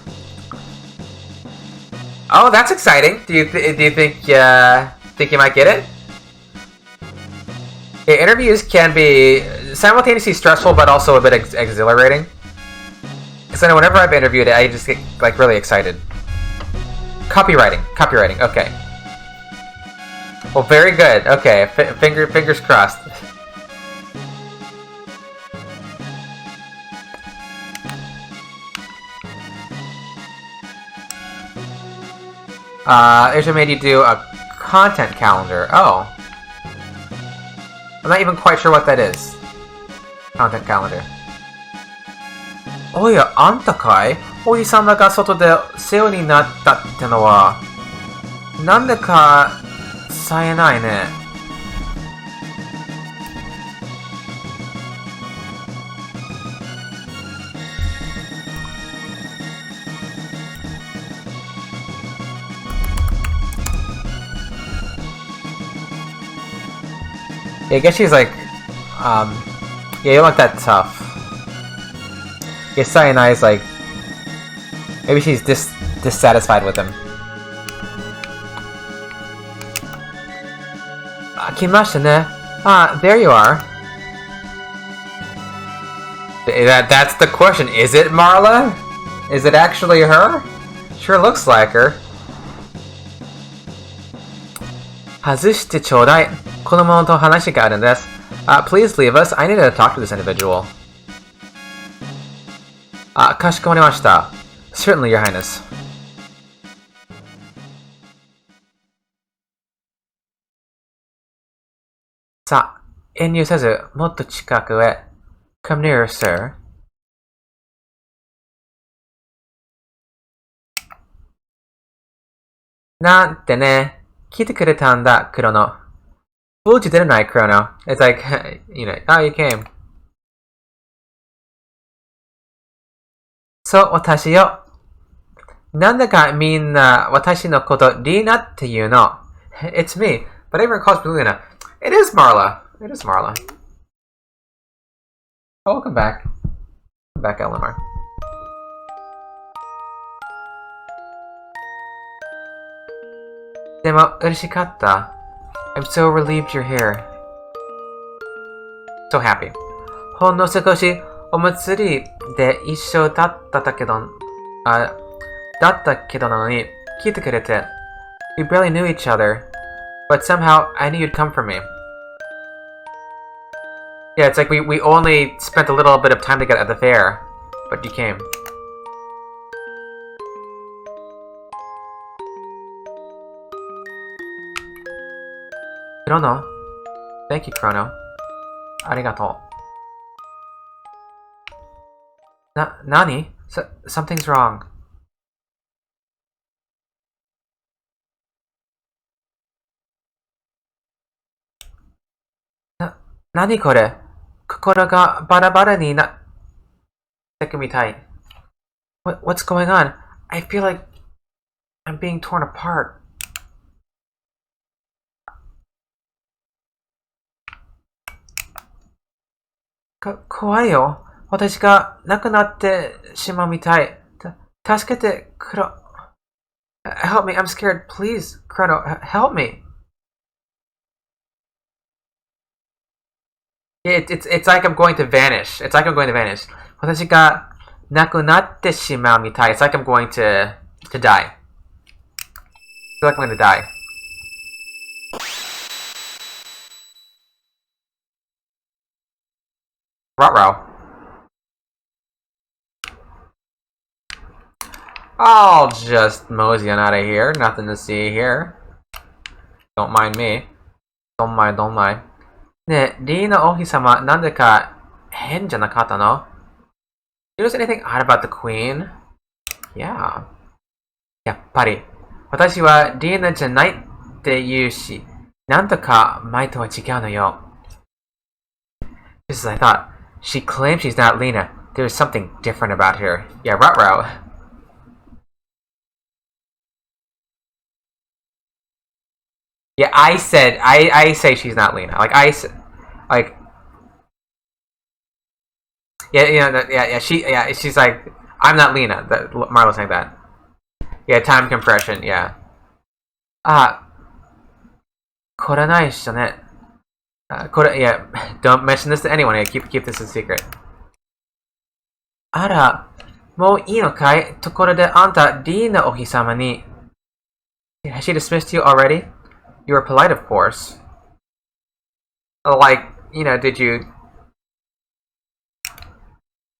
S1: Oh, that's exciting. Do you think you might get it? Yeah, interviews can be simultaneously stressful, but also a bit exhilarating. Because I know whenever I've interviewed it, I just get like really excited. Copywriting, okay. Well, very good. Okay, fingers crossed. Asia made you do a content calendar. Oh. I'm not even quite sure what that is. Content calendar. Oh yeah, anta kai? Ohi-sama ga soto de seo ni natta tte no wa nande ka saenai ne. Yeah, I guess she's like, yeah, you look that tough. Yeah, Sayanai's like, maybe she's dissatisfied with him. Kimashita ne? Ah, there you are. That's the question. Is it Marle? Is it actually her? Sure looks like her. Hazushite chodai. Please leave us. I need to talk to this individual. Kashikomarimashita. Certainly, Your Highness. Sa, enyu sezu, motto chikaku e. Come nearer, sir. Nante ne. Kite kuretan da, Chrono. Fooled you, didn't I, Chrono? It's like, you know, oh, you came. So, watashi yo. Nanda ka minna watashi no koto Rina tte you no. It's me, but everyone calls me Luna. It is Marle. It is Marle. Oh, welcome back. Welcome back, Elamar. Demo, urishikatta. I'm so relieved you're here. So happy. Hon no sakoshi omatsuri de issho datta kedo na ni kite kurete. We barely knew each other, but somehow I knew you'd come for me. Yeah, it's like we only spent a little bit of time together at the fair, but you came. Chrono. Thank you, Chrono. Arigato. Nani? Something's wrong. Nani kore? Kokoro ga barabara ni natte mitai. What's going on? I feel like I'm being torn apart. Kawaii yo. Watashi ga nakunatte shimau mitai. Tasukete, Chrono. Help me, I'm scared. Please, Chrono, help me. It's like I'm going to vanish. It's like I'm going to vanish. Watashi ga nakunatte shimau mitai. It's like I'm going to die. I feel like I'm going to die. Ruh-roh. I'll just mosey on out of here. Nothing to see here. Don't mind me. Don't mind. Ne, Rii no Ohi-sama, nande ka hen janakatta no? You notice anything odd about the queen? Yeah. Yappari. Watashi wa Riiじゃないって言うし、なんとか前とは違うのよ. Just as I thought. She claims she's not Lena. There's something different about her. Yeah, ruh-roh. Yeah, I say she's not Lena. She's like, I'm not Lena. Marle's saying that. Yeah, time compression, yeah. Koranai shone. Yeah, don't mention this to anyone. Yeah, keep this a secret. Ara, mou ii no kai? Tokoro de anta Rii no Ohi-sama ni. Has she dismissed you already? You were polite, of course. Like, you know, did you...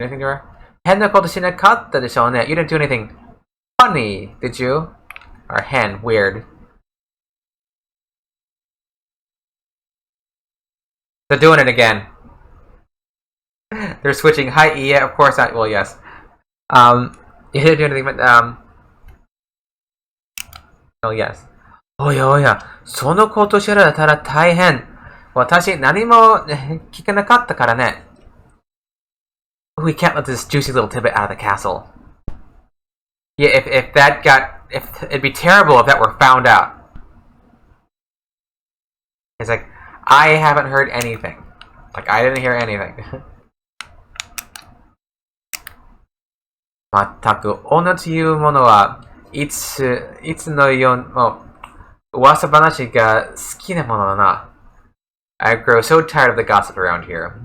S1: anything to her? Hen koto shinakatta deshou ne. You didn't do anything funny, did you? Or hen, weird. They're doing it again. They're switching. Hi, yeah, of course. Well, yes. You didn't do anything, but oh, yes. Oya, そのこと知られたら大変。私何も聞かなかったからね。We can't let this juicy little tidbit out of the castle. Yeah, if it'd be terrible if that were found out. It's like, I haven't heard anything. Like, I didn't hear anything. まったく、女というものはいつのようも噂話が好きなものだな。I grow so tired of the gossip around here.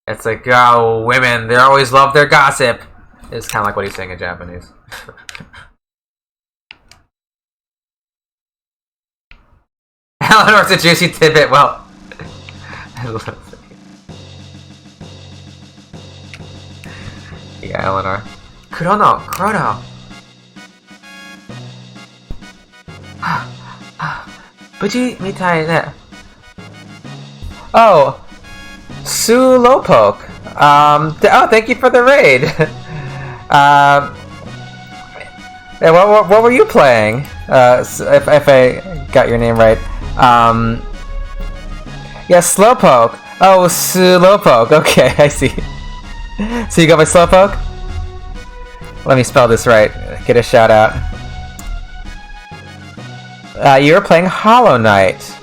S1: It's like, oh, women, they always love their gossip. It's kind of like what he's saying in Japanese. Eleanor's a juicy tidbit. Well, I love it. Yeah, Eleanor. Chrono. Buji mitai ne. Oh, Slowpoke. Thank you for the raid. Yeah, what were you playing? If I got your name right. Yeah, Slowpoke. Oh, Slowpoke. Okay, I see. So you got my Slowpoke? Let me spell this right. Get a shout out. You were playing Hollow Knight.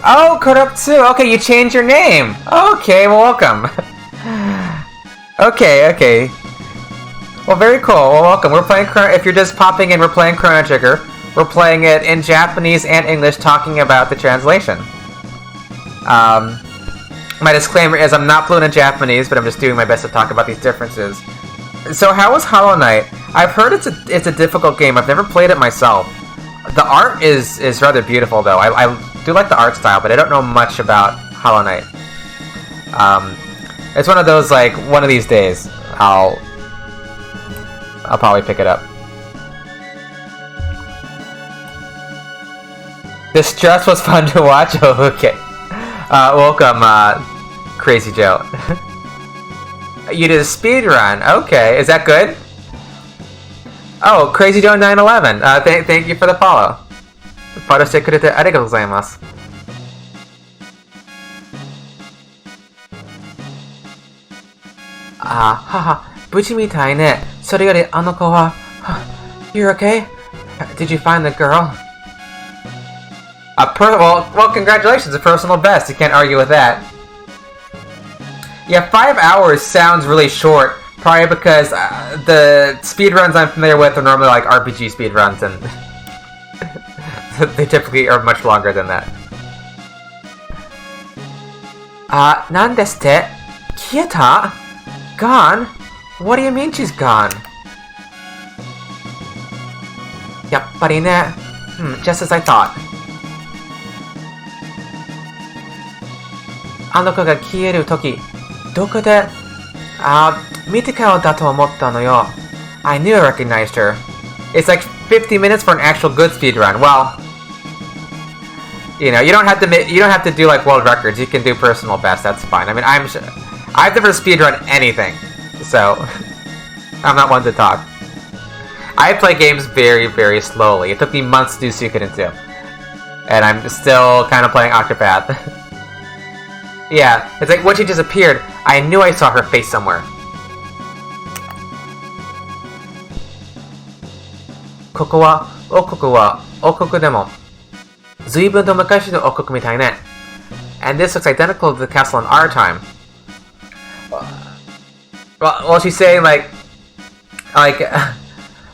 S1: Oh, Koruptsu. Okay, you changed your name. Okay, well, welcome. Okay. Well, very cool. Well, welcome. We're playing if you're just popping in, we're playing Chrono Trigger. We're playing it in Japanese and English, talking about the translation. My disclaimer is I'm not fluent in Japanese, but I'm just doing my best to talk about these differences. So how was Hollow Knight? I've heard it's a difficult game. I've never played it myself. The art is rather beautiful, though. do like the art style, but I don't know much about Hollow Knight. It's one of those, like, one of these days, I'll probably pick it up. Distress was fun to watch? Oh, okay. Welcome, Crazy Joe. You did a speed run. Okay, is that good? Oh, Crazy Joe 911. Thank you for the follow. Followしてくれてありがとうございます。はは、無事みたいね。それよりあの子は、You're okay? Did you find the girl? Well, congratulations, a personal best. You can't argue with that. Yeah, 5 hours sounds really short, probably because the speedruns I'm familiar with are normally like RPG speedruns, and they typically are much longer than that. なんですって? 消えた? Gone? What do you mean she's gone? やっぱりね。Just as I thought. あの子が消えるとき、どこで、見た顔だと思ったのよ。I knew I recognized her. It's like 50 minutes for an actual good speedrun. Well, you know, you don't have to do like world records. You can do personal best. That's fine. I mean, I've never speedrun anything, so I'm not one to talk. I play games very, very slowly. It took me months to do Suikoden 2, and I'm still kind of playing Octopath. Yeah, it's like when she disappeared, I knew I saw her face somewhere. ここは王国でも随分と昔の王国みたいね. And this looks identical to the castle in our time. Well, she's saying like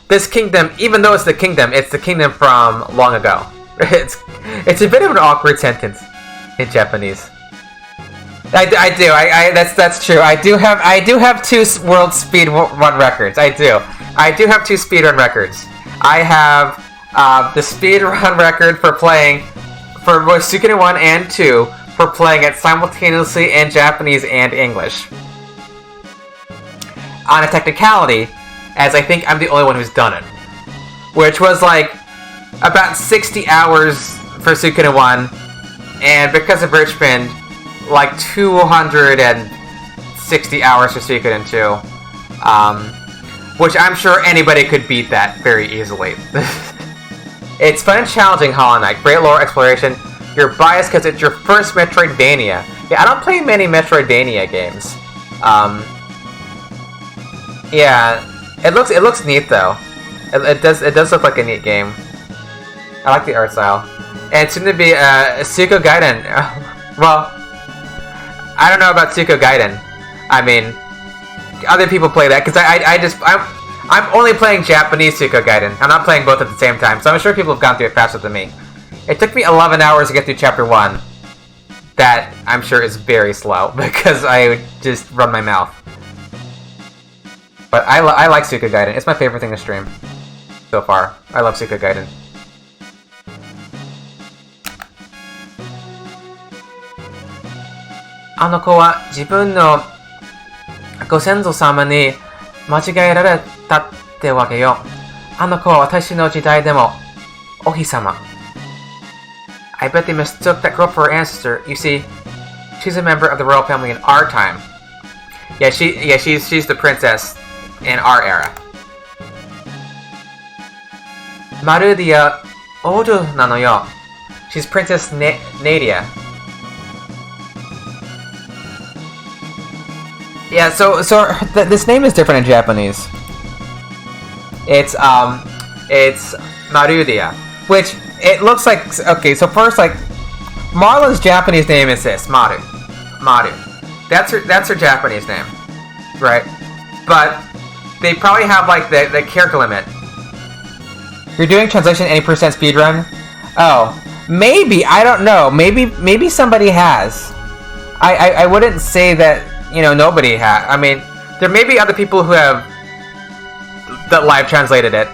S1: this kingdom, even though it's the kingdom from long ago. It's a bit of an awkward sentence in Japanese. I do. That's true. I do have 2 world speed run records. I do have 2 speed run records. I have the speed run record for playing for both Suikoden 1 and 2 for playing it simultaneously in Japanese and English. On a technicality, as I think I'm the only one who's done it, which was like about 60 hours for Suikoden 1, and because of Richmond, like 260 hours for Suikoden 2, which I'm sure anybody could beat that very easily. It's fun and challenging, Hollow Knight. Great lore exploration. You're biased because it's your first Metroidvania. Yeah, I don't play many Metroidvania games. Yeah, it looks neat though. It does look like a neat game. I like the art style. And it's soon to be Suiko Gaiden. Well, I don't know about Suiko Gaiden. I mean, other people play that because I'm only playing Japanese Suiko Gaiden. I'm not playing both at the same time, so I'm sure people have gone through it faster than me. It took me 11 hours to get through Chapter 1. That, I'm sure, is very slow because I would just run my mouth. But I like Suiko Gaiden. It's my favorite thing to stream so far. I love Suiko Gaiden. "あの子は自分のご先祖様に間違えられたってわけよ。あの子は私の時代でもお日様。I bet they mistook that girl for her ancestor. You see, she's a member of the royal family in our time. Yeah, she's the princess in our era. マルディア王女なのよ。She's Princess Nadia. Yeah, so this name is different in Japanese. It's Marudia, which it looks like, okay, so first, like, Marle's Japanese name is this, Maru. That's her Japanese name, right? But they probably have like the character limit. You're doing translation any percent speedrun? Oh, maybe, I don't know. Maybe somebody has. I wouldn't say that, you know, nobody has. I mean, there may be other people who have that live translated it.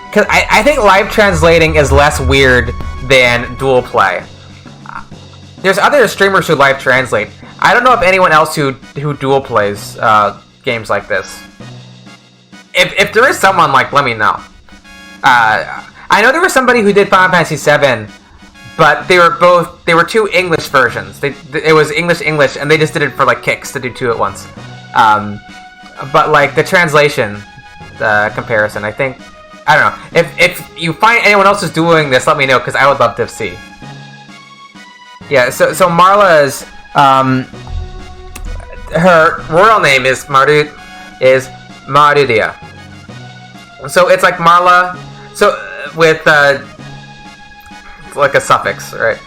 S1: Because I think live translating is less weird than dual play. There's other streamers who live translate. I don't know of anyone else who dual plays games like this. If there is someone, like, let me know. I know there was somebody who did Final Fantasy VII, but they were two English versions. It was English, and they just did it for like kicks to do two at once. But like the translation, the comparison, I think, I don't know. If you find anyone else is doing this, let me know because I would love to see. Yeah. So Marla's her royal name is Marudia. So it's like Marla. So with like a suffix, right?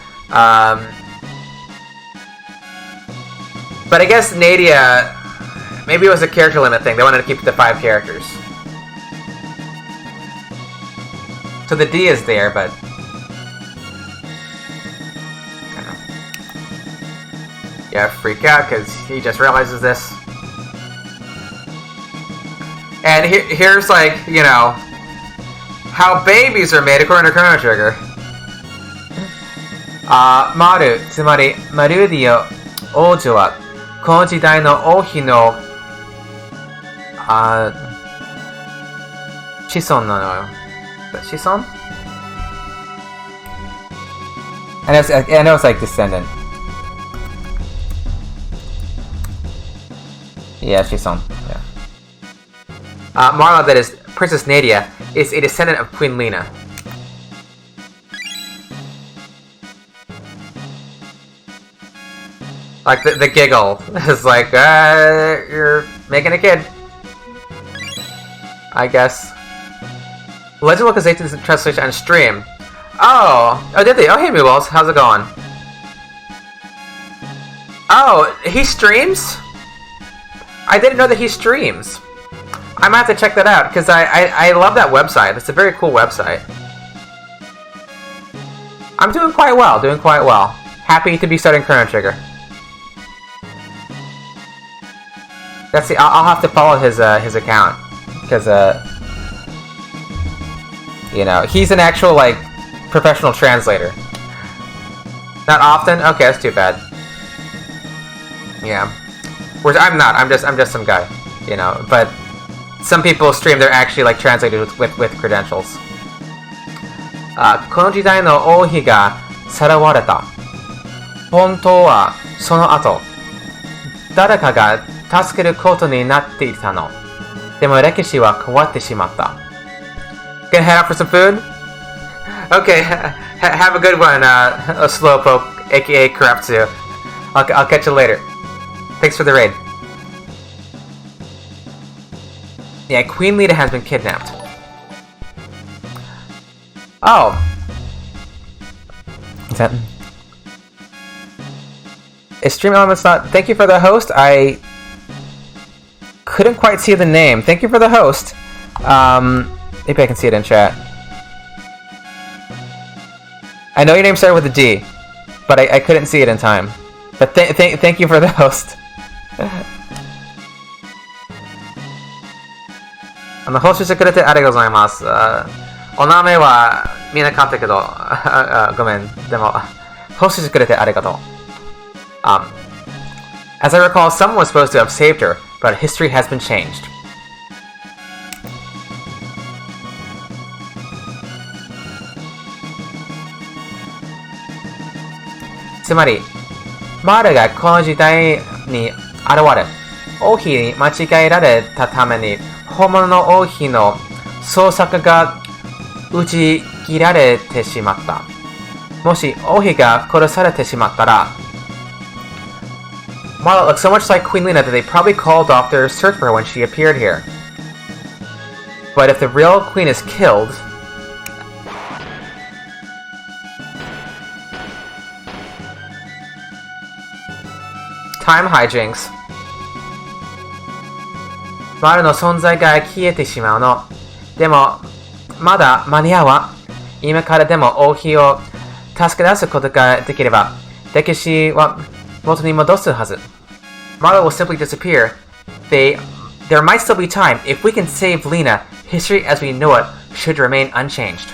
S1: But I guess Nadia, maybe it was a character limit thing. They wanted to keep it to 5 characters. So the D is there, but I don't know. Yeah, freak out because he just realizes this. And here's like, you know, how babies are made according to Chrono Trigger. Maru, つまりマルディオ王女はこの時代の王妃の子孫なのよ。子孫? I know it's like descendant. Yeah,子孫. Yeah. Marla, that is Princess Nadia, is a descendant of Queen Lena. Like the giggle is like, you're making a kid. I guess. Legend Localization translation on stream. Oh, did they? Oh, hey, Meatballs, how's it going? Oh, he streams? I didn't know that he streams. I might have to check that out because I love that website. It's a very cool website. I'm doing quite well. Happy to be starting Chrono Trigger. That's the. I'll have to follow his account because you know, he's an actual like professional translator. Not often. Okay, that's too bad. Yeah. Whereas I'm not. I'm just some guy. You know, but some people stream. They're actually like translated with credentials. この時代の王妃がさらわれた。本当はその後、誰かが助けることになっていたの。でも歴史は変わってしまった。Gonna head out for some food? Okay, have a good one, a Slowpoke, aka Corruptsu. I'll catch you later. Thanks for the raid. Yeah, Queen Lita has been kidnapped. Oh. Is that... Is Stream Elements not... Thank you for the host. I couldn't quite see the name. Thank you for the host. Maybe I can see it in chat. I know your name started with a D, but I couldn't see it in time. But thank you for the host. ホストしてくれてありがとうございます。お名前は見なかったけど、ごめん。でも、ホストしてくれてありがとう。As I recall, someone was supposed to have saved her, but history has been changed. Tsuma리, つまり、マーレがこの時代に現れ、王妃に間違えられたために、本物の王妃の捜索が打ち切られてしまった。もし王妃が殺されてしまったら、Marle looks so much like Queen Lena that they probably called off their search for her when she appeared here. But if the real queen is killed, time hijinks. Marle の存在が消えてしまうの。でも、まだ間に合うわ。今からでも王妃を助け出すことができれば、歴史は元に戻すはず。Marle will simply disappear. There might still be time. If we can save Lena, history as we know it should remain unchanged.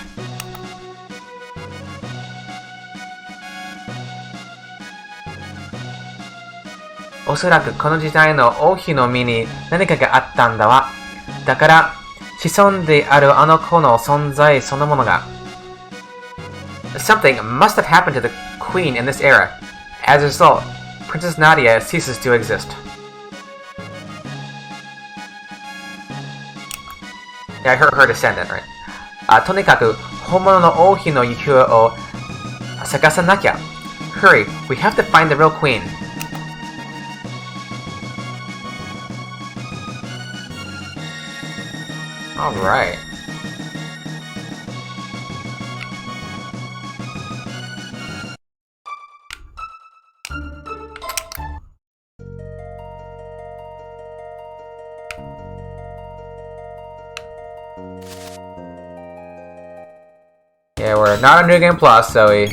S1: おそらくこの時代の王妃の身に何かがあったんだわ。だから、子孫であるあの子の存在そのものが。Something must have happened to the queen in this era. As a result, Princess Nadia ceases to exist. Yeah, her descendant, right? とにかく、本物の王妃の行方を探さなきゃ。Hurry, we have to find the real queen. Alright. Yeah, we're not on New Game Plus, so we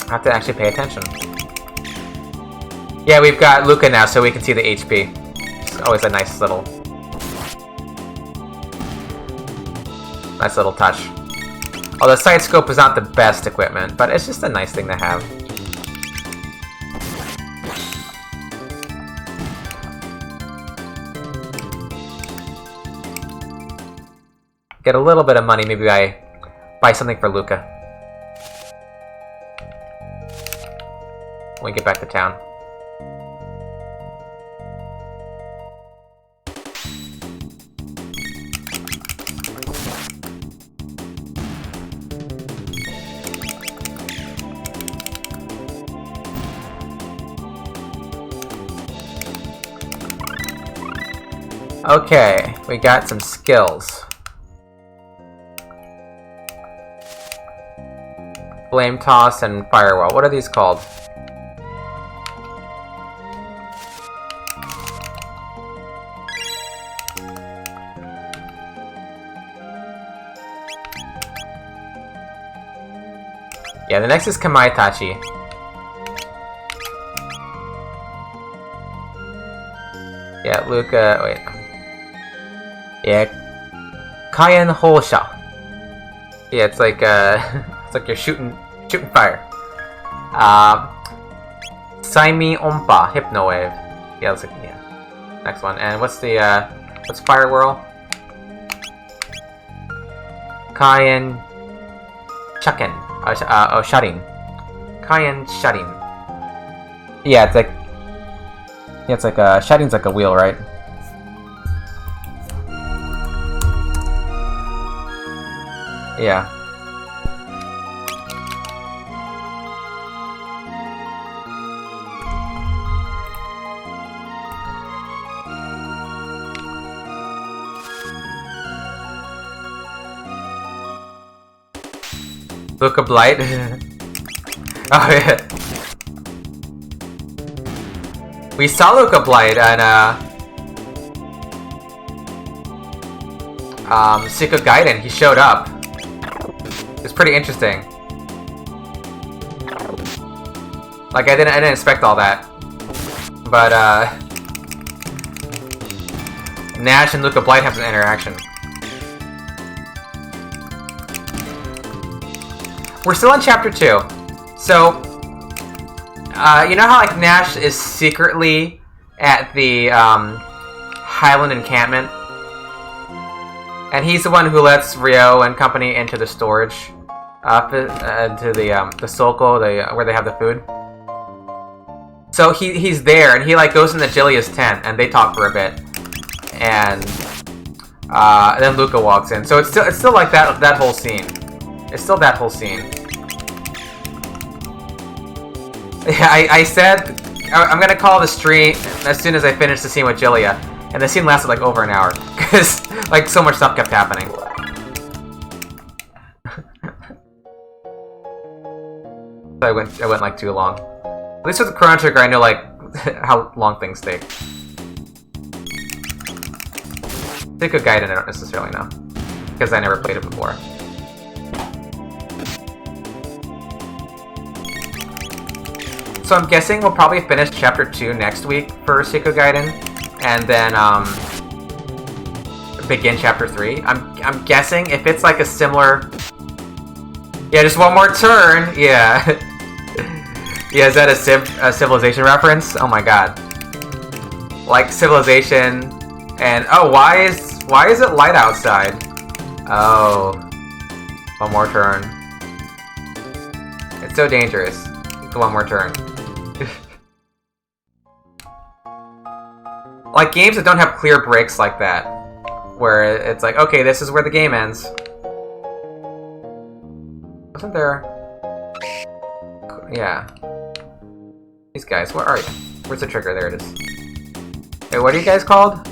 S1: have to actually pay attention. Yeah, we've got Luca now, so we can see the HP. It's always a nice little touch. Although side scope is not the best equipment, but it's just a nice thing to have. Get a little bit of money, maybe I buy something for Luca when we get back to town. Okay, we got some skills. Flame Toss and Firewall. What are these called? Yeah, the next is Kamaitachi. Yeah, Luca, wait. Yeah, Kaien Hosha. Yeah, it's like it's like you're shooting fire. Saimi Ompa, Hypno Wave. Yeah, let's yeah. Next one. And what's Fire Whirl? Kaien Shaken. Shutting. Kaien Shutting. Yeah, it's like Shutting's like a wheel, right? Yeah. Luca Blight. Oh yeah. We saw Luca Blight and Siko Gaiden. He showed up. It's pretty interesting. Like I didn't expect all that. But Nash and Luca Blight have some interaction. We're still on chapter 2. So you know how like Nash is secretly at the Highland encampment? And he's the one who lets Ryo and company into the storage, to the Soko, where they have the food. So he's there, and he like goes into Jilia's tent, and they talk for a bit, and then Luca walks in. So it's still like that whole scene. It's still that whole scene. Yeah, I said I'm gonna call the stream as soon as I finish the scene with Jilia, and the scene lasted like over an hour because like so much stuff kept happening. I went like too long. At least with the Chrono Trigger, I know like how long things take. Siko Gaiden, I don't necessarily know because I never played it before. So I'm guessing we'll probably finish chapter 2 next week for Siko Gaiden, and then begin chapter 3. I'm guessing if it's like a similar Yeah, just one more turn. Yeah. Yeah, is that a Civilization reference? Oh my god. Like Civilization, and oh, why is it light outside? Oh, one more turn. It's so dangerous. One more turn. Like games that don't have clear breaks like that, where it's like, okay, this is where the game ends. Wasn't there? Yeah. These guys, where are you? Where's the trigger? There it is. Hey, what are you guys called?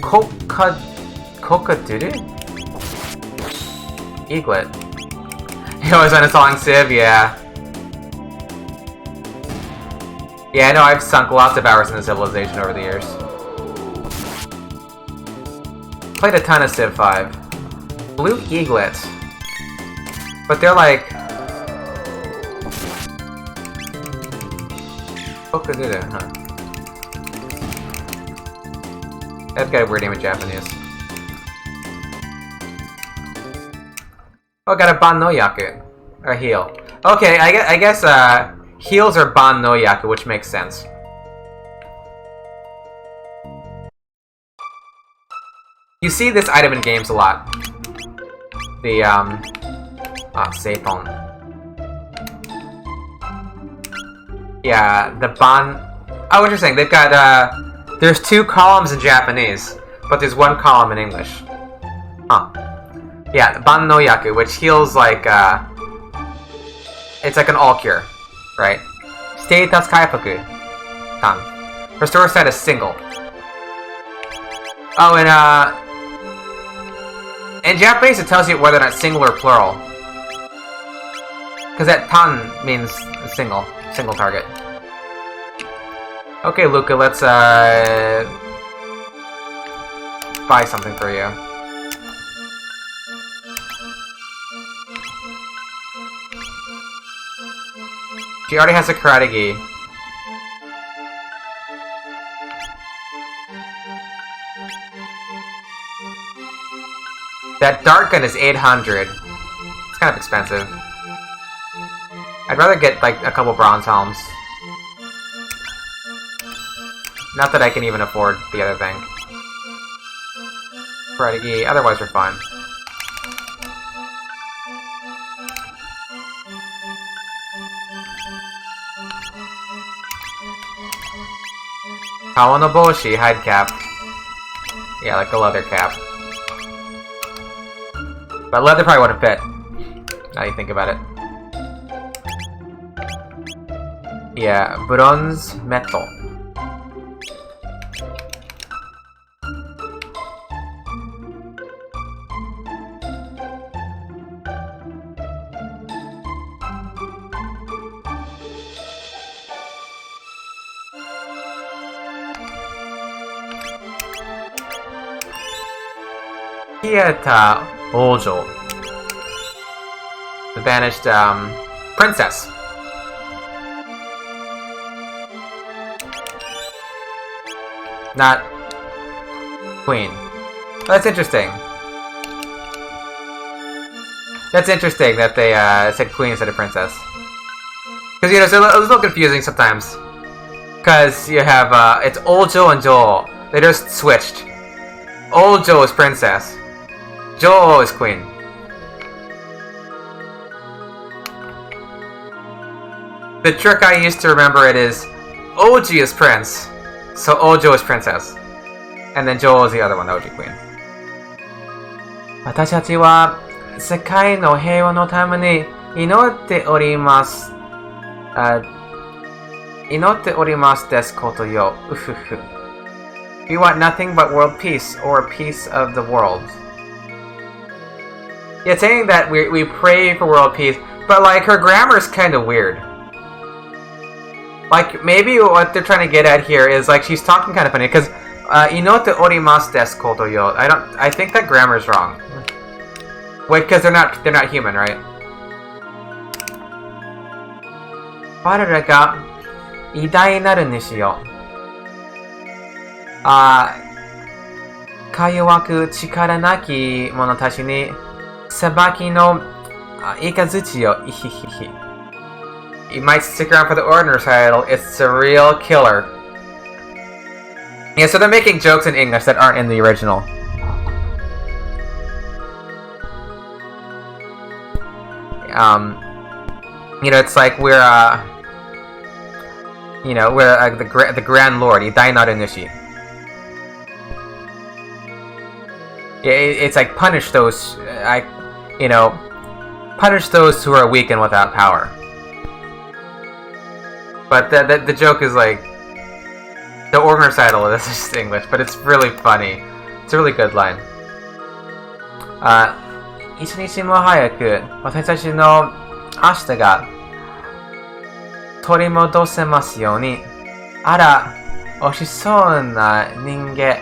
S1: Coca-Doodoo? Eaglet. You always uninstalling Civ? Yeah. Yeah, I know I've sunk lots of hours into Civilization over the years. Played a ton of Civ 5. Blue Eaglet. But they're like... Coca-Doodoo, huh? That's got a weird name in Japanese. Oh, got a Ban no Yaku. Or heal. Okay, I guess heals are Ban no Yaku, which makes sense. You see this item in games a lot. The, Seiton. Yeah, the Ban... Oh, interesting. They've got, there's 2 columns in Japanese, but there's 1 column in English. Huh. Yeah, the Ban no Yaku, which heals like, it's like an all cure, right? Status Kaipaku. Tan. Restore status single. Oh, and, in Japanese it tells you whether or not single or plural. Because that tan means single target. Okay, Luca, let's, buy something for you. She already has a karate gi. That dart gun is 800. It's kind of expensive. I'd rather get like a couple bronze helms. Not that I can even afford the other thing. Karate gi, otherwise we're fine. Kawanoboshi, hide cap. Yeah, like a leather cap. But leather probably wouldn't fit. Now you think about it. Yeah, bronze metal. Kieta Ojo. The banished, princess. Not queen. That's interesting. That's interesting that they, said queen instead of princess. Because, you know, it's a little confusing sometimes. Because you have, it's Ojo and Joel. They just switched. Ojo is princess. Joel is queen. The trick I used to remember it is Oji is prince, so Ojo is princess. And then Joel is the other one, the Oji queen. 私たちは世界の平和のために祈っております。祈っておりますですことよ。うふふ。We want nothing but world peace, or a piece of the world. Yeah, it's saying that we pray for world peace, but like her grammar is kind of weird. Like maybe what they're trying to get at here is like she's talking kind of funny because inotte orimasu desu koto yo. I think that grammar is wrong. Wait, because they're not human, right? 我らが偉大なる主よ。か弱く力なき者たちに Sabaki no ikazuchi yo. You might stick around for the ordinary title. It's a real killer. Yeah, so they're making jokes in English that aren't in the original. You know, it's like we're the Grand Lord, Idainaru Nishi. Yeah, it's like punish those, punish those who are weak and without power. But the joke is like, the ordinary title is just English, but it's really funny. It's a really good line. 一日も早く私たちの明日が取り戻せますように。あら、惜しそうな人間。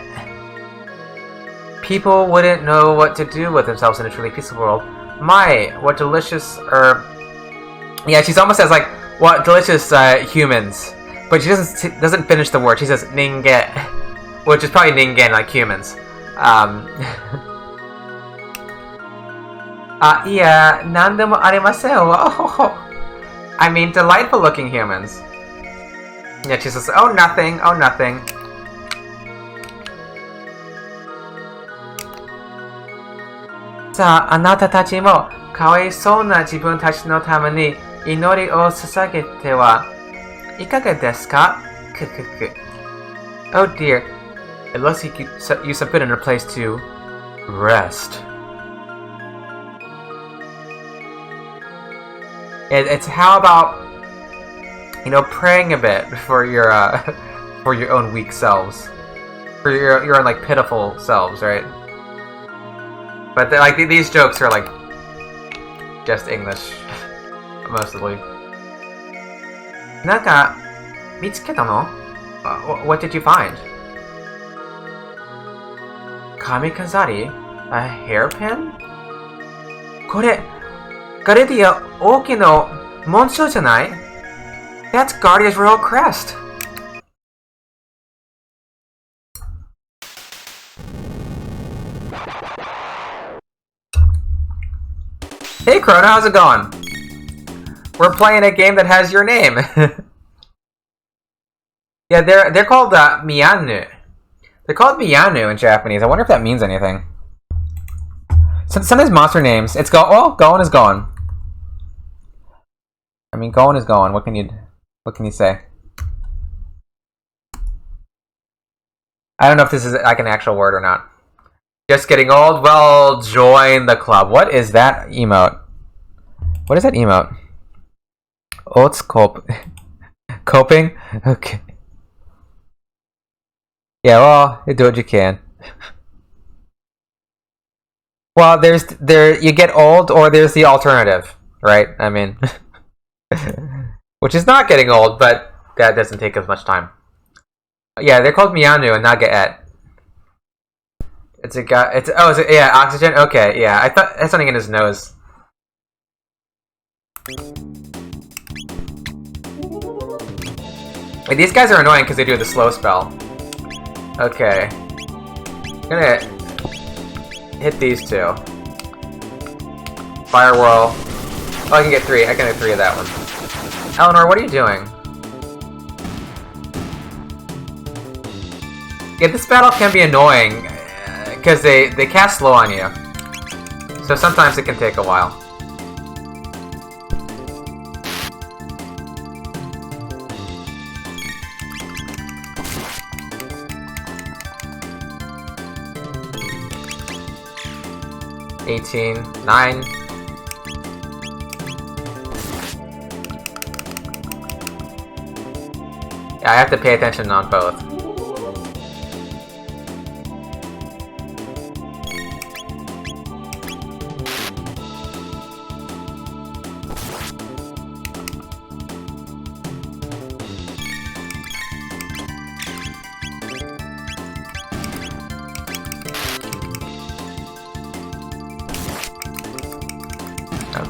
S1: People wouldn't know what to do with themselves in a truly peaceful world. My, what delicious Yeah, she's almost says like, what delicious humans. But she doesn't finish the word. She says ninge, which is probably ningen, like humans. Yeah, nandemo arimasen wa. I mean, delightful looking humans. Yeah, she says, oh nothing, oh nothing. Sa, anata tachi mo kawaisou na jibun tachi no tame ni inori o sasagete wa ikaga desu ka? Kukuku. Oh dear, it looks like you have been in a place to rest. It's how about, praying a bit for your for your own weak selves, for your own like pitiful selves, right? But like these jokes are like just English, mostly. Naka, mitsuketa no? What did you find? Kamikazari, a hairpin? Kore. Garidia Oki no Monsho janai? That's Guardia's royal crest. Hey Chrono, how's it going? We're playing a game that has your name. Yeah, they're called Miyanu. They're called Miyanu in Japanese. I wonder if that means anything. Sometimes monster names. It's going is going. I mean, going is going. What can you say? I don't know if this is like an actual word or not. Just getting old? Well, join the club. What is that emote? What is that emote? Oats coping? Okay. Yeah, well, you do what you can. Well, you get old, or there's the alternative, right? I mean, which is not getting old, but that doesn't take as much time. Yeah, they're called Miyanu and Nagaet. It's a guy. Yeah, oxygen. Okay, yeah, I thought that's something in his nose. Like, these guys are annoying because they do the slow spell. Okay, I'm gonna hit these two. Fire whirl. Oh, I can get three. I can get three of that one. Eleanor, what are you doing? Yeah, this battle can be annoying because they cast slow on you, so sometimes it can take a while. $18, $9. Yeah, I have to pay attention on both.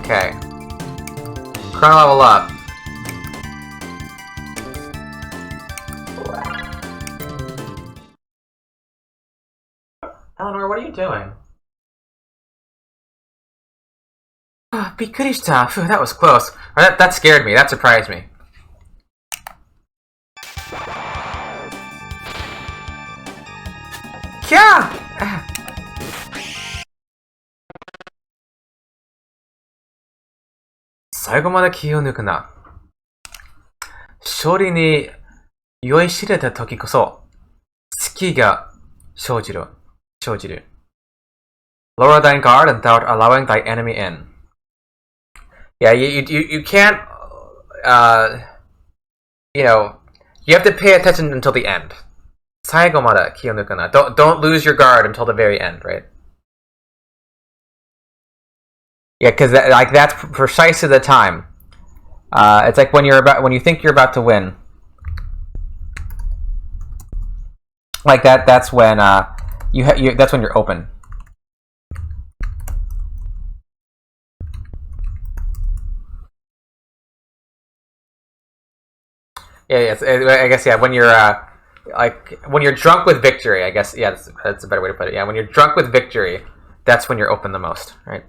S1: Okay. Chrono level up. Eleanor, what are you doing? びっくりした。Phew, that was close. Or that scared me. That surprised me. Yeah! 最後まで気を抜くな。勝利に酔いしれた時こそ、隙が生じる。Lower thine guard without allowing thy enemy in. Yeah, you can't, you have to pay attention until the end. 最後まで気を抜くな. Don't lose your guard until the very end, right? Yeah, because that's precisely the time. It's like when you think you're about to win. Like that's when that's when you're open. Yeah, yes, I guess, yeah, when you're when you're drunk with victory, I guess, yeah, that's a better way to put it. Yeah, when you're drunk with victory, that's when you're open the most, right?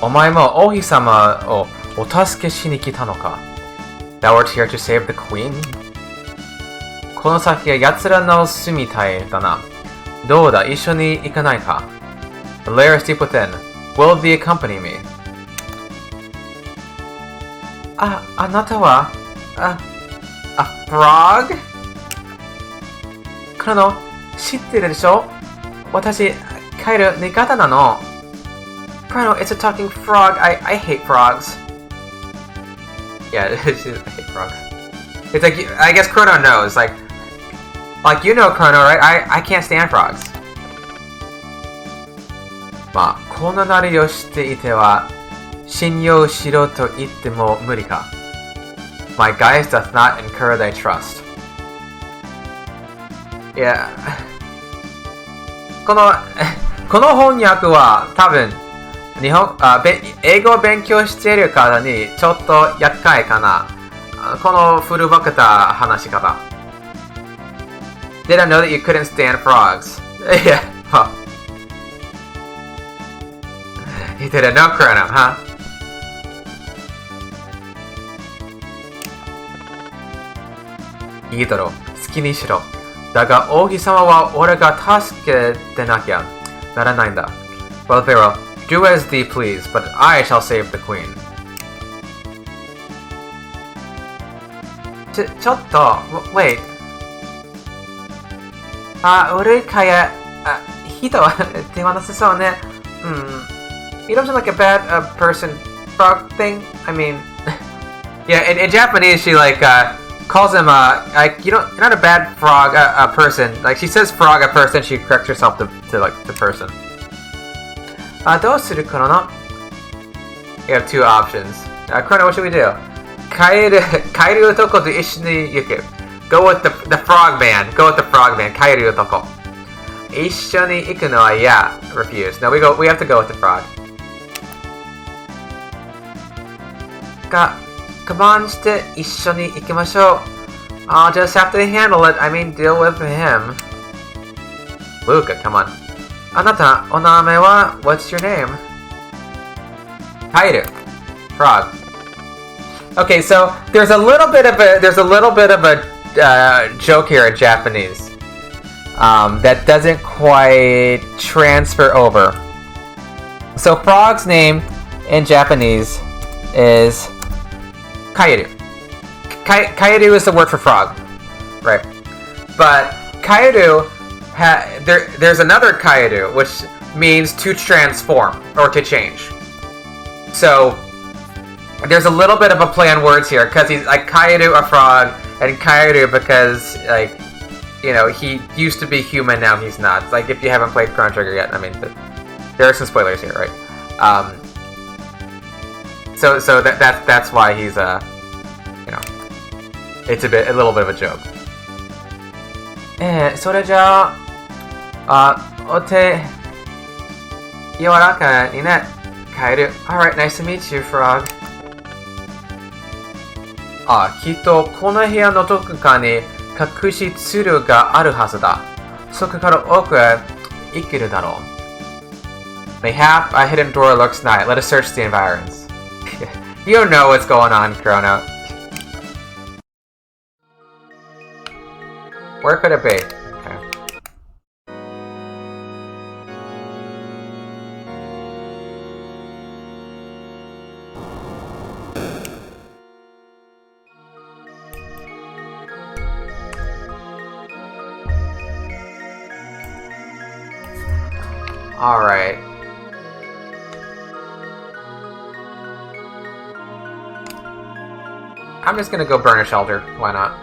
S1: Omae mo Ohi-sama o otasuke shi ni kita no ka? Thou art here to save the queen? Kono saki ga yatsura no su mitai da na. Dou da, issho ni ikanai ka? The lair is deep within. Will thee accompany me? あなたは、frog? クロノ、知ってるでしょ？私、帰る味方なの。Chrono, it's a talking frog. I hate frogs. Yeah, I hate frogs. It's like, I guess Chrono knows. Like you know Chrono, right? I can't stand frogs. まあ、このなりをしていては、信用しろと言っても無理か。My guise doth not incur thy trust. Yeah. この翻訳は多分英語を勉強している方にちょっと厄介かな。この古ぼけた話し方。Did I know that you couldn't stand frogs? Yeah. Well. You didn't know Chrono, huh? いいだろう。好きにしろ。だが王妃様は俺が助けてなきゃならないんだ。Well, Pharaoh, do as thee please, but I shall save the queen. ちょっと、wait. 俺かや、人手放せそうね。You don't sound like a bad person frog thing. I mean, yeah, in Japanese she calls him like you're not a bad frog person. Like she says frog a person, she corrects herself to like the person. どうするChrono? You have two options. Chrono, what should we do? 帰る男と一緒に行く. Go with the frog man. Go with the frog man. 帰る男. 一緒に行くのはyeah. Refuse. No, we have to go with the frog. 我慢して一緒に行きましょう. I'll just have to handle it. I mean, deal with him. Luca, come on. あなた、お名前は What's your name? Kairu. Frog. Okay, so there's a little bit of a joke here in Japanese that doesn't quite transfer over. So Frog's name in Japanese is Kairu. Kairu is the word for frog, right? But Kairu, there's another Kairu, which means to transform or to change. So there's a little bit of a play on words here because he's like Kairu, a frog, and Kairu because he used to be human, now he's not. It's like if you haven't played Chrono Trigger yet, I mean, there are some spoilers here, right? So that's why he's it's a little bit of a joke. それじゃお手柔らかにね、カエル. Alright, nice to meet you, frog. きっとこの部屋のどこかに隠しツルがあるはずだ. そこから奥へ ikiru daro. Mayhap a hidden door lurks nigh. Let us search the environs. You don't know what's going on, Chrono. Where could it be? Okay. Alright. I'm just gonna go burn a shelter. Why not?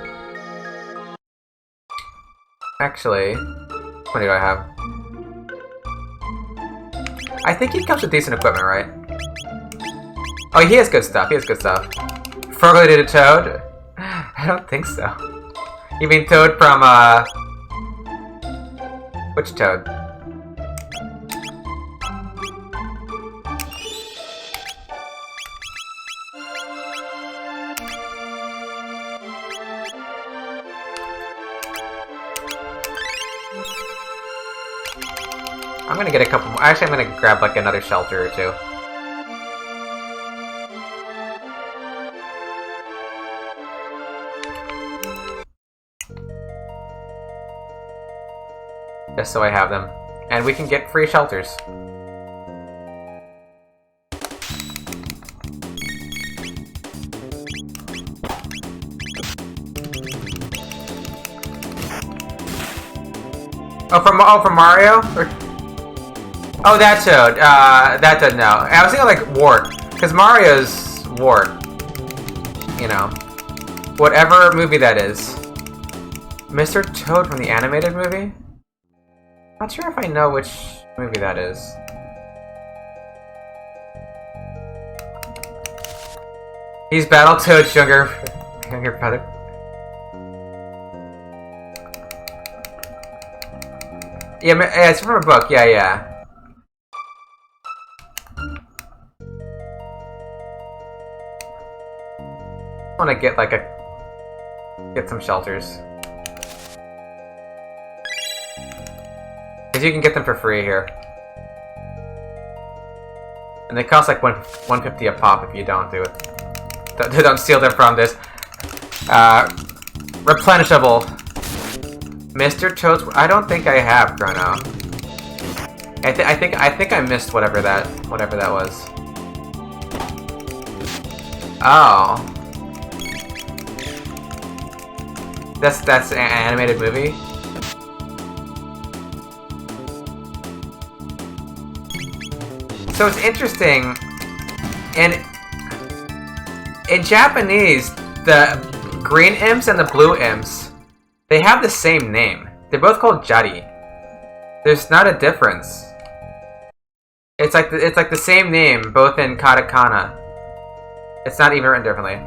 S1: Actually, what do I have? I think he comes with decent equipment, right? Oh, he has good stuff. He has good stuff. Formulated a Toad? I don't think so. You mean Toad from, which Toad? I'm gonna get a couple more. Actually, I'm gonna grab like another shelter or two. Just so I have them. And we can get free shelters. Oh, from Mario? Or oh, that Toad. That Toad, no. I was thinking like Wart. Because Mario's Wart. You know. Whatever movie that is. Mr. Toad from the animated movie? Not sure if I know which movie that is. He's Battletoad's younger brother. Yeah, it's from a book. Yeah. I want to get like get some shelters. Because you can get them for free here. And they cost like $150 a pop if you don't do it. Don't steal them from this. Replenishable. Mr. Toad's. I don't think I have Chrono. I think I missed whatever that was. Oh. That's an animated movie? So it's interesting, and in Japanese, the green imps and the blue imps, they have the same name. They're both called Jari. There's not a difference. It's like the same name, both in katakana. It's not even written differently.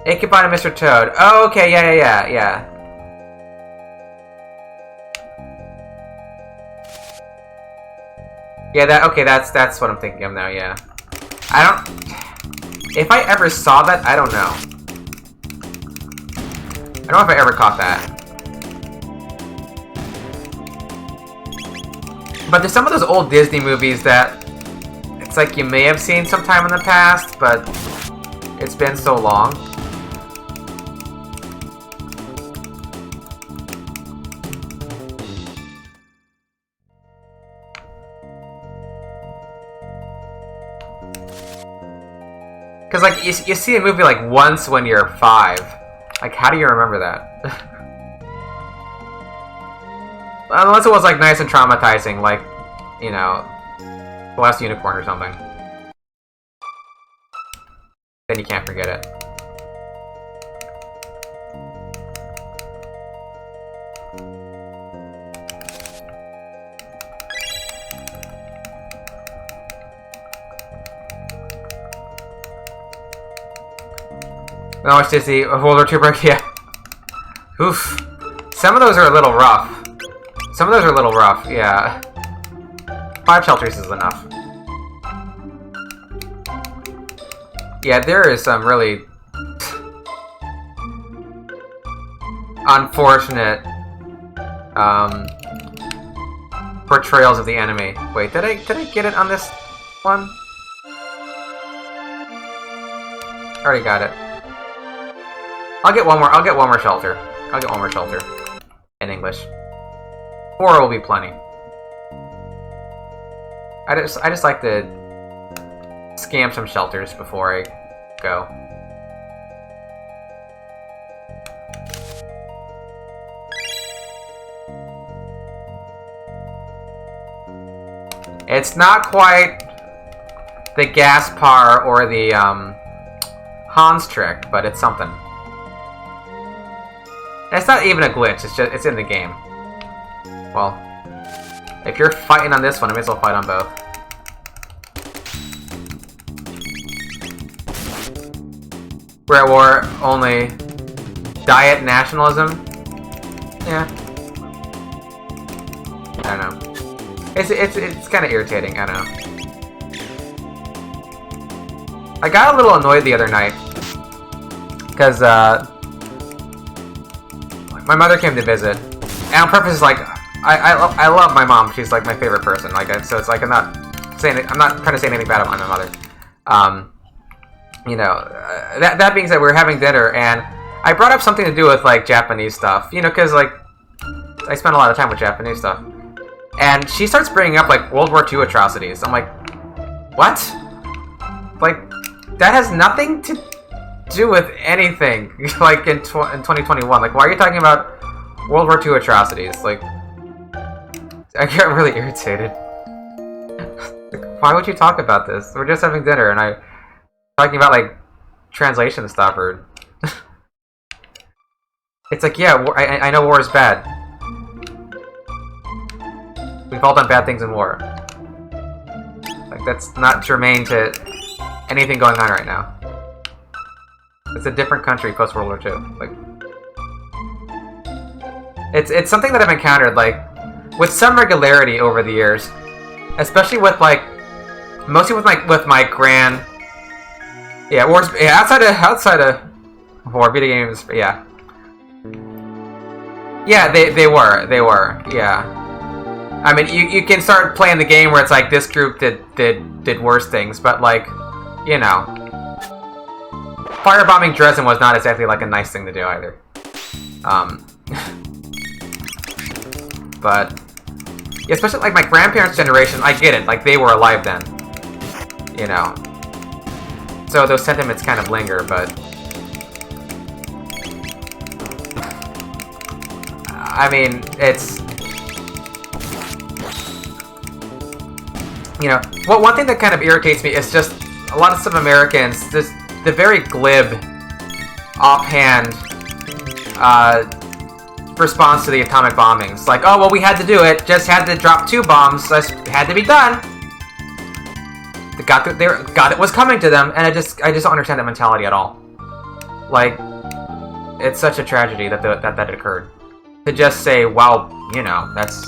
S1: Ichabod and Mr. Toad. Oh, okay, yeah. Yeah, that's what I'm thinking of now, yeah. If I ever saw that, I don't know. I don't know if I ever caught that. But there's some of those old Disney movies that it's like you may have seen sometime in the past, but it's been so long. Because, like, you see a movie, like, once when you're 5. Like, how do you remember that? Unless it was, like, nice and traumatizing, like, you know, The Last Unicorn or something. Then you can't forget it. No, it's Disney. World War II break, yeah. Oof. Some of those are a little rough. Yeah. 5 shelters is enough. Yeah, there is some really unfortunate portrayals of the enemy. Wait, did I get it on this one? Already got it. I'll get one more shelter. I'll get one more shelter. In English. 4 will be plenty. I just like to scam some shelters before I go. It's not quite the Gaspar or the Hans trick, but it's something. And it's not even a glitch, it's in the game. Well, if you're fighting on this one, I may as well fight on both. We're at war only. Diet nationalism? Yeah. I don't know. It's kind of irritating, I don't know. I got a little annoyed the other night. Because, my mother came to visit. And on purpose, like, I love my mom. She's, like, my favorite person. Like, so it's like, I'm not trying to say anything bad about my mother. You know, that being said, we were having dinner, and I brought up something to do with, like, Japanese stuff. You know, because, like, I spend a lot of time with Japanese stuff. And she starts bringing up, like, World War II atrocities. I'm like, what? Like, that has nothing to do with anything, like, in 2021. Like, why are you talking about World War II atrocities? Like, I get really irritated. Like, why would you talk about this? We're just having dinner, and I'm talking about, like, translation stuff, or... It's like, yeah, I know war is bad. We've all done bad things in war. Like, that's not germane to anything going on right now. It's a different country post-World War II. Like, it's something that I've encountered, like, with some regularity over the years. Especially with, like, mostly with my gran... Yeah, wars, yeah, outside of war, video games, yeah. Yeah, they were, yeah. I mean, you can start playing the game where it's like, this group did worse things, but, like, you know. Firebombing Dresden was not exactly, like, a nice thing to do, either. But, yeah, especially, like, my grandparents' generation, I get it, like, they were alive then. You know. So those sentiments kind of linger, but... I mean, it's... You know, one thing that kind of irritates me is just a lot of some Americans, just the very glib, offhand response to the atomic bombings. Like, oh, well, we had to do it, just had to drop 2 bombs, just had to be done. God, it was coming to them, and I just don't understand that mentality at all. Like, it's such a tragedy that that occurred. To just say, well, you know, it's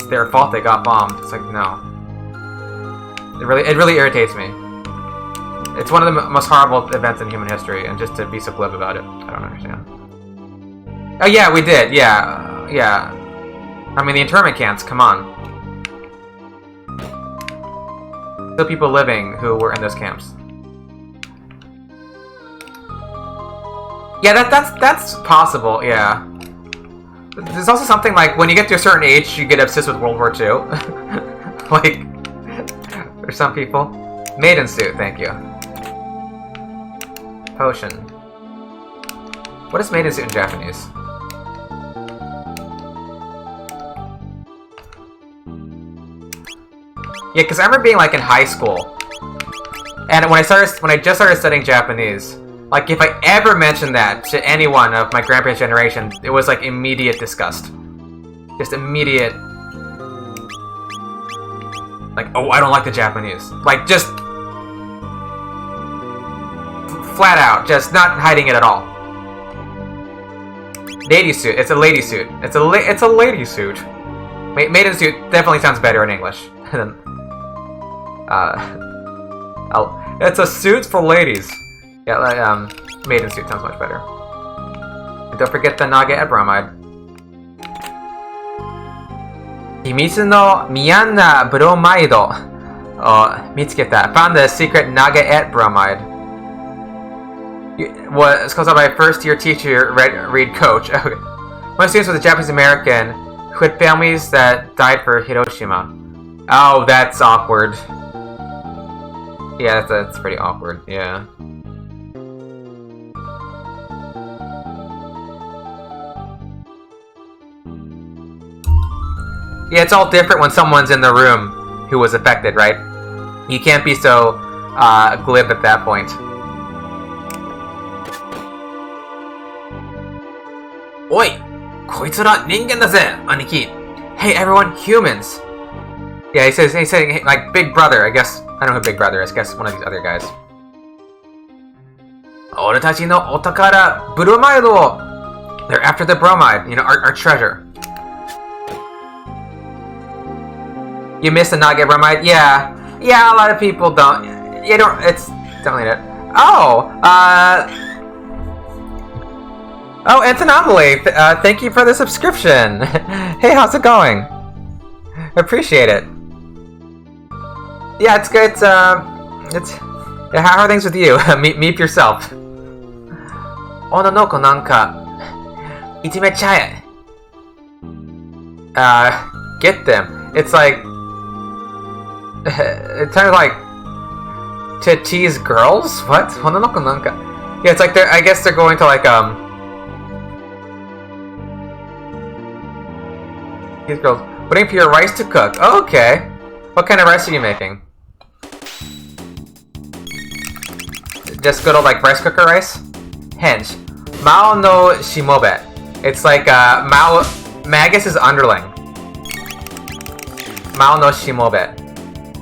S1: their fault they got bombed. It's like, no. It really irritates me. It's one of the most horrible events in human history, and just to be so glib about it, I don't understand. Oh yeah, we did. Yeah, yeah. I mean, the internment camps. Come on. Still people living who were in those camps. Yeah, that's possible. Yeah. There's also something like when you get to a certain age, you get obsessed with World War II. Like, for some people. Maiden suit, thank you. Potion. What is maiden suit in Japanese? Yeah, because I remember being like in high school, and when I just started studying Japanese, like if I ever mentioned that to anyone of my grandparents' generation, it was like immediate disgust, just immediate, like, oh, I don't like the Japanese, like just flat out, just not hiding it at all. Lady suit, it's a lady suit, it's a lady suit. Maiden suit definitely sounds better in English than. Oh, it's a suit for ladies. Yeah, maiden suit sounds much better. And don't forget the Naga Bromide. Himitsu no Miyanna Bromide. Oh, Mitsuketa. Found the secret Naga-et bromide. Was called out by first year teacher, read coach. Okay. One of the students was a Japanese American who had families that died for Hiroshima. Oh, that's awkward. Yeah, that's pretty awkward, yeah. Yeah, it's all different when someone's in the room who was affected, right? You can't be so glib at that point. Oi! Koitsura ningen da ze, aniki! Hey everyone, humans! Yeah, he's saying like Big Brother, I guess. I don't know who Big Brother is, I guess one of these other guys. Oretachi no otakara bromide wo! They're after the bromide, you know, our treasure. You missed the Naga bromide? Yeah. Yeah, a lot of people don't. You don't, it's definitely not. Oh, oh, Antonomaly, thank you for the subscription. Hey, how's it going? Appreciate it. Yeah, it's good. Yeah, how are things with you? Meep yourself. Ononoko nanka itimechae. Get them. It's like it sounds like to tease girls. What? Ononoko nanka. Yeah, it's like they're. I guess they're going to like These girls waiting for your rice to cook. Oh, okay. What kind of rice are you making? Just good old like rice cooker rice? Hench. Mao no shimobe. It's like Magus's underling. Mao no shimobe.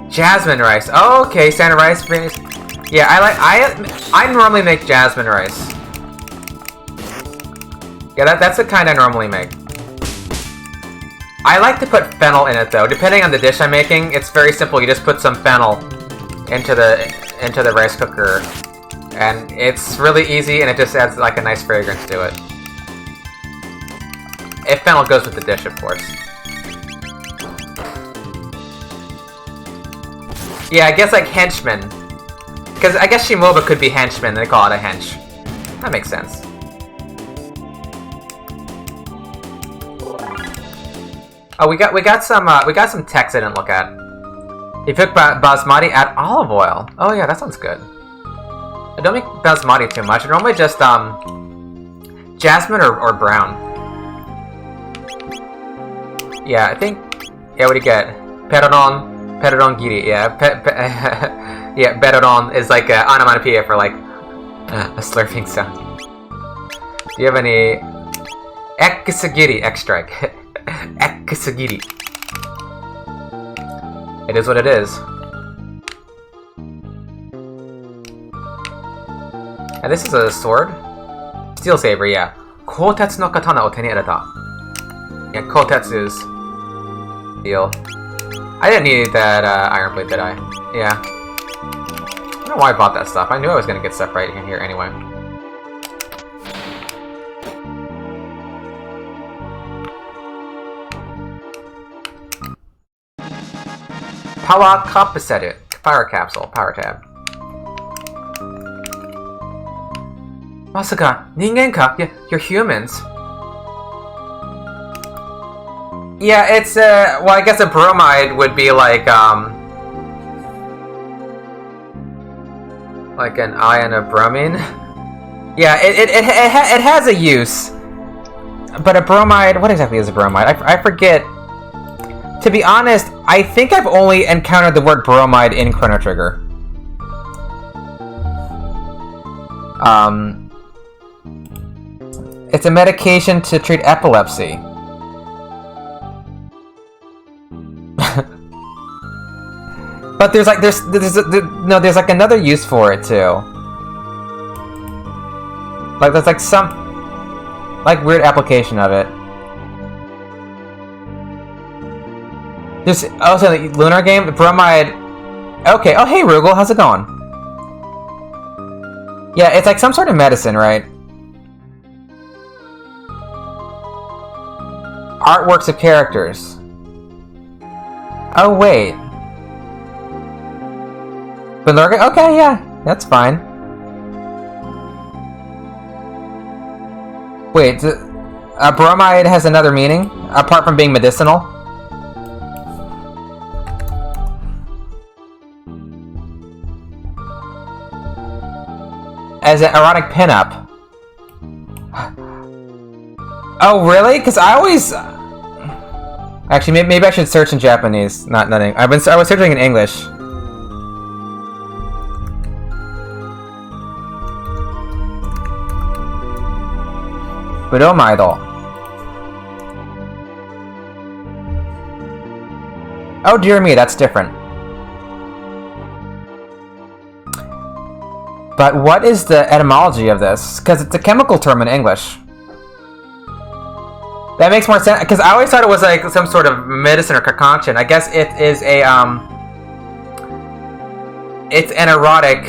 S1: Jasmine rice. Oh, okay, standard rice. Yeah, I normally make jasmine rice. Yeah, that's the kind I normally make. I like to put fennel in it though. Depending on the dish I'm making, it's very simple. You just put some fennel into the rice cooker, and it's really easy, and it just adds like a nice fragrance to it. If fennel goes with the dish, of course. Yeah, I guess like henchmen, because I guess shimoba could be henchman. They call it a hench. That makes sense. Oh, we got some text I didn't look at. He cooked basmati, add olive oil. Oh yeah, that sounds good. I don't make basmati too much. I normally just jasmine or brown. Yeah, I think. Yeah, what do you get? Perodon giri. Yeah, yeah, perodon is like an onomatopoeia for like a slurping sound. Do you have any ekisagiri extract? Ekisagiri. It is what it is. And this is a sword? Steel saber, yeah. Koutetsu no katana o te ni ereta. Yeah, Koutetsu is steel. I didn't need that iron plate, did I? Yeah. I don't know why I bought that stuff. I knew I was gonna get stuff right in here anyway. Power Composite. Fire capsule. Power tab. Masaka, ningen ka? Yeah, you're humans. Yeah, it's well, I guess a bromide would be like an ion of bromine. Yeah, it has a use. But a bromide, what exactly is a bromide? I forget. To be honest, I think I've only encountered the word bromide in Chrono Trigger. It's a medication to treat epilepsy. But there's like another use for it too. Like there's like some like weird application of it. There's also the Lunar game, bromide. Okay. Oh hey Rugal, how's it going? Yeah, it's like some sort of medicine, right? Artworks of characters. Oh, wait. Belurga? Okay, yeah. That's fine. Wait, bromide has another meaning? Apart from being medicinal? As an erotic pinup. Oh, really? Because I always... Actually, maybe I should search in Japanese. Not I was searching in English. Bromide. Oh dear me, that's different. But what is the etymology of this? Because it's a chemical term in English. That makes more sense, because I always thought it was like some sort of medicine or concoction. I guess it is a, it's an erotic,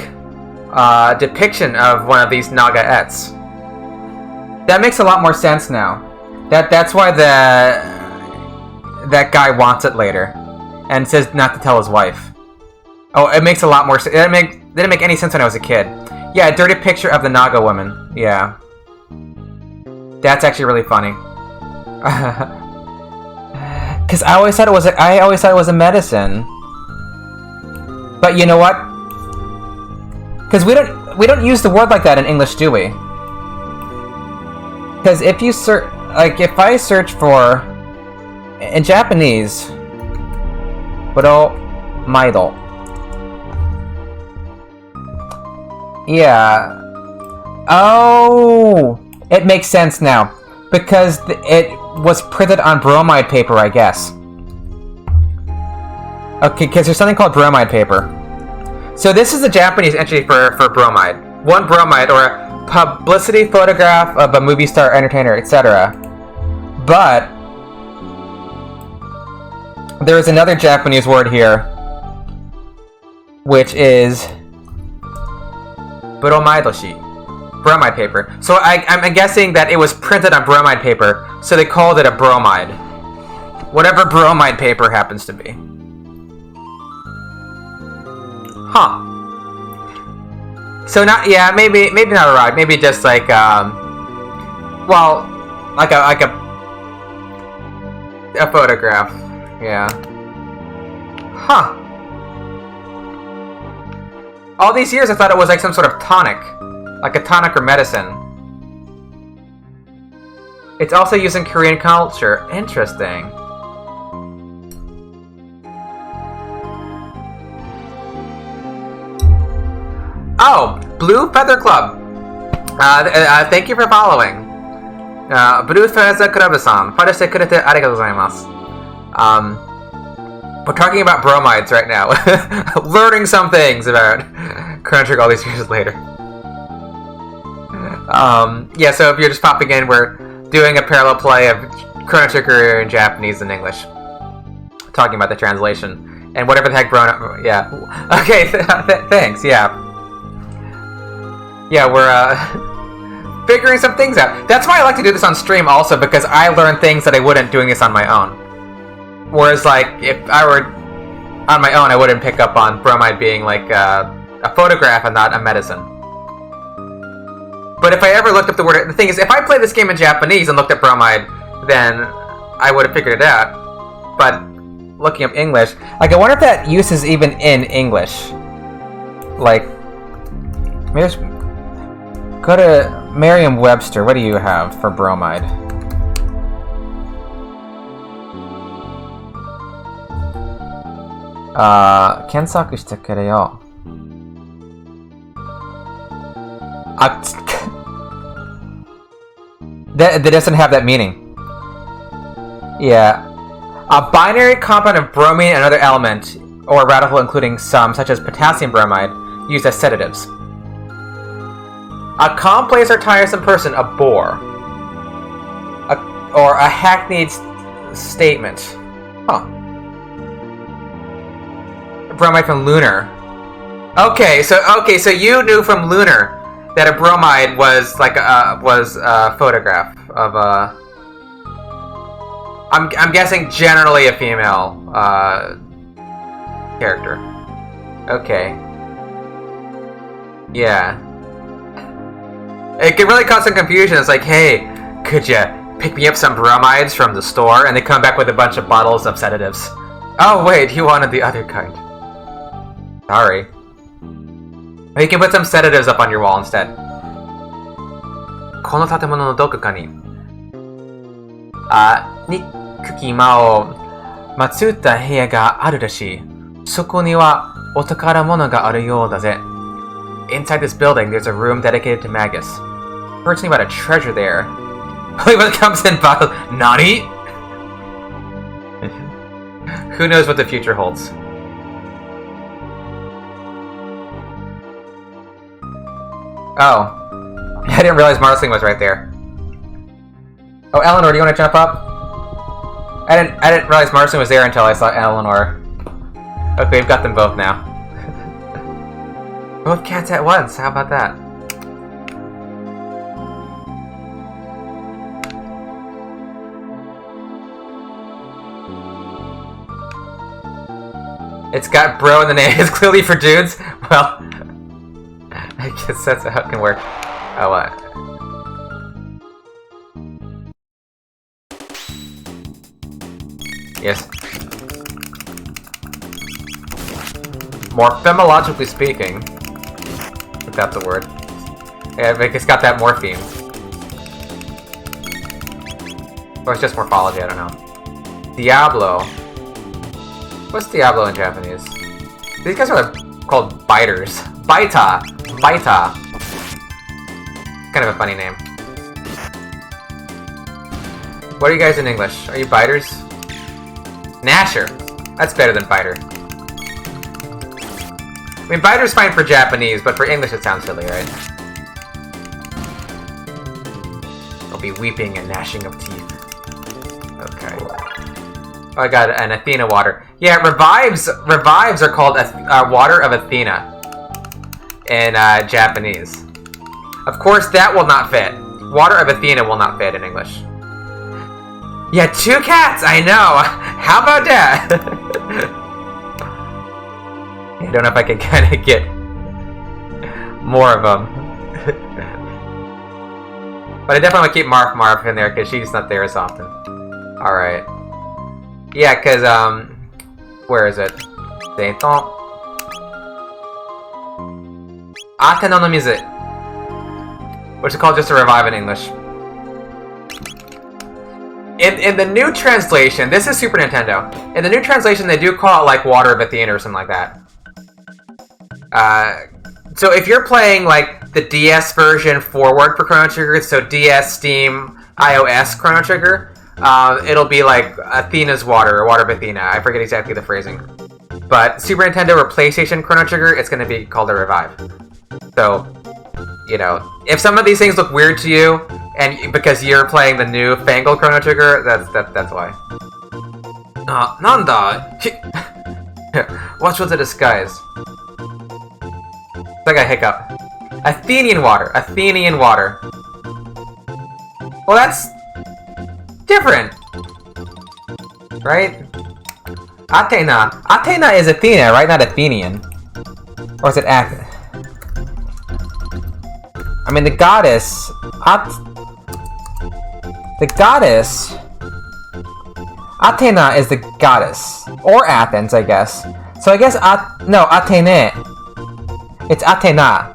S1: depiction of one of these Naga-ettes. That makes a lot more sense now. That's why that guy wants it later. And says not to tell his wife. Oh, it makes a lot more sense. It didn't make any sense when I was a kid. Yeah, a dirty picture of the Naga woman. Yeah. That's actually really funny. Because I always thought it was a medicine. But you know what? Because we don't use the word like that in English, do we? Because if you search, like, if I search for in Japanese, bromide. Yeah. Oh, it makes sense now. Because it was printed on bromide paper, I guess. Okay, because there's something called bromide paper. So this is the Japanese entry for bromide. One bromide, or a publicity photograph of a movie star, entertainer, etc. But there is another Japanese word here, which is bromidoshi. Bromide paper. So I'm guessing that it was printed on bromide paper, so they called it a bromide. Whatever bromide paper happens to be. Huh. So not, yeah, maybe not a rock, maybe just like, well, like a photograph. Yeah. Huh. All these years I thought it was like some sort of tonic. Like a tonic or medicine. It's also used in Korean culture. Interesting. Oh, Blue Feather Club. Thank you for following. Blue Feather Club-san. Fadashite kurete arigatou gozaimasu. We're talking about bromides right now. Learning some things about Chrono Trigger all these years later. Yeah, so if you're just popping in, we're doing a parallel play of Chrono Trigger in Japanese and English. Talking about the translation. And whatever the heck yeah. Okay, thanks, yeah. Yeah, we're, figuring some things out. That's why I like to do this on stream also, because I learn things that I wouldn't doing this on my own. Whereas, like, if I were on my own, I wouldn't pick up on bromide being, like, a photograph and not a medicine. But if I ever looked up the word... The thing is, if I played this game in Japanese and looked at bromide, then I would have figured it out. But looking up English... Like, I wonder if that use is even in English. Like... Maybe just go to Merriam-Webster. What do you have for bromide? Kensaku shite kureyo. That doesn't have that meaning. Yeah. A binary compound of bromine and another element, or radical including some, such as potassium bromide, used as sedatives. A complex or tiresome person, a bore. Or a hackneyed statement. Huh. Bromide from Lunar. Okay, so you knew from Lunar that a bromide was like a photograph of a. I'm guessing generally a female character. Okay. Yeah. It could really cause some confusion. It's like, hey, could you pick me up some bromides from the store? And they come back with a bunch of bottles of sedatives. Oh wait, you wanted the other kind. Sorry. You can put some sedatives up on your wall instead. この建物のどこかに憎間を祀った部屋があるらしい。そこにはお宝物があるようだぜ。Inside this building, there's a room dedicated to Magus. Heard something about a treasure there. Only what comes in bottles. Nani? Who knows what the future holds? Oh. I didn't realize Marle was right there. Oh, Eleanor, do you want to jump up? I didn't realize Marle was there until I saw Eleanor. Okay, we've got them both now. Both cats at once, how about that? It's got bro in the name. It's clearly for dudes. Well, I guess that's how it can work. Oh, what? Yes. Morphologically speaking, if that's a word. Yeah, it's got that morpheme. Or it's just morphology, I don't know. Diablo. What's Diablo in Japanese? These guys are called biters. Baita! Baita! Kind of a funny name. What are you guys in English? Are you biters? Nasher! That's better than biter. I mean, biter's fine for Japanese, but for English it sounds silly, right? I'll be weeping and gnashing of teeth. Okay. Oh, I got an Athena water. Yeah, revives are called water of Athena in Japanese. Of course, that will not fit. Water of Athena will not fit in English. Yeah, 2 cats! I know! How about that? I don't know if I can kind of get more of them. But I definitely want to keep Marv in there because she's not there as often. Alright. Yeah, because, where is it? Deiton. Ate no mizu. Which is called just a revive in English. In the new translation, this is Super Nintendo. In the new translation, they do call it like Water of Athena or something like that. So if you're playing like the DS version forward for Chrono Trigger, so DS, Steam, iOS Chrono Trigger, it'll be like Athena's Water or Water of Athena. I forget exactly the phrasing. But Super Nintendo or PlayStation Chrono Trigger, it's going to be called a revive. So, you know, if some of these things look weird to you, and because you're playing the new fangled Chrono Trigger, that's why. Nanda! Watch what's a disguise. It's like a hiccup. Athenian water. Athenian water. Well, that's different. Right? Athena. Athena is Athena, right? Not Athenian. Or is it Athena? I mean, the goddess... The goddess... Athena is the goddess. Or Athens, I guess. So I guess... No, Athene. It's Athena.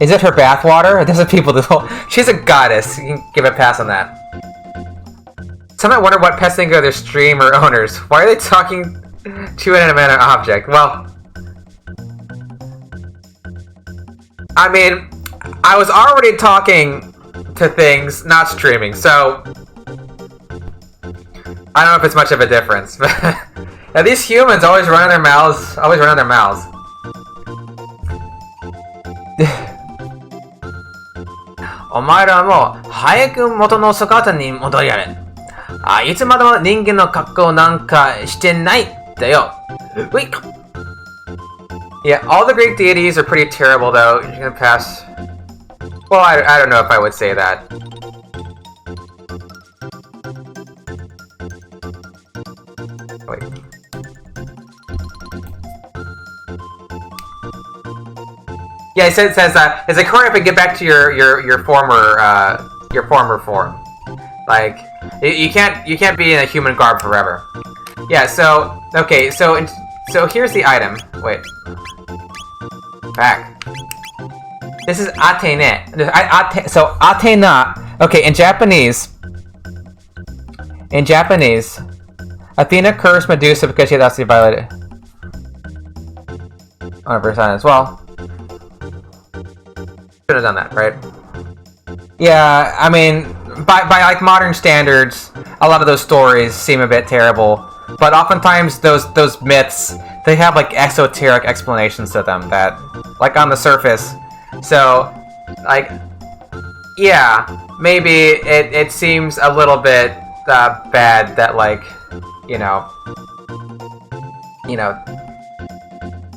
S1: Is it her bathwater? There's people that... She's a goddess. You can give a pass on that. Some might wonder what pests think of their stream or owners. Why are they talking to an inanimate object? Well... I mean... I was already talking to things, not streaming, so... I don't know if it's much of a difference, but... Yeah, these humans always run on their mouths. Always run on their mouths. お前らも早く元の姿に戻りやれ。いつまでも人間の格好なんかしてないんだよ。Wait. Yeah, all the Greek deities are pretty terrible, though. You're gonna pass. Well, I don't know if I would say that. Wait. Yeah, it says it's like hurry up and get back to your former form. Like you can't be in a human garb forever. Yeah. So okay. So here's the item. Wait. Back. This is Atene. So Atena. Okay, in Japanese. Athena cursed Medusa because she had actually violated 100% as well. Should have done that, right? Yeah, I mean, by like modern standards, a lot of those stories seem a bit terrible. But oftentimes those myths, they have like esoteric explanations to them that, like on the surface. So, like, yeah, maybe it seems a little bit bad that like, you know,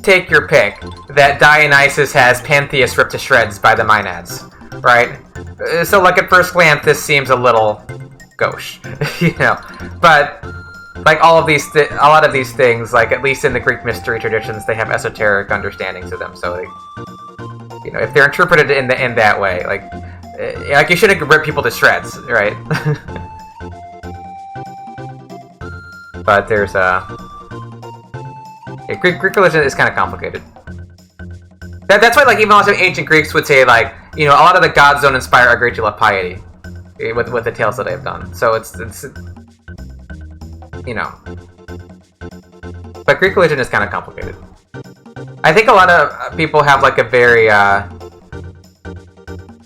S1: take your pick. That Dionysus has Pantheus ripped to shreds by the Maenads, right? So like at first glance, this seems a little gauche, you know. But like a lot of these things, like at least in the Greek mystery traditions, they have esoteric understandings to them. So, you know, if they're interpreted in that way, like you shouldn't rip people to shreds, right? But there's Greek religion is kind of complicated. That's why, like, even also ancient Greeks would say, like, you know, a lot of the gods don't inspire a great deal of piety with the tales that they've done. So it's you know, but Greek religion is kind of complicated. I think a lot of people have like a very I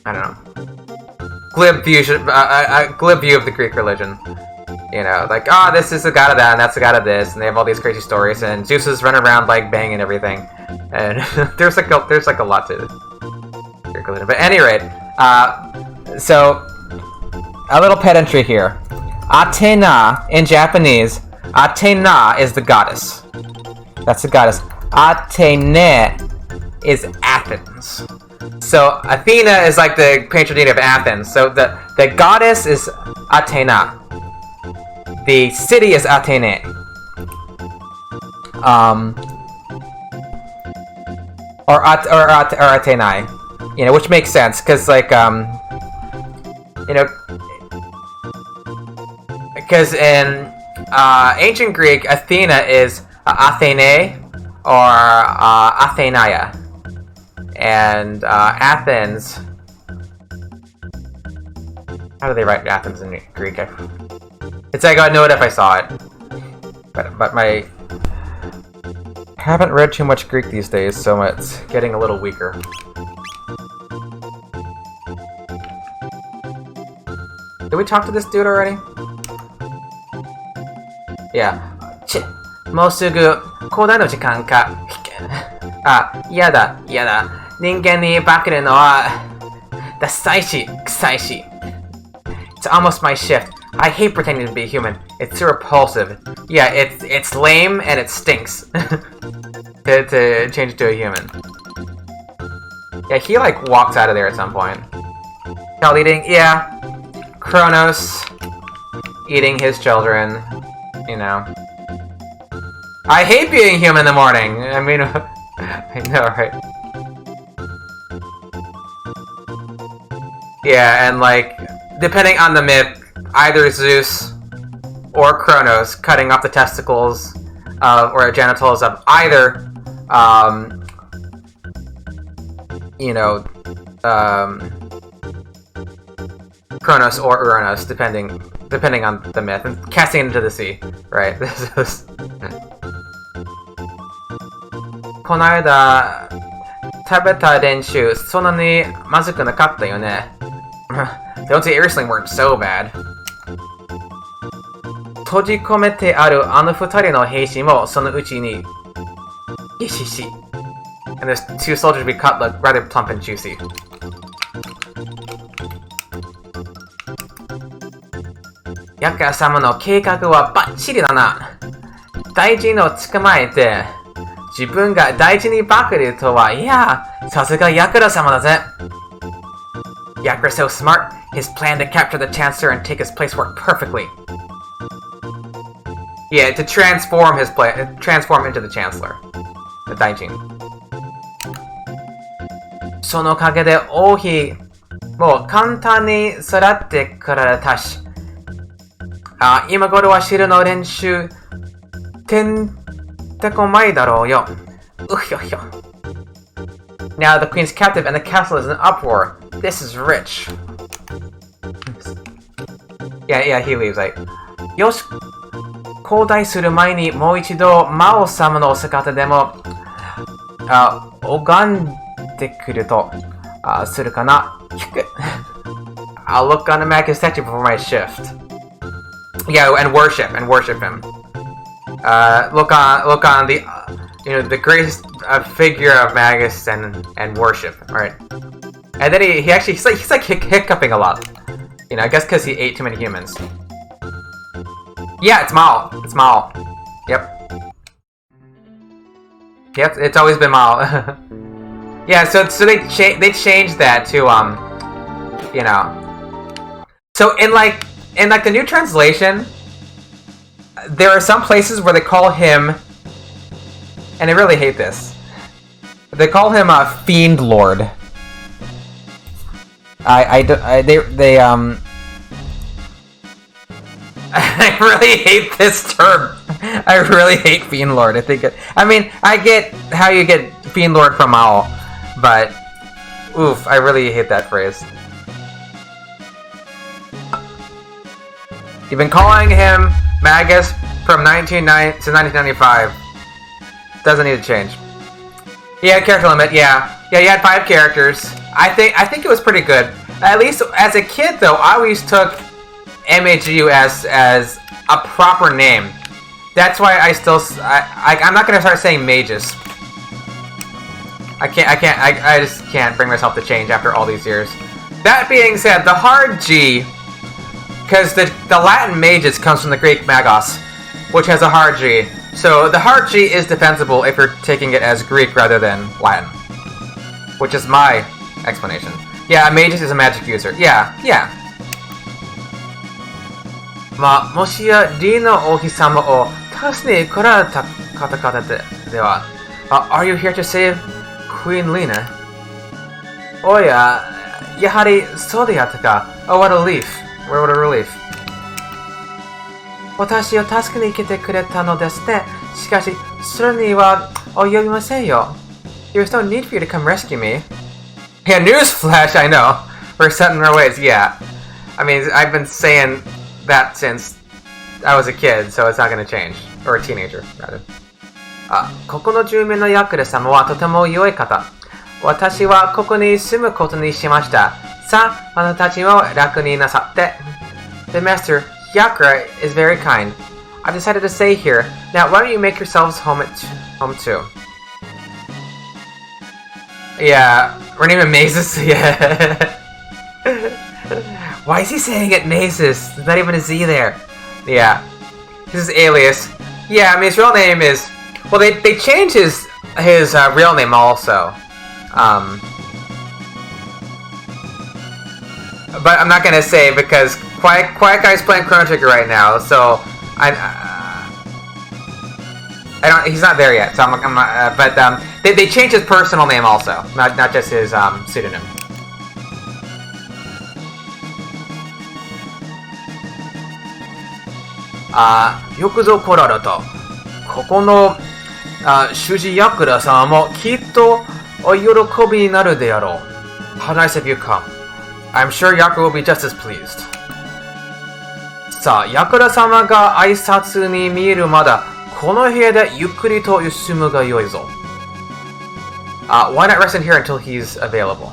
S1: don't know, glib view of the Greek religion. You know, like, oh, this is the god of that, and that's the god of this, and they have all these crazy stories, and Zeus is running around like banging everything, and there's like a lot to Greek religion. But at any rate, so a little pedantry here. Athena in Japanese, Athena is the goddess. That's the goddess. Athene is Athens. So Athena is like the patron deity of Athens. So the goddess is Athena. The city is Athene. Or Athene. You know, which makes sense because like you know, because in ancient Greek, Athena is Athene or Athenaya, and Athens. How do they write Athens in Greek? It's like I'd know it if I saw it, but I haven't read too much Greek these days, so it's getting a little weaker. Did we talk to this dude already? Yeah. もうすぐ講談の時間か。あ、やだ。人間に化けるのはダサいし、臭いし。It's almost my shift. I hate pretending to be human. It's so repulsive. Yeah, it's lame and it stinks to change to a human. Yeah, he like walks out of there at some point. Child eating, yeah. Kronos eating his children. You know. I hate being human in the morning. I mean, I know, right? Yeah, and like, depending on the myth, either Zeus or Kronos cutting off the testicles or genitals of either, you know, Kronos or Uranus, depending on the myth, and casting it into the sea, right? この間食べた練習そんなにまずくなかったよね。The OTA wrestling weren't so bad. 閉じ込めてあるあの二人の兵士もそのうちにイシシ And those two soldiers we cut look rather plump and juicy. ヤカ様の計画はバッチリだな。大臣を捕まえて自分が大事に化けるとは、いや、さすがヤクラ様だぜ。Yakra's so smart, his plan to capture the Chancellor and take his place worked perfectly. Yeah, to transform into the Chancellor, the Daijin. そのおかげで王妃も簡単に育ってくれたし、今頃は汁の練習てんてこまいだろうよ。うひょひょ。Now the queen's captive and the castle is in uproar. This is rich. Yeah, he leaves. Like, よし、交代する前にもう一度魔王様のお姿でも拝んでくるとするかな。I'll look on the Magus statue before my shift. Yeah, and worship him. Look on the the greatest figure of Magus and worship. All right, and then he actually he's like hiccuping a lot. I guess because he ate too many humans. Yeah, it's Marle. It's Marle. Yep, it's always been Marle. Yeah, so they changed that to So in the new translation, there are some places where they call him, and I really hate this. They call him a Fiend Lord. I really hate this term. I really hate Fiend Lord. I get how you get Fiend Lord from Owl, but oof, I really hate that phrase. You've been calling him Magus from 1990 to 1995. Doesn't need to change. He had a character limit, yeah. Yeah, he had 5 characters. I think it was pretty good. At least as a kid, though, I always took MAGU as a proper name. That's why I'm not gonna start saying Magus. I just can't bring myself to change after all these years. That being said, the hard G, because the Latin Magus comes from the Greek Magos, which has a hard G. So the hard G is defensible if you're taking it as Greek rather than Latin, which is my explanation. Yeah, Magus is a magic user. Yeah. もしやリーの王妃様を助けに来られた方々では、Are you here to save Queen Lena? おや、やはりそうであったか。Oh, what a relief. What a relief. 私を助けに来てくれたのですね。しかし、それには及びませんよ。There's no need for you to come rescue me. Yeah, newsflash, I know. We're set in our ways, yeah. I mean, I've been saying that since I was a kid, so it's not going to change. Or a teenager, rather. ここの住民のヤクラ様はとても良い方。私はここに住むことにしました。さあ、あなたたちも楽になさって。The master, Yakura, is very kind. I've decided to stay here. Now, why don't you make yourselves home too? Yeah, we're naming Mazes. Yeah. Why is he saying it Mazes? There's not even a Z there. Yeah. His alias. Yeah, I mean his real name is... Well, they changed his real name also. But I'm not gonna say because Quiet Guy's playing Chrono Trigger right now, so he's not there yet, so I'm not. But they changed his personal name also, not just his pseudonym. Yokuzo korarata. ここの主事ヤクラ様もきっとお喜びになるであろう。How nice of you come. I'm sure Yakura will be just as pleased. さあ、ヤクラ様が挨拶に見えるまだこの部屋でゆっくりと休むがよいぞ。Why not rest in here until he's available?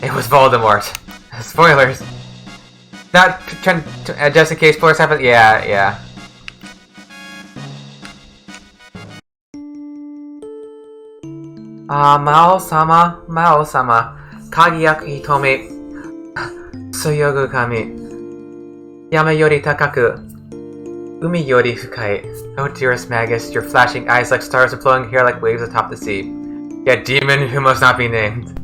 S1: It was Voldemort. Spoilers. Not just in case spoilers happen. Yeah. Mao-sama. 鍵や瞳。強ぐ神。山より高く。海より深い。Oh dearest Magus, your flashing eyes like stars and flowing hair like waves atop the sea. Yeah, demon who must not be named.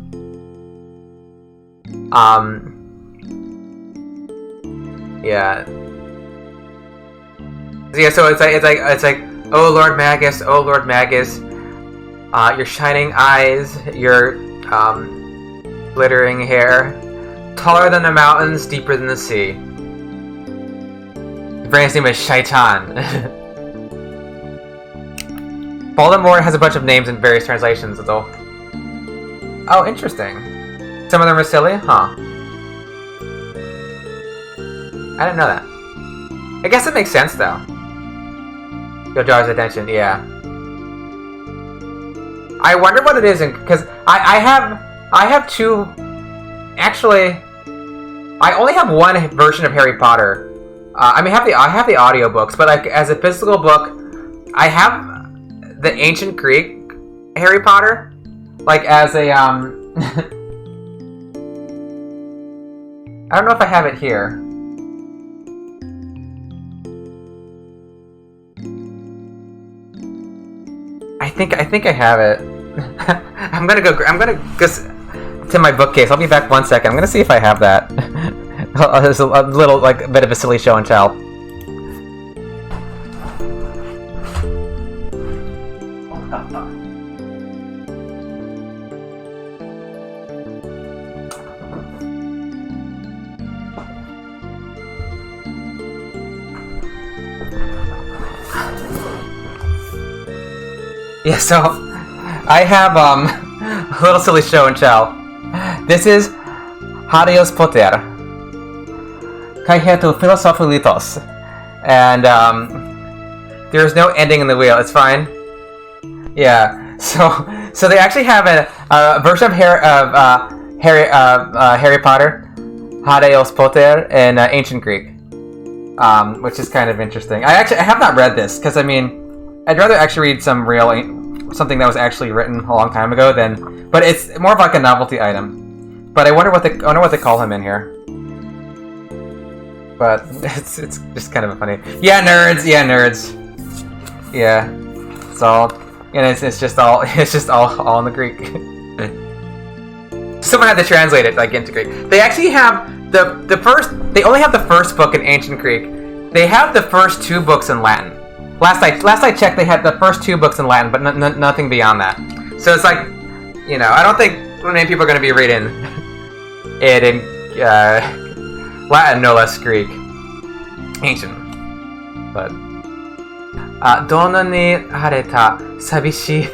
S1: Yeah. So it's like, oh Lord Magus, Your shining eyes, your glittering hair, taller than the mountains, deeper than the sea. The brand's name is Shaitan. Voldemort has a bunch of names in various translations, though. Oh, interesting. Some of them are silly? Huh. I didn't know that. I guess it makes sense, though. You'll draw his attention, yeah. I wonder what it is, because I have two... Actually, I only have one version of Harry Potter. I mean, I have the audiobooks, but like as a physical book, I have the ancient Greek Harry Potter, like as a I don't know if I have it here. I think I have it. I'm gonna go to my bookcase. I'll be back 1 second. I'm gonna see if I have that. There's a little, like, a bit of a silly show and tell. Yeah, so I have a little silly show and tell. This is Harios Potter, Kaihetu Philosophilitos, and there's no ending in the wheel. It's fine. Yeah. So they actually have a version of Harry Potter, Harios Potter, in ancient Greek, which is kind of interesting. I have not read this because I mean. I'd rather actually read something that was actually written a long time ago than, but it's more of like a novelty item. But I wonder what they call him in here. But it's just kind of funny. Yeah, nerds. Yeah, nerds. Yeah, it's all, and it's just all in the Greek. Someone had to translate it like into Greek. They actually have the first. They only have the first book in ancient Greek. They have the first 2 books in Latin. Last I checked, they had the first 2 books in Latin, but nothing beyond that. So it's like, you know, I don't think many people are going to be reading it in Latin, no less Greek. Ancient. But. どんなに晴れた寂しい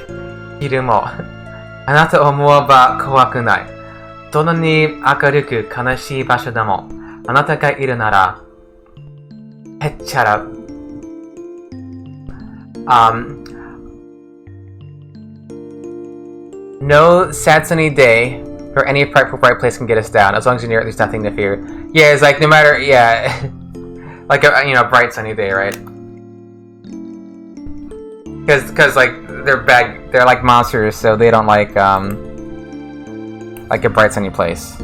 S1: 昼もあなたを思えば怖くない。どんなに明るく悲しい場所でもあなたがいるならへっちゃら。No sad sunny day or any frightful bright place can get us down. As long as you're near it, there's nothing to fear. Yeah, it's like no matter, yeah, like a bright sunny day, right? Because like they're like monsters, so they don't like a bright sunny place.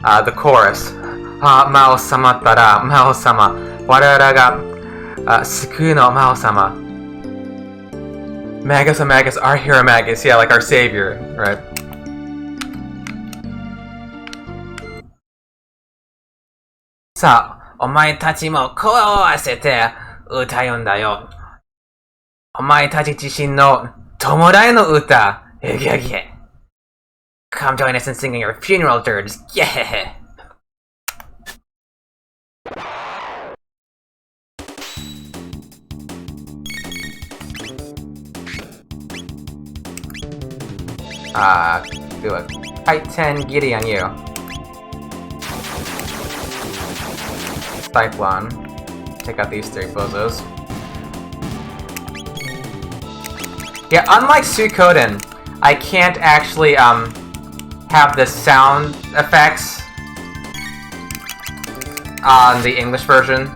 S1: The chorus. Mao sama tara, Mao sama, warara ga. Sukuno Mao-sama. Magus, Magus, our hero Magus, yeah, like our savior, right? Sa, omae tachi mo koe o asete utayon da yo. Omae tachi jishin no tomodae no uta. Ege. Come join us in singing your funeral dirge. Yeah. Do a Type 10 Giddy on you. Cyclone. Take out these 3 bozos. Yeah, unlike Suikoden, I can't actually, have the sound effects on the English version.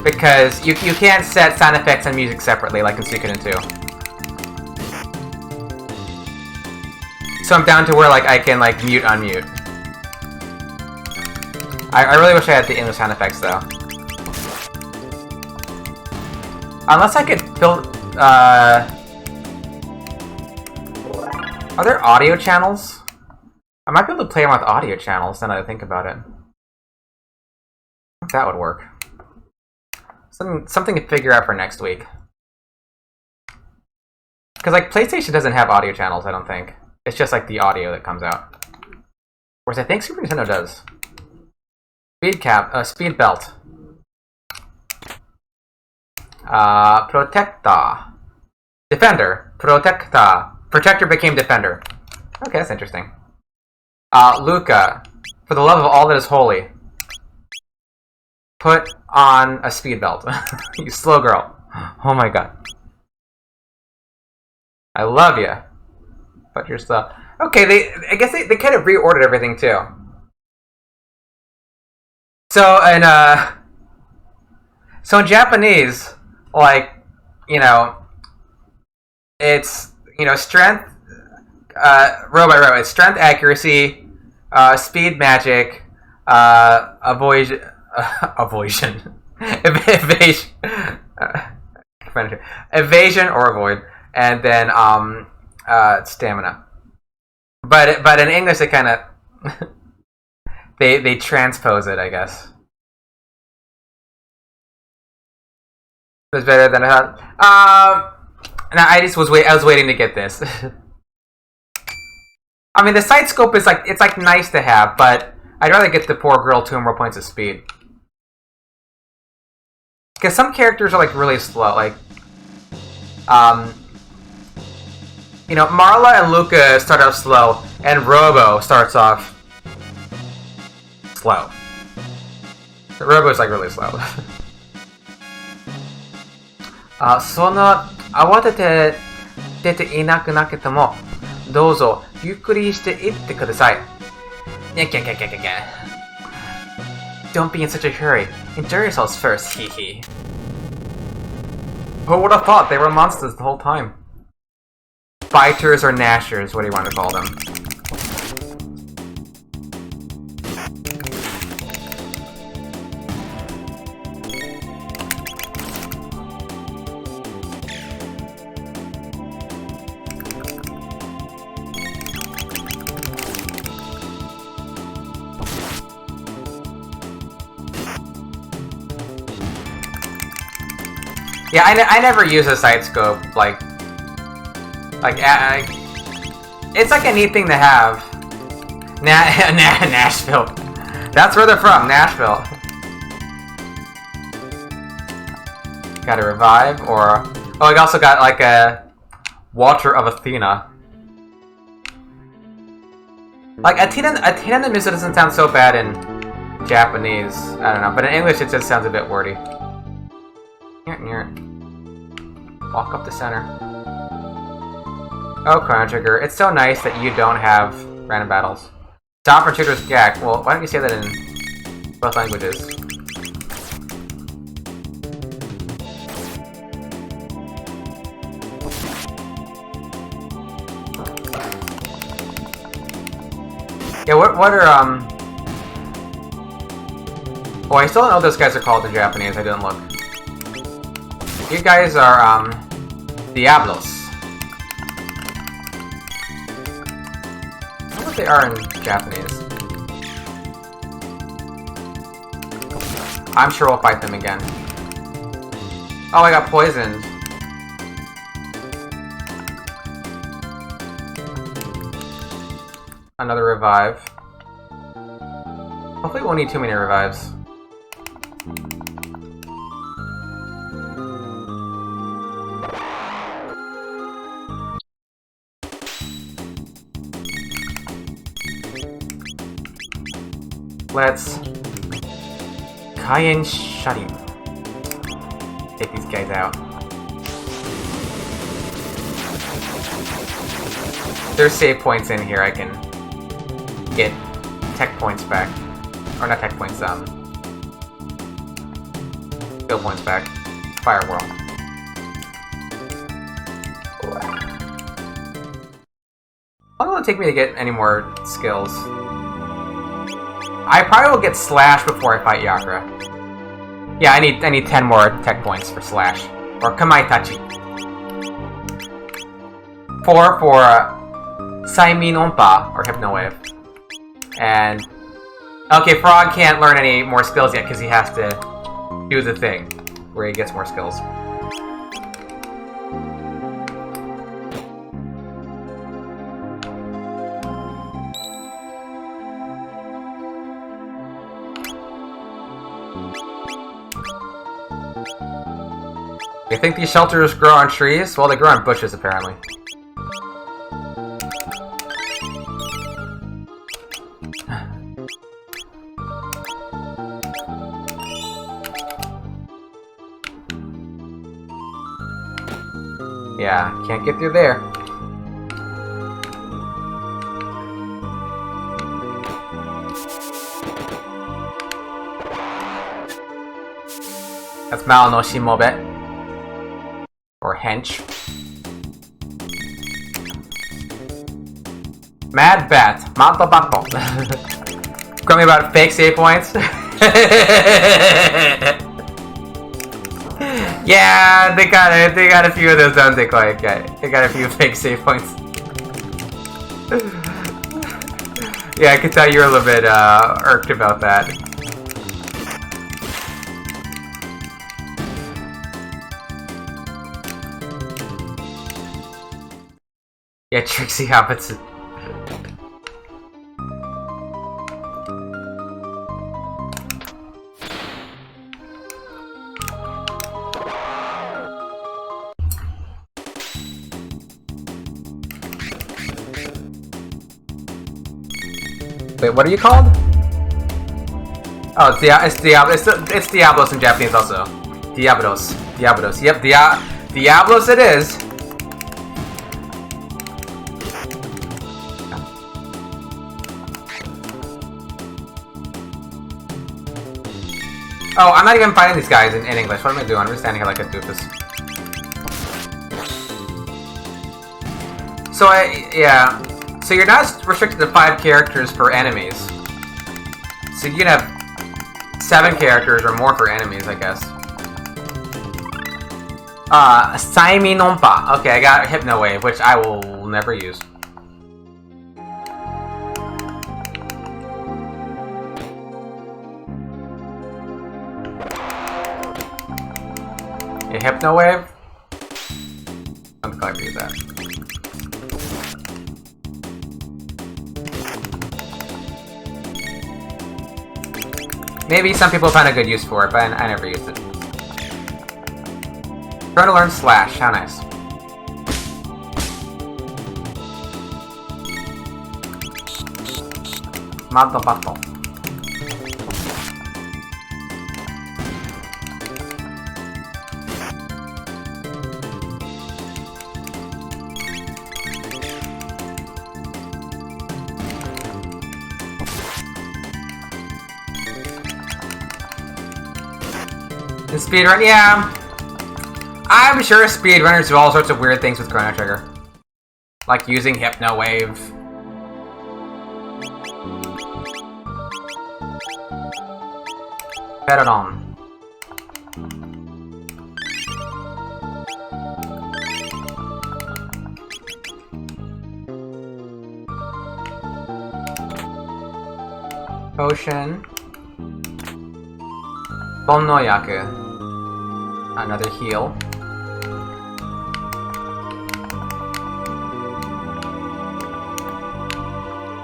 S1: Because you can't set sound effects and music separately like in Suikoden 2. So I'm down to where like I can like mute unmute. I really wish I had the English sound effects though. Unless I could build are there audio channels? I might be able to play them with audio channels now that I think about it. If that would work. Something to figure out for next week. Because, like, PlayStation doesn't have audio channels, I don't think. It's just, like, the audio that comes out. Whereas I think Super Nintendo does. Speed belt. Protector. Defender. Protector. Protector became Defender. Okay, that's interesting. Luca. For the love of all that is holy. Put on a speed belt. You slow girl. Oh my god. I love you. But you're slow. Okay, I guess they kind of reordered everything too. So in Japanese, like, you know, it's, you know, strength, row by row. It's strength, accuracy, speed, magic, evasion, evasion or avoid, and then stamina. But in English, they kind of they transpose it, I guess. It was better than I thought. No, I was waiting to get this. I mean, the side scope is like, it's like nice to have, but I'd rather get the poor girl 2 more points of speed. Because some characters are like really slow, like you know, Marle and Luca start off slow, and Robo starts off slow. Robo's like really slow. その慌てて出ていなくなくてもどうぞゆっくりしていってください。Don't be in such a hurry. Enjoy yourselves first, hee hee. Who would have thought they were monsters the whole time? Biters or gnashers, what do you want to call them? Yeah, I never use a side scope, like it's like a neat thing to have. Nashville. That's where they're from, Nashville. Got a revive, or oh, I also got like a Water of Athena. Like Athena the music doesn't sound so bad in Japanese. I don't know, but in English it just sounds a bit wordy. Walk up the center. Oh, Chrono Trigger. It's so nice that you don't have random battles. Stop for Trigger's Gak. Well, why don't you say that in both languages? Yeah, what are, Oh, I still don't know what those guys are called in Japanese. I didn't look. You guys are, Diablos. I don't know what they are in Japanese. I'm sure we'll fight them again. Oh, I got poisoned. Another revive. Hopefully we won't need too many revives. Let's Kaien Shari. Take these guys out. There's save points in here. I can get tech points back. Or not tech points, skill points back. Firewall. How long will it take me to get any more skills? I probably will get Slash before I fight Yakura. Yeah, I need 10 more tech points for Slash. Or Kamaitachi. 4 for Saimin Onpa, or Hypno Wave. And okay, Frog can't learn any more skills yet because he has to do the thing where he gets more skills. You think these shelters grow on trees? Well, they grow on bushes, apparently. Yeah, can't get through there. That's Marle no Shimobe. Or hench. Mad Bat. Mato Bato. Tell me about fake save points. Yeah, they got a few of those, don't they, Clay? They got a few fake save points. Yeah, I could tell you're a little bit irked about that. Yeah, Trixie Hobbits. Wait, what are you called? Oh, it's Diablos in Japanese also. Diablos. Yep, Diablos it is. Oh, I'm not even fighting these guys in English. What am I doing? I'm just standing here like a doofus. So yeah. So you're not restricted to 5 characters per enemies. So you can have 7 characters or more for enemies, I guess. Saimi Nompa. Okay, I got Hypno Wave, which I will never use. A Hypno Wave? I'm glad I use that. Maybe some people find a good use for it, but I never used it. Trying to learn Slash, how nice. Mato Bato. The speedrun, yeah. I'm sure speedrunners do all sorts of weird things with Chrono Trigger. Like using Hypno Wave. Pterodon. Potion. Bonnoyaku. Another heal.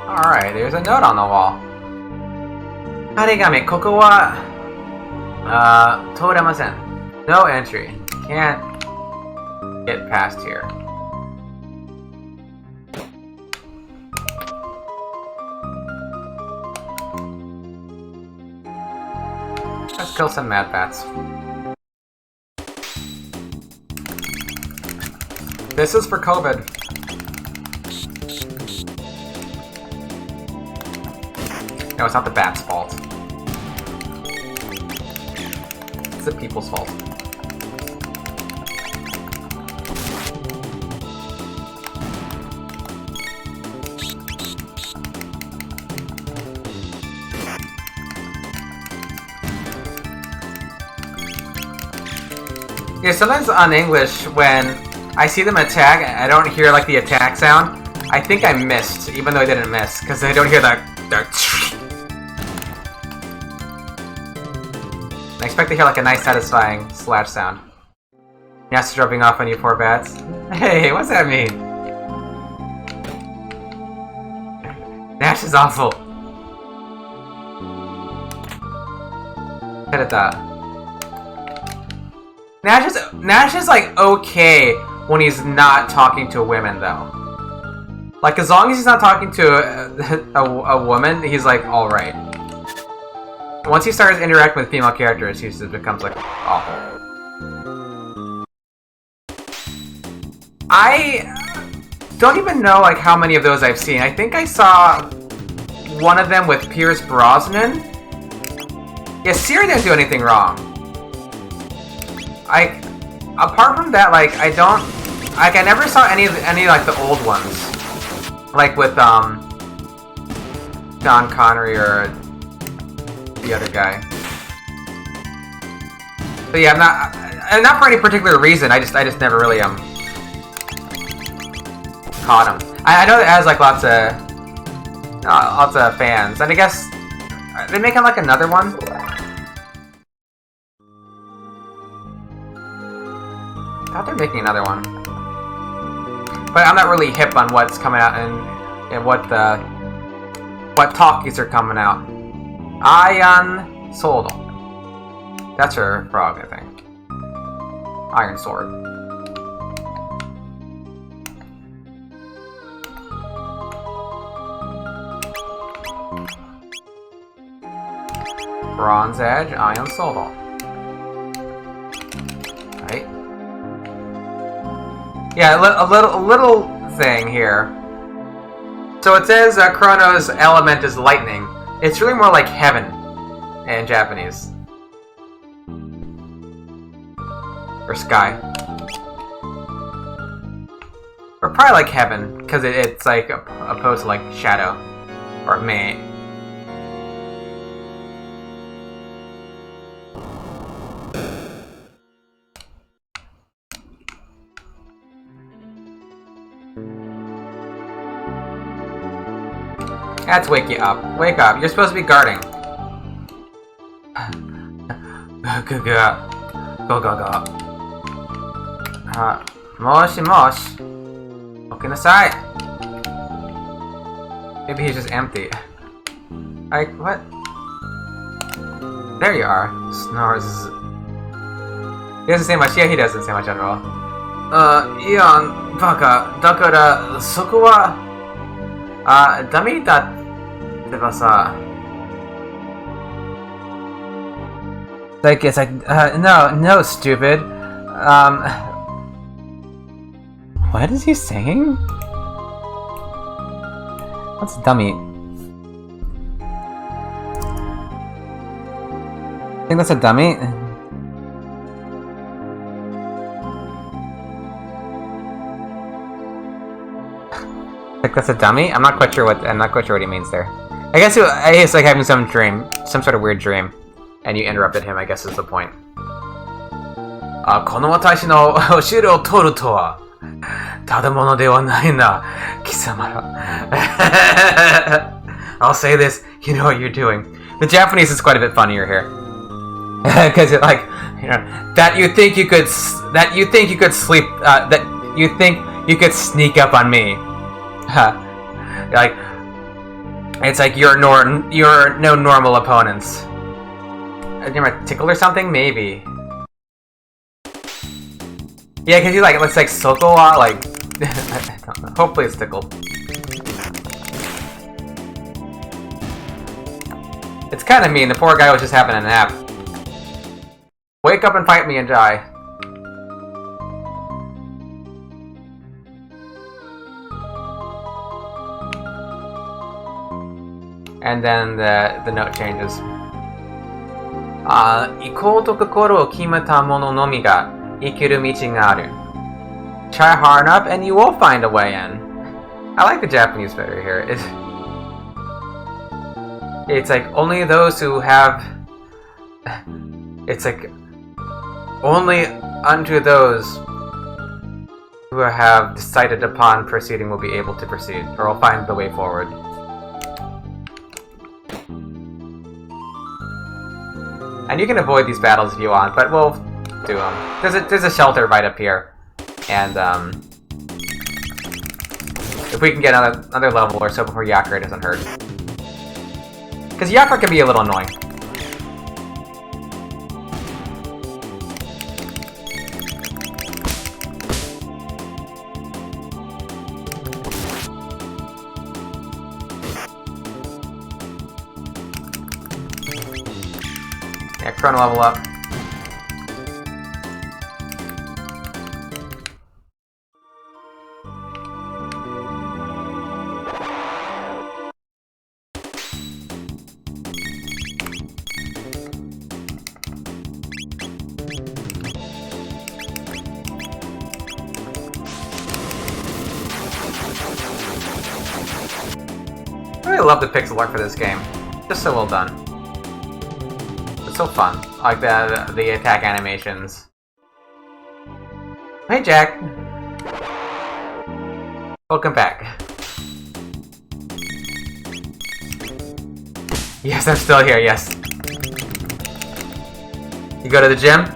S1: Alright, there's a note on the wall. Harigami, koko wa... toremasen. No entry. Can't get past here. Let's kill some mad bats. This is for COVID. No, it's not the bat's fault. It's the people's fault. Yeah, sometimes on English, when I see them attack, I don't hear like the attack sound. I think I missed, even though I didn't miss, because I don't hear that. I expect to hear like a nice, satisfying slash sound. Yes, dropping off on you poor bats. Hey, what's that mean? Nash is awful. Tereta. Nash is like okay when he's not talking to women though. Like as long as he's not talking to a woman, he's like all right. Once he starts interacting with female characters, he just becomes like awful. I don't even know like how many of those I've seen. I think I saw one of them with Pierce Brosnan. Yeah, Siri didn't do anything wrong. Apart from that, like I never saw any like the old ones, like with John Connery or the other guy. But yeah, I'm not for any particular reason. I just never really caught him. I know it has like lots of fans, and I guess are they making like another one? I thought they're making another one, but I'm not really hip on what's coming out and what talkies are coming out. Iron Sword. That's her frog, I think. Iron Sword. Bronze Edge, Iron Sword. Right. Yeah, a little thing here. So it says Chrono's element is lightning. It's really more like heaven in Japanese. Or sky. Or probably like heaven, because it's like opposed to like shadow. Or mei. That's wake you up. Wake up. You're supposed to be guarding. Go go. Go go go. Moshi mosh. Okinasai. Maybe he's just empty. Like, what? There you are. Snores. He doesn't say much. Yeah, he doesn't say much at all. Ian, baka. Dakara, soko wa... ダメだってばさ. It's like, no, stupid. What is he saying? What's dummy? I think that's a dummy. Like that's a dummy? I'm not quite sure what he means there. I guess it's like having some sort of weird dream, and you interrupted him. I guess is the point. この私のお尻を取るとはただものではないな、貴様ら。I'll say this. You know what you're doing. The Japanese is quite a bit funnier here, because it's like, you know, that you think you could sleep, that you think you could sneak up on me. Like, it's like you're no normal opponents. You're a tickle or something, maybe. Yeah, because you like looks like Soko like. I don't know. Hopefully it's tickled. It's kind of mean. The poor guy was just having a nap. Wake up and fight me and die. And then the note changes. 行こうと心を決めた者のみが生きる道がある. Try hard enough and you will find a way in. I like the Japanese better here. It's like only those who have... It's like only unto those who have decided upon proceeding will be able to proceed, or will find the way forward. And you can avoid these battles if you want, but we'll do them. There's a shelter right up here, and if we can get another level or so before Yakura doesn't hurt, because Yakura can be a little annoying. Yeah, Chrono level up. I really love the pixel art for this game. Just so well done. It's so fun. I like the attack animations. Hey Jack! Welcome back. Yes, I'm still here, yes. You go to the gym?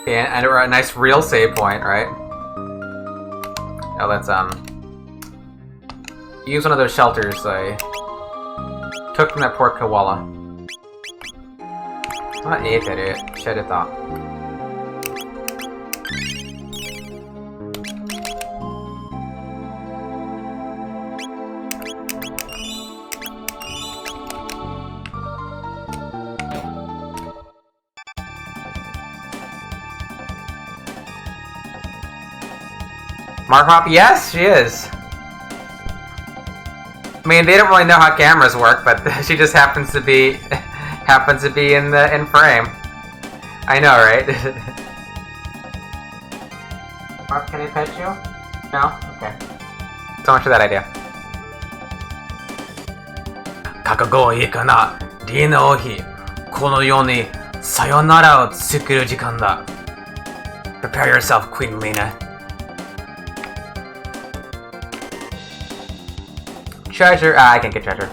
S1: Yeah, and we're at a nice real save point, right? Now let's use one of those shelters I took from that poor koala. What ate it? Shed it off. Marle? Yes, she is. I mean, they don't really know how cameras work, but she just happens to be in frame. I know, right? Marle, can I pet you? No? Okay. So much for that idea. 覚悟いいかな。リーの王妃。この世にさよならを作る時間だ。Prepare yourself, Queen Lena. Treasure. I can't get treasure.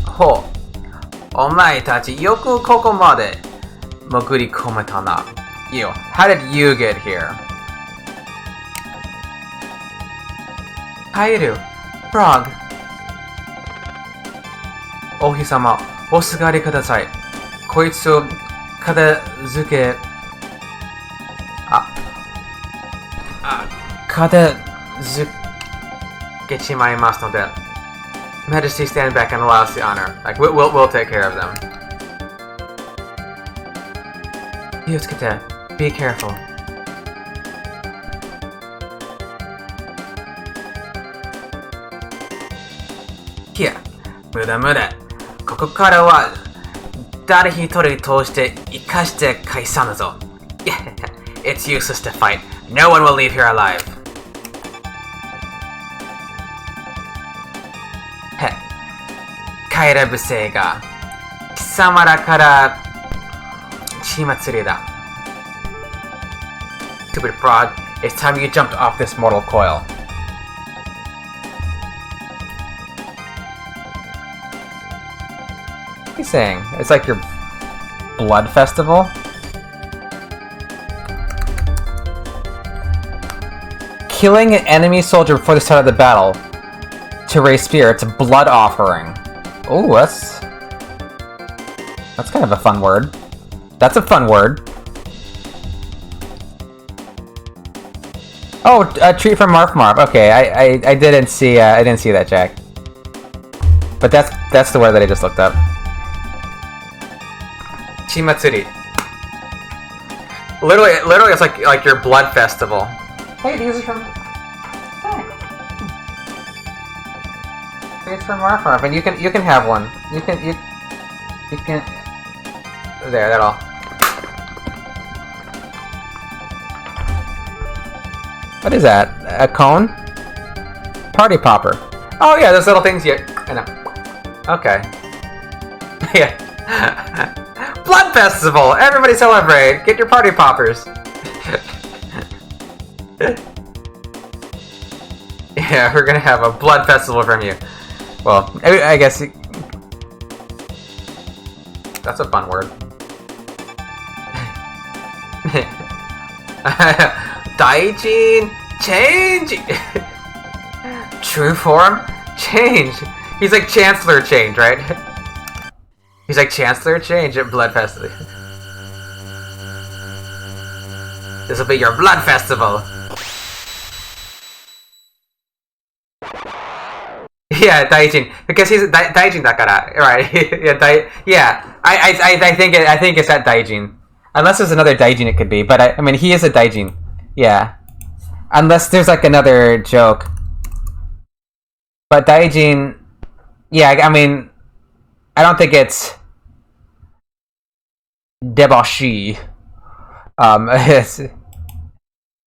S1: ほう。お前たちよくここまで潜り込めたな。You. How did you get here? Kairu. Frog. 王妃様、おすがりください。こいつを片付け、片付けちまいますので、Majesty, stand back and allow us the honor. Like, we'll take care of them. 気をつけて、be careful. Here. 無駄無駄。ここからは誰一人通して生かして返さぬぞ。Yeah, it's useless to fight. No one will leave here alive. へ、カエラブ星が貴様らから血祭りだ。Stupid frog, it's time you jumped off this mortal coil. What are you saying? It's like your blood festival? Killing an enemy soldier before the start of the battle to raise spirits, blood offering. Oh, that's kind of a fun word. That's a fun word. Oh, a treat from Marf. Okay, I didn't see that, Jack. But that's the word that I just looked up. Chimatsuri. Literally, it's like your blood festival. Hey, these are from. Hey. It's from Marf, and you can have one. You can. There, that'll. What is that? A cone? Party popper. Oh yeah, those little things you. I know. Okay. Yeah. Blood festival! Everybody celebrate! Get your party poppers! Yeah, we're gonna have a blood festival from you. Well, I guess... That's a fun word. Daijin! Change! True form? Change! He's like Chancellor Change, right? He's like, Chancellor, change it, Blood Festival. This will be your Blood Festival. Yeah, Daijin, because he's Daijin dakara, right? Yeah, I think it's that Daijin, unless there's another Daijin it could be, but I mean he is a Daijin, yeah, unless there's like another joke, but Daijin, yeah, I mean, I don't think it's debauchee,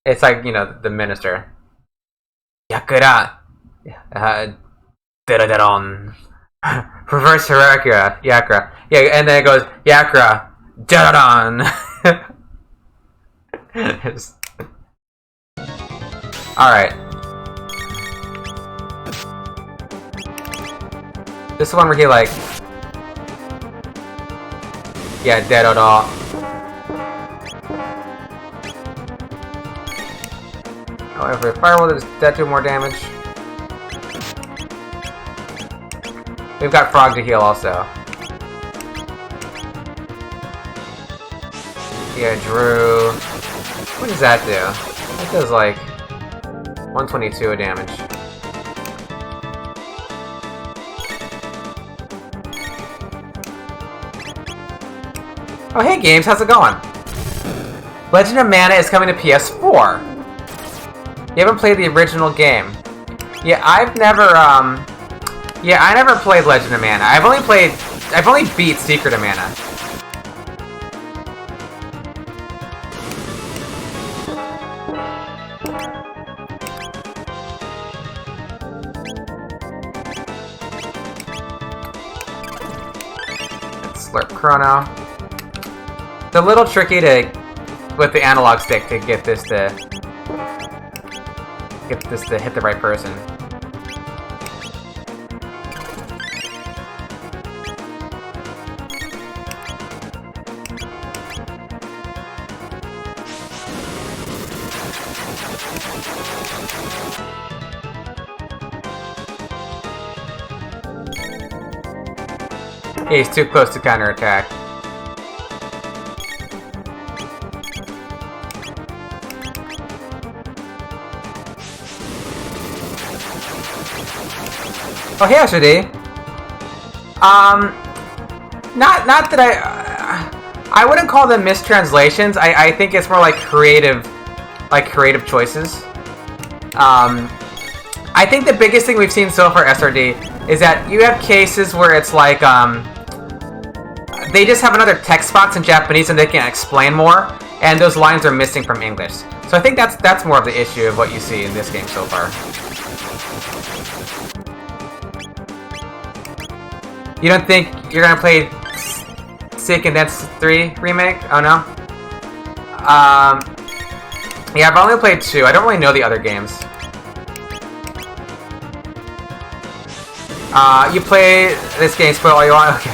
S1: it's like, you know, the minister, Yakura, Deraderon. Reverse Yakra. Yeah, and then it goes Yakra. Deraderon. Alright. This is the one where he like... Yeah, Deraderon. However, Firewall does that do more damage? We've got Frog to heal also. Yeah, Drew. What does that do? It does like 122 of damage. Oh hey games, how's it going? Legend of Mana is coming to PS4. You haven't played the original game. Yeah, I've never yeah, I never played Legend of Mana. I've only beat Secret of Mana. Let's slurp Chrono. It's a little tricky to, with the analog stick, to get this to hit the right person. Yeah, he's too close to counterattack. Oh, hey, Ashadi. Not that I wouldn't call them mistranslations. I think it's more like creative choices. I think the biggest thing we've seen so far, SRD, is that you have cases where it's like, they just have another text box in Japanese and they can explain more, and those lines are missing from English. So I think that's more of the issue of what you see in this game so far. You don't think you're gonna play Seiken Densetsu 3 Remake? Oh no? Yeah, I've only played 2. I don't really know the other games. You play this game, spoil all you want? Okay.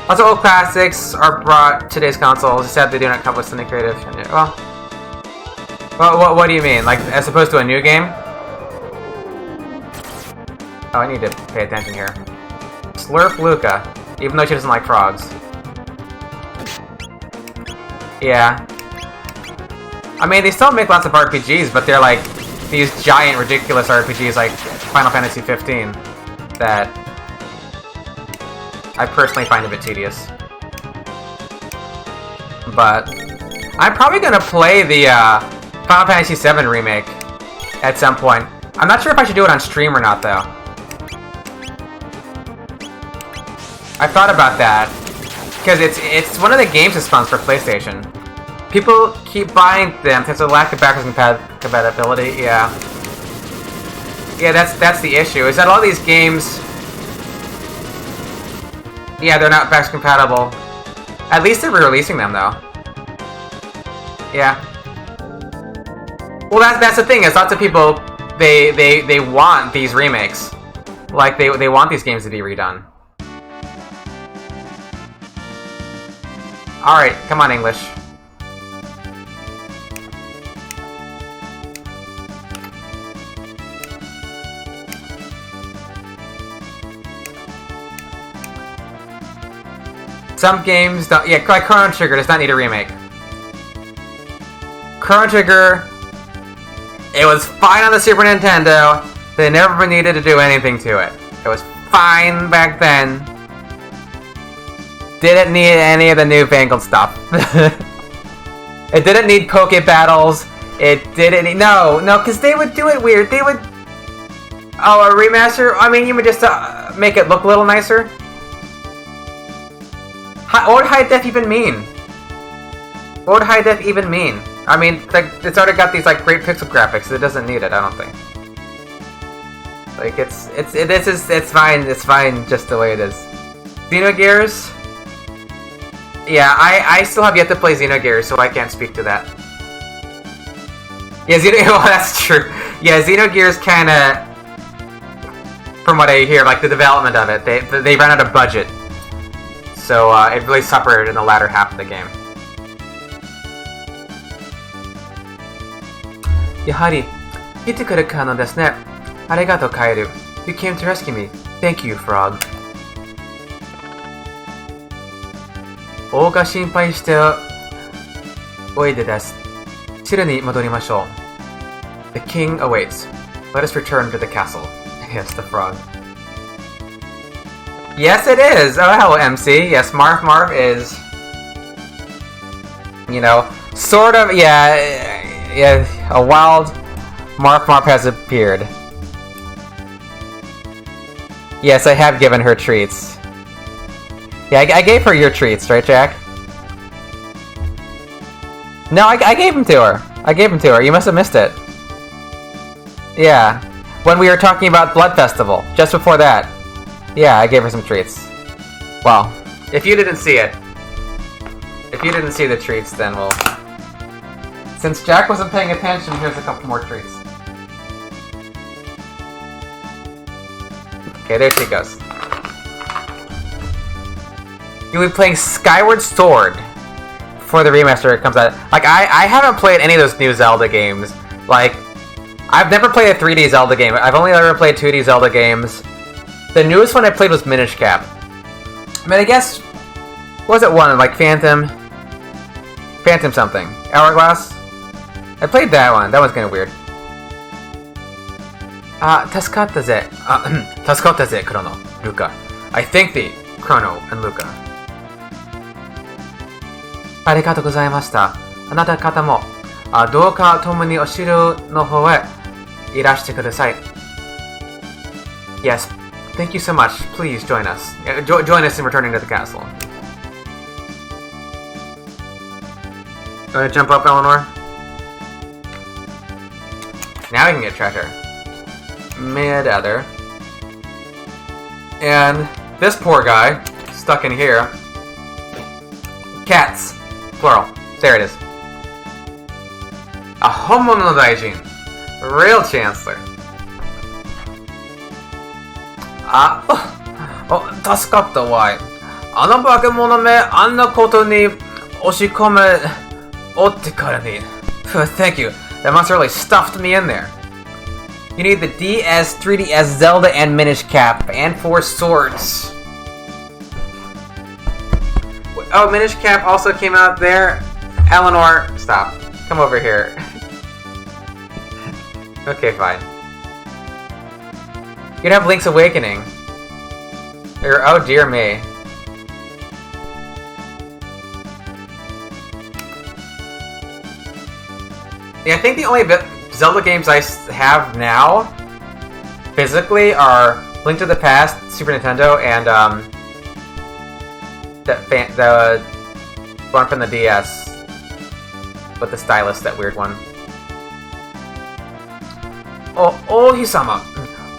S1: Also, old classics are brought to today's consoles, except they do not come with something creative. Well, what do you mean? Like, as opposed to a new game? Oh, I need to pay attention here. Slurp Luca, even though she doesn't like frogs. Yeah. I mean, they still make lots of RPGs, but they're like these giant, ridiculous RPGs like Final Fantasy 15 that I personally find a bit tedious. But I'm probably gonna play the Final Fantasy 7 remake at some point. I'm not sure if I should do it on stream or not, though. I thought about that because it's one of the games that spawns for PlayStation. People keep buying them because of the lack of backwards compatibility. Yeah, that's the issue. Is that all these games? Yeah, they're not backwards compatible. At least they're re-releasing them though. Yeah. Well, that's the thing. Is lots of people they want these remakes, like they want these games to be redone. All right, come on, English. Some games don't... Yeah, like Chrono Trigger does not need a remake. Chrono Trigger... It was fine on the Super Nintendo. They never needed to do anything to it. It was fine back then. Didn't need any of the newfangled stuff. It didn't need Poke Battles. It didn't need... No, because they would do it weird. They would... Oh, a remaster? I mean, you would just make it look a little nicer. What would high def even mean? What would high def even mean? I mean, it's already got these like great pixel graphics. So it doesn't need it, I don't think. Like it's fine. It's fine just the way it is. Xenogears. Yeah, I still have yet to play Xenogears, so I can't speak to that. Yeah, well, that's true. Yeah, Xenogears kind of, from what I hear, like the development of it, they ran out of budget, so it really suffered in the latter half of the game. Yahari, 来てくれたのですね。ありがとう、カエル. You came to rescue me. Thank you, Frog. 王が心配しておいでです。城に戻りましょう。The king awaits. Let us return to the castle. Yes, the frog. Yes, it is! Oh, hello, MC. Yes, Marf is... You know, sort of, yeah, a wild Marf has appeared. Yes, I have given her treats. Yeah, I gave her your treats, right, Jack? No, I gave them to her. I gave them to her. You must have missed it. Yeah. When we were talking about Blood Festival, just before that. Yeah, I gave her some treats. Well, if you didn't see it, if you didn't see the treats, then we'll... Since Jack wasn't paying attention, here's a couple more treats. Okay, there she goes. You'll be playing Skyward Sword before the remaster comes out. Like, I haven't played any of those new Zelda games. Like, I've never played a 3D Zelda game. I've only ever played 2D Zelda games. The newest one I played was Minish Cap. I mean, I guess... What was it one? Like, Phantom something. Hourglass? I played that one. That one's kind of weird. 助かったぜ。助かったぜ、Chrono, Luca. I thank thee, Chrono and Luca. ありがとうございました。あなた方も、どうか共にお城の方へいらしてください。Yes, thank you so much. Please join us. Join us in returning to the castle. Wanna jump up, Eleanor? Now we can get treasure. Mid-ether. And this poor guy, stuck in here. Cats. Plural. There it is. A Homono Daijin. Real Chancellor. 助かったわい。あの化け物め、あんなことに押し込めおってからに。Thank you. That monster really stuffed me in there. You need the DS, 3DS, Zelda, and Minish Cap, and 4 swords. Oh, Minish Cap also came out there. Eleanor, stop. Come over here. Okay, fine. You could have Link's Awakening. Or, oh dear me. Yeah, I think the only Zelda games I have now, physically, are Link to the Past, Super Nintendo, and the one from the DS with the stylus, that weird one. Oh, Ohi-sama.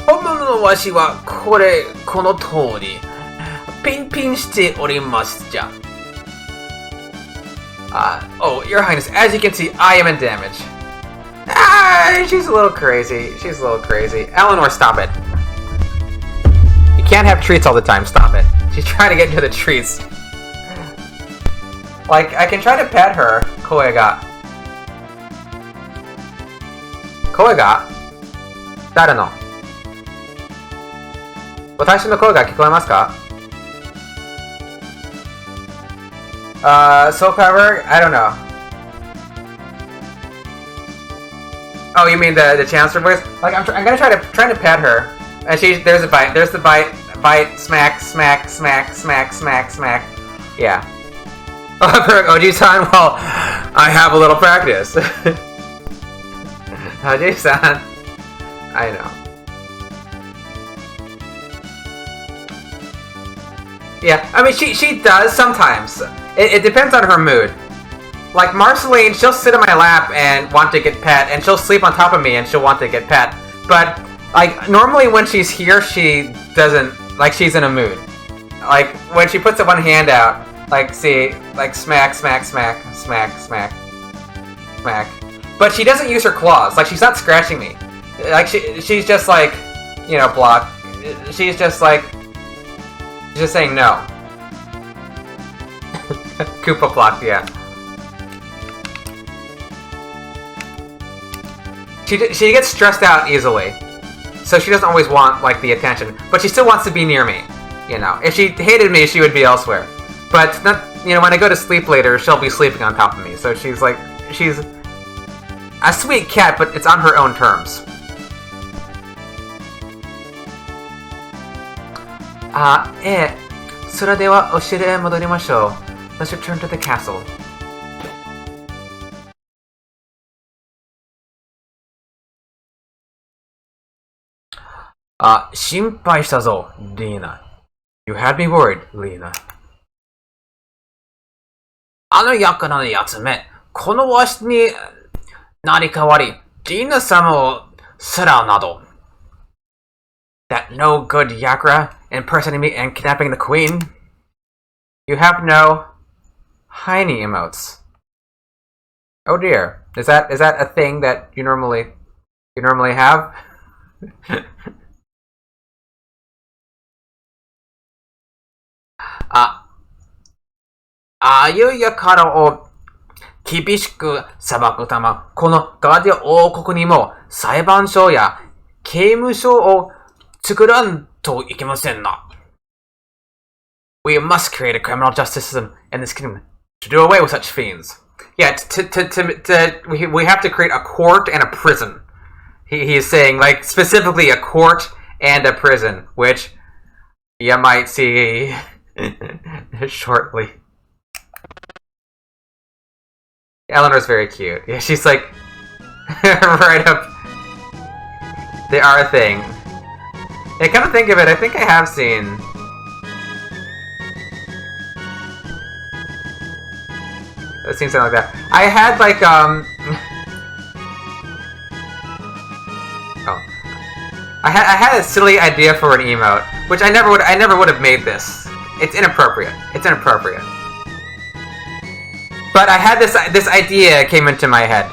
S1: Homono no washi wa kono tori. Pin shite orimasu ja. Oh, Your Highness, as you can see, I am in damage. She's a little crazy. She's a little crazy. Eleanor, stop it. You can't have treats all the time. Stop it. She's trying to get into the treats. Like, I can try to pet her. Koe ga. Koe ga? Dare no? Watashi no koe ga kikoemasu ka? Soul Power? I don't know. Oh, you mean the Chancellor voice? Like, I'm gonna try to pet her. And there's a bite. There's the bite. Bite, smack, smack, smack, smack, smack, smack. Yeah. Oji-san, well, I have a little practice. Oji-san. I know. Yeah, I mean, she does sometimes. It depends on her mood. Like, Marceline, she'll sit in my lap and want to get pet, and she'll sleep on top of me and she'll want to get pet. But, like, normally when she's here, she doesn't, like, she's in a mood. Like, when she puts the one hand out, like, see, like, smack, smack, smack, smack, smack, smack. But she doesn't use her claws. Like, she's not scratching me. Like, she's just like, you know, block. She's just like, she's just saying no. Koopa blocked, yeah. She gets stressed out easily, so she doesn't always want, like, the attention. But she still wants to be near me, you know. If she hated me, she would be elsewhere. But, not, you know, when I go to sleep later, she'll be sleeping on top of me. So she's like, she's a sweet cat, but it's on her own terms. So let's return to the castle. Shinpai shita zo, Lina. You had me worried, Lina. あのやからのやつめ、このわしになり代わり、リーナ様をさらうなど。That no good Yakra impersonating me and kidnapping the queen? You have no Heiny emotes. Oh dear. Is that a thing that you normally have? Ah. ああいう輩を厳しく裁くため、このガーディア王国にも裁判所や刑務所を作らんといけませんな。We must create a criminal justice system in this kingdom to do away with such fiends. Yeah, we have to create a court and a prison. He is saying, like, specifically a court and a prison, which you might see shortly. Eleanor's very cute. Yeah, she's like right up. They are a thing. Yeah, come to think of it, I think I have seen. It seems something like that. I had like oh, I had a silly idea for an emote, which I never would have made this. It's inappropriate. It's inappropriate. But I had this idea came into my head.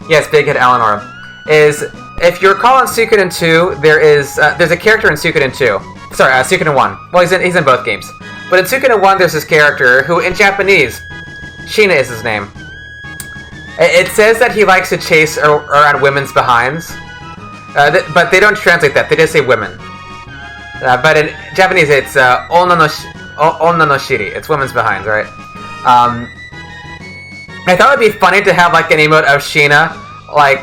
S1: Yes, Big Head Eleanor. Is, if you recall in Suikoden 2, there's a character in Suikoden 2. Sorry, Suikoden 1. Well, he's in both games. But in Suikoden 1, there's this character who, in Japanese, Sheena is his name. It says that he likes to chase around women's behinds. But they don't translate that. They just say women. But in Japanese, it's onna no shiri. It's women's behinds, right? I thought it'd be funny to have like an emote of Sheena, like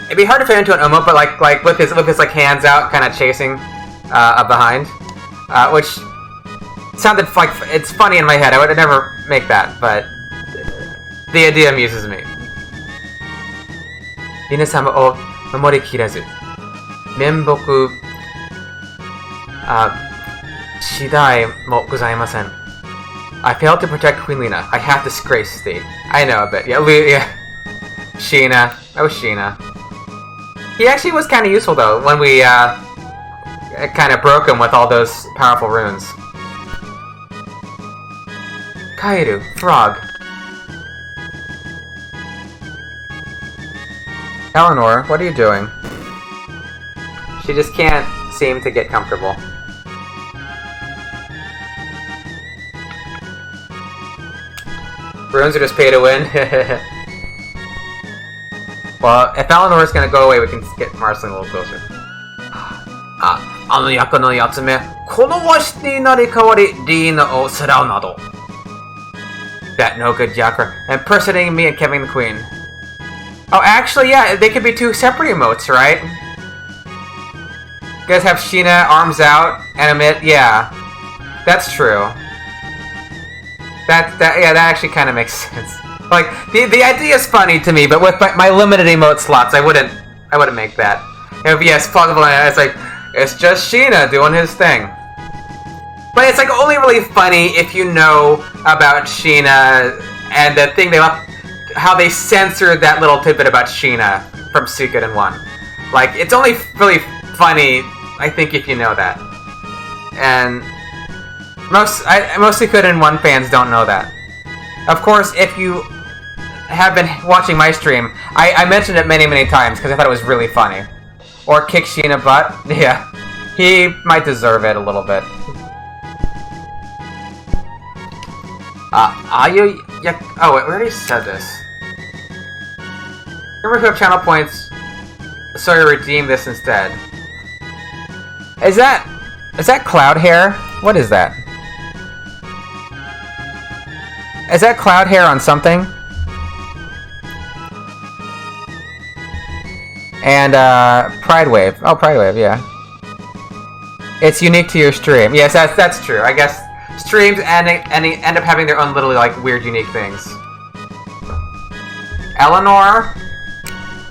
S1: it'd be hard to fit into an emote, but like with his like hands out, kind of chasing a behind, which sounded like it's funny in my head. I would never make that, but the idea amuses me. Ina-sama o momori kirazu, menboku shidai mo gozaimasen. I failed to protect Queen Lina. I have disgraced thee. I know a bit. Yeah, Sheena. Oh, Sheena. He actually was kind of useful, though, when we kind of broke him with all those powerful runes. Kaeru, frog. Eleanor, what are you doing? She just can't seem to get comfortable. Runes are just pay to win. Well, if Eleanor is gonna go away, we can get Marceline a little closer. That no good Yakra. Impersonating me and Kevin the Queen. Oh, actually, yeah, they could be two separate emotes, right? You guys have Sheena arms out and emit. Yeah, that's true. That actually kind of makes sense. Like the idea is funny to me, but with my limited emote slots, I wouldn't make that. It would be as plausible as like it's just Sheena doing his thing. But it's like only really funny if you know about Sheena and the thing they left, how they censored that little tidbit about Sheena from Suikoden 1. Like it's only really funny, I think, if you know that. And most Suikoden 1 fans don't know that. Of course, if you have been watching my stream, I mentioned it many times because I thought it was really funny. Or kick Sheena butt. Yeah, he might deserve it a little bit. Oh, wait, we already said this. Remember who have channel points, so you redeem this instead. Is that cloud hair? What is that? Is that cloud hair on something? And, Pride Wave. Oh, Pride Wave, yeah. It's unique to your stream. Yes, that's true. I guess streams end up having their own little, like, weird, unique things. Eleanor?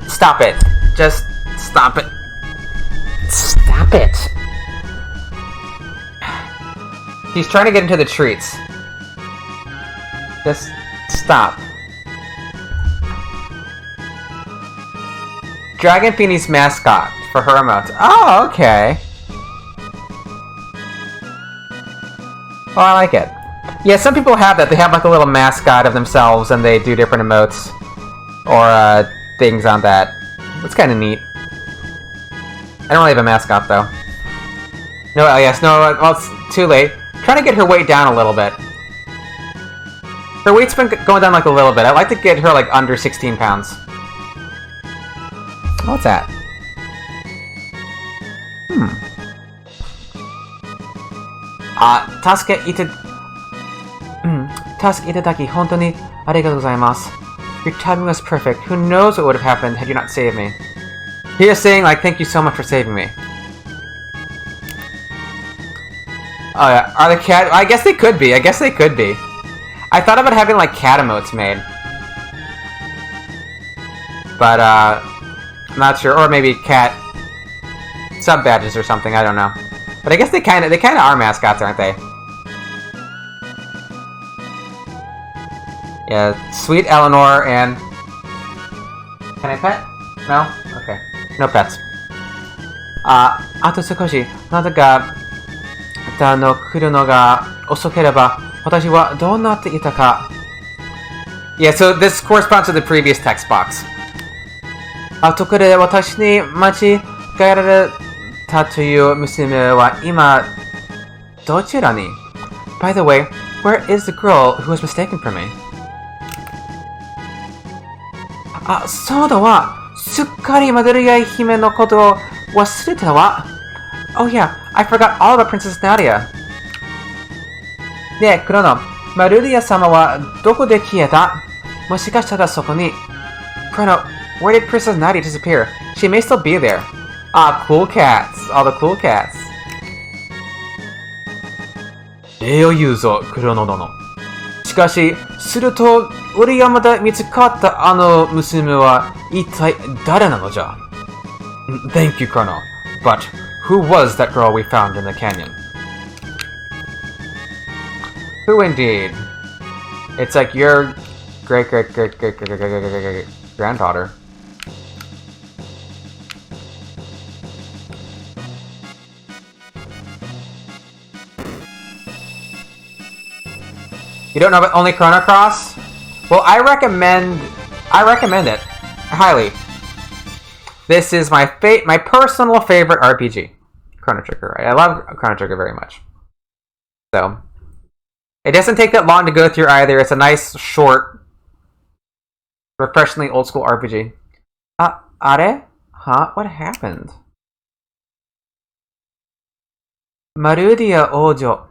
S1: Stop it. Just stop it. Stop it. He's trying to get into the treats. Just stop. Dragon Phoenix mascot for her emote. Oh, okay. Oh, I like it. Yeah, some people have that. They have like a little mascot of themselves and they do different emotes or things on that. It's kind of neat. I don't really have a mascot though. No, yes, no, well, it's too late. I'm trying to get her weight down a little bit. Her weight's been going down like a little bit. I'd like to get her like under 16 pounds. What's that? Taske itataki hontou ni arigatou gozaimasu. Your timing was perfect. Who knows what would have happened had you not saved me? He is saying like, thank you so much for saving me. Oh yeah, are the cat? I guess they could be. I I thought about having like cat emotes made, but I'm not sure. Or maybe cat sub badges or something. I don't know. But I guess they kind of are mascots, aren't they? Yeah, sweet Eleanor and can I pet? No? Okay. No pets. あと少し、あなたが来るのが遅ければ、私はどうなっていたか。Yeah, so this corresponds to the previous text box. ところで私に間違えられたという娘は今どちらに By the way, where is the girl who was mistaken for me? そうだわ。すっかりマドリア姫のことを忘れてたわ。Oh yeah, I forgot all about Princess Nadia. ねえ、クロノ、マルディア様はどこで消えた？もしかしたらそこに。Chrono, where did Princess Nadia disappear? She may still be there. Cool cats. All the cool cats. 礼を言うぞ、クロノ殿。しかし、すると、俺がまた見つかったあの娘は一体誰なのじゃ？ Thank you, Chrono. But who was that girl we found in the canyon? Who indeed? It's like your great-great-great-great-great-great-great-great-granddaughter. You don't know about only Chrono Cross? Well, I recommend it highly. This is my personal favorite RPG, Chrono Trigger. Right? I love Chrono Trigger very much. So, it doesn't take that long to go through either. It's a nice, short, refreshingly old school RPG. Are? Huh? What happened? Marudia Ojo.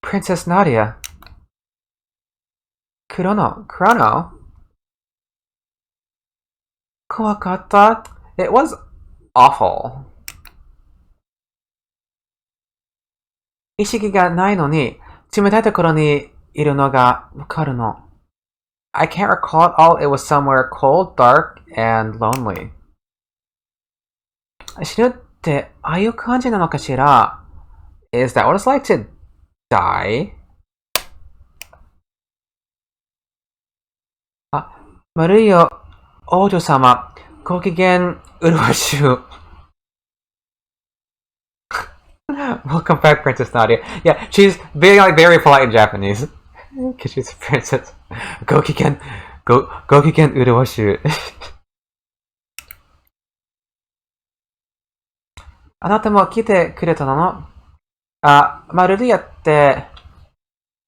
S1: Princess Nadia. Chrono? 怖かった? It was awful. 意識がないのに、冷たいところにいるのがわかるの。I can't recall it all. It was somewhere cold, dark, and lonely. 死ぬってああいう感じなのかしら? Is that what it's like to die? あ、悪いよ、王女様。ご機嫌うるわしゅう。Welcome back, Princess Nadia. Yeah, she's being like very polite in Japanese. Because she's a princess. ご機嫌うるわしゅう。あなたも来てくれたの? あ、マルリアって、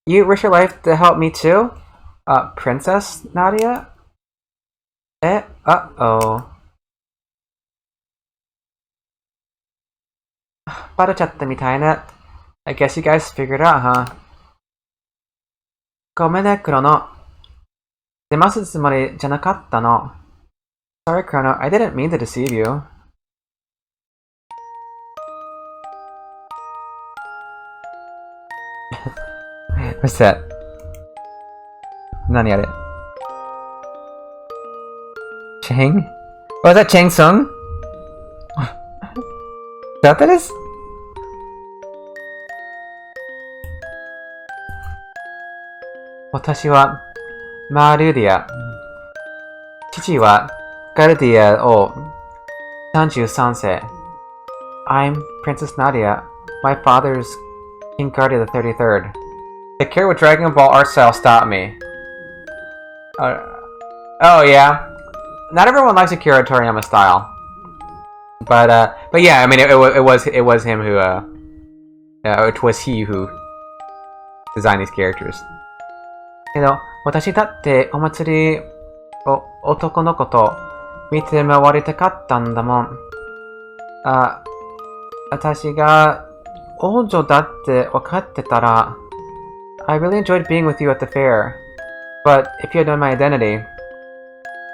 S1: You risk your life to help me too? Princess Nadia? Uh-oh. バレちゃったみたいね。I guess you guys figured out, huh? ごめんね、クロノ。出ますつもりじゃなかったの。Sorry, Chrono. I didn't mean to deceive you. What's that? 何あれ? Chang? Oh, is that Chang Sung? Is that what that is? 私はマルディア。父はガルディアを33世。I'm Princess Nadia. My father's King Guardia the 33rd. The cure with Dragon Ball art style stopped me. Oh yeah. Not everyone likes Akira Toriyama style. But yeah, I mean it was him who it was he who designed these characters. けど、私だってお祭りを男の子と見て回りたかったんだもん。私が王女だって分かってたら、I really enjoyed being with you at the fair. But if you had known my identity,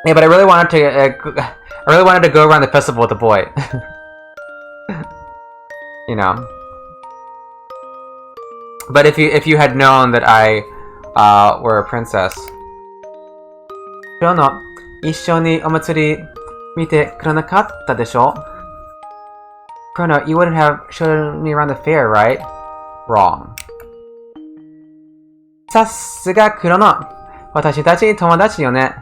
S1: yeah, but I really wanted to go around the festival with a boy. You know. But if you had known that I were a princess. 今日の一緒にお祭り見てくれなかったでしょ? Chrono, you wouldn't have shown me around the fair, right? Wrong. さすがクロノ。私たち友達よね。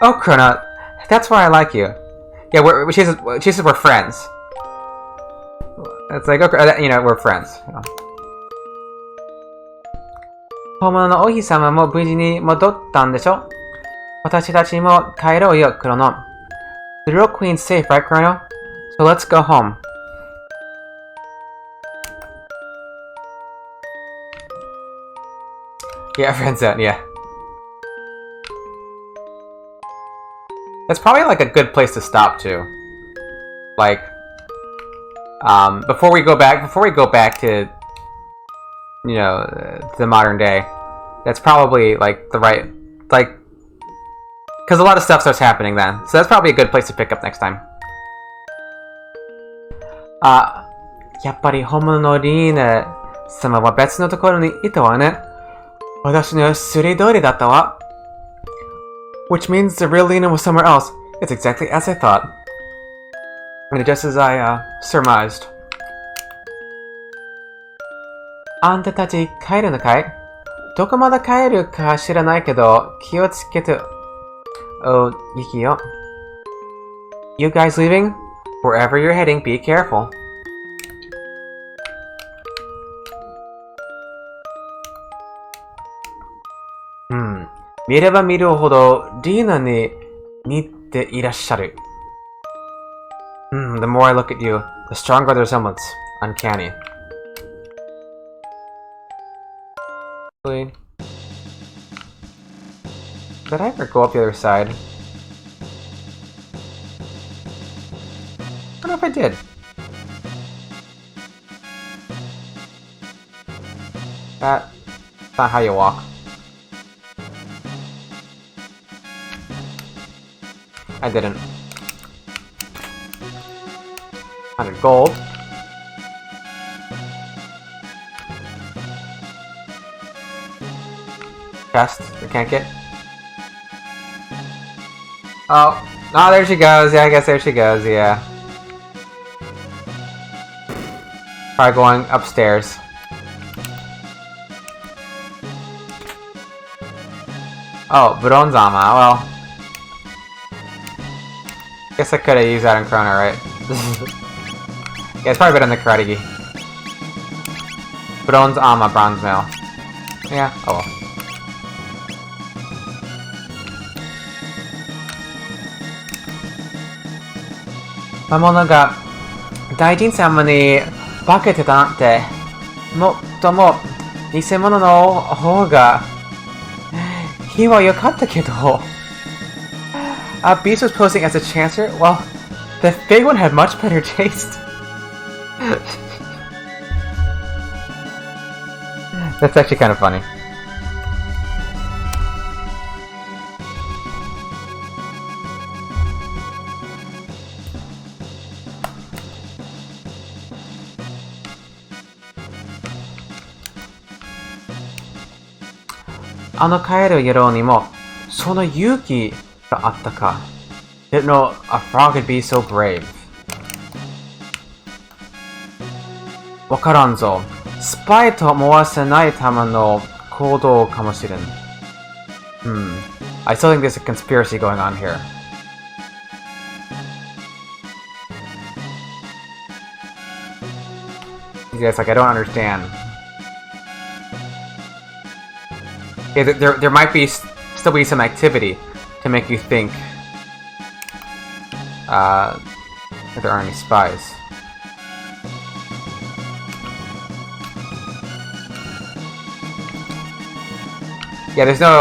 S1: Oh, Chrono, that's why I like you. Yeah, she says we're friends. It's like, okay, you know, we're friends. You know. 本物の王妃様も無事に戻ったんでしょ? 私たちも帰ろうよ、クロノ。The real queen's safe, right, Chrono? So let's go home. Yeah, friends out, yeah. That's probably like a good place to stop too. Like, before we go back to, you know, the modern day, that's probably like the right, like, because a lot of stuff starts happening then. So that's probably a good place to pick up next time. やっぱり本物のリーナ様は別のところにいたわね。私の推理通りだったわ。Which means the real Lena was somewhere else. It's exactly as I thought. And just as I surmised. あんたたち帰るのかい? どこまで帰るか知らないけど気をつけて行きよ。You guys leaving? Wherever you're heading, be careful. 見れば見るほどリーナに似ていらっしゃる。The more I look at you, the stronger the resemblance. Uncanny. Did I ever go up the other side? I don't know if I did. That's not how you walk. I didn't. 100 gold. Chest, we can't get. Oh, there she goes. Yeah, I guess there she goes, yeah. Probably going upstairs. Oh, Bronzama, well. Guess I could have used that in Chrono, right? Yeah, it's probably better than the Karate Gi. Bronzama, Bronze Mail. Yeah, oh well. Mamonoが大臣様に化けてたなんて、もっとも偽物の方が日は良かったけど。Beast was posing as a chancer? Well, the fake one had much better taste. That's actually kind of funny. Didn't know a frog could be so brave. Wakaranzo. Spy to mowasenai tama no koudou kamoshiren. I still think there's a conspiracy going on here. Yes, like I don't understand. Yeah, there might be still be some activity to make you think that there aren't any spies. Yeah, there's no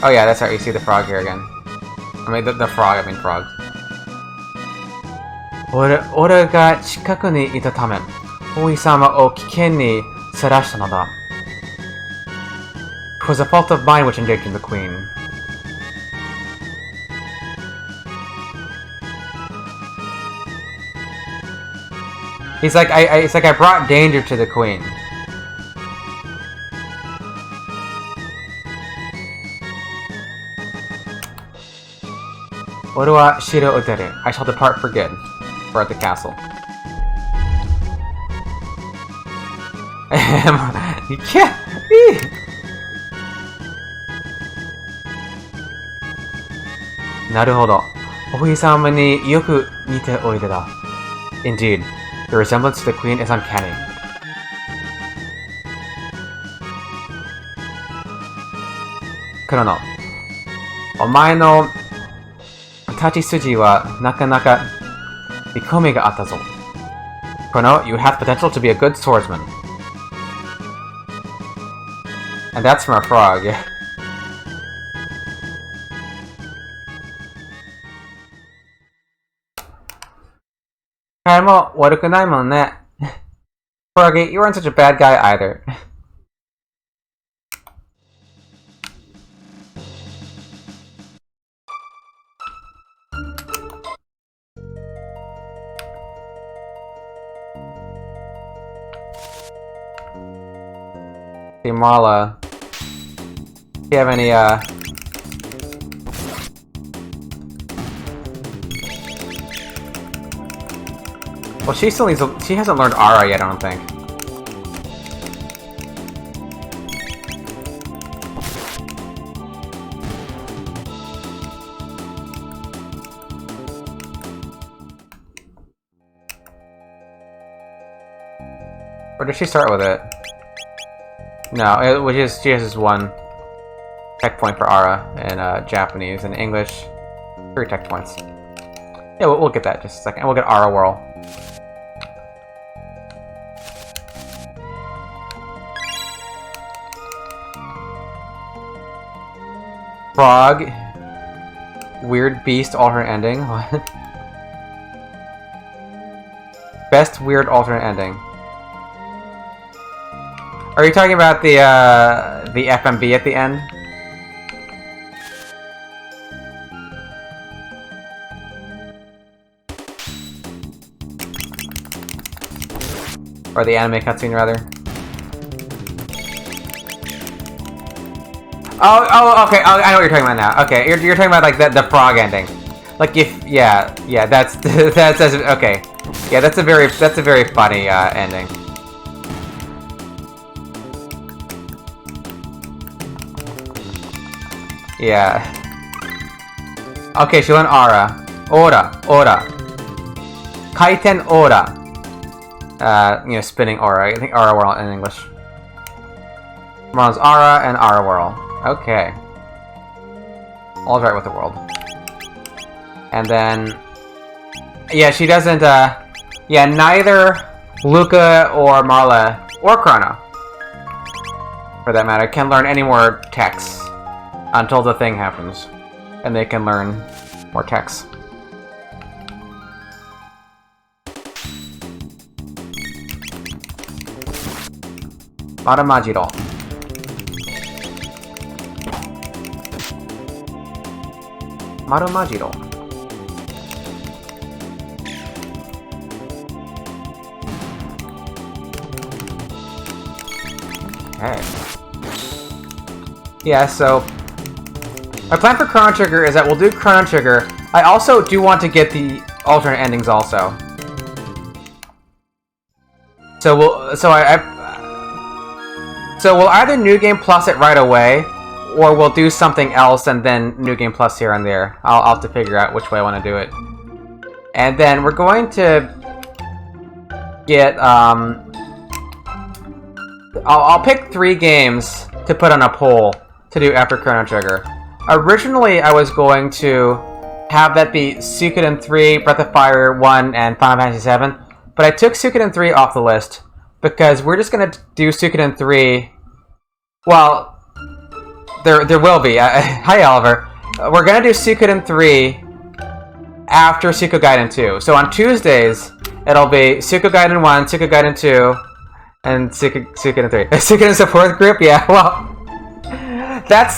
S1: oh yeah, that's right, you see the frog here again. I mean the frog, I mean frogs. 俺が近くにいたため、王位様を危険にさらしたのだ。It was a fault of mine which endangered the queen. It's like I brought danger to the queen. I shall depart for good. We're at the castle. You can't. Naruhodo. Ohi-sama ni yoku nite oide da. Indeed, the resemblance to the queen is uncanny. Chrono. Omae no tachisuji wa nakanaka mikomi ga atta zo. Chrono, you have potential to be a good swordsman. And that's from a frog, yeah. Karamo, warukunai mon ne. Froggy, you weren't such a bad guy either. Hey Marle, do you have any well, she still needs she hasn't learned Aura yet, I don't think. Or did she start with it? No, she has just one tech point for Aura in Japanese and English. 3 tech points. Yeah, we'll get that in just a second. We'll get Aura Whirl. Frog. Weird beast alternate ending. Best weird alternate ending. Are you talking about the the FMB at the end. Or the anime cutscene, rather. Oh, okay. Oh, I know what you're talking about now. Okay, you're talking about like the frog ending. Like if yeah, that's that's okay. Yeah, that's a very funny ending. Yeah. Okay, she learned aura. Aura. Kaiten aura. Spinning aura. I think aura whirl in English. Marle's aura and aura whirl. Okay. All's right with the world. And then... yeah, she doesn't, yeah, neither Luca or Marle, or Chrono, for that matter, can learn any more texts until the thing happens. And they can learn more texts. Maramajiro. Marumajiro. Okay. Yeah, so my plan for Chrono Trigger is that we'll do Chrono Trigger. I also do want to get the alternate endings also. So we'll either New Game Plus it right away, or we'll do something else and then New Game Plus here and there. I'll have to figure out which way I want to do it. And then we're going to get, I'll pick 3 games to put on a poll to do after Chrono Trigger. Originally, I was going to have that be Suikoden 3, Breath of Fire 1, and Final Fantasy 7, but I took Suikoden 3 off the list because we're just going to do Suikoden 3, well, There will be. Hi, Oliver. We're gonna do Suikoden 3 after Suiko Gaiden 2. So on Tuesdays, it'll be Suiko Gaiden 1, Suiko Gaiden 2, and Suikoden 3. Suikoden support group? Yeah, well... That's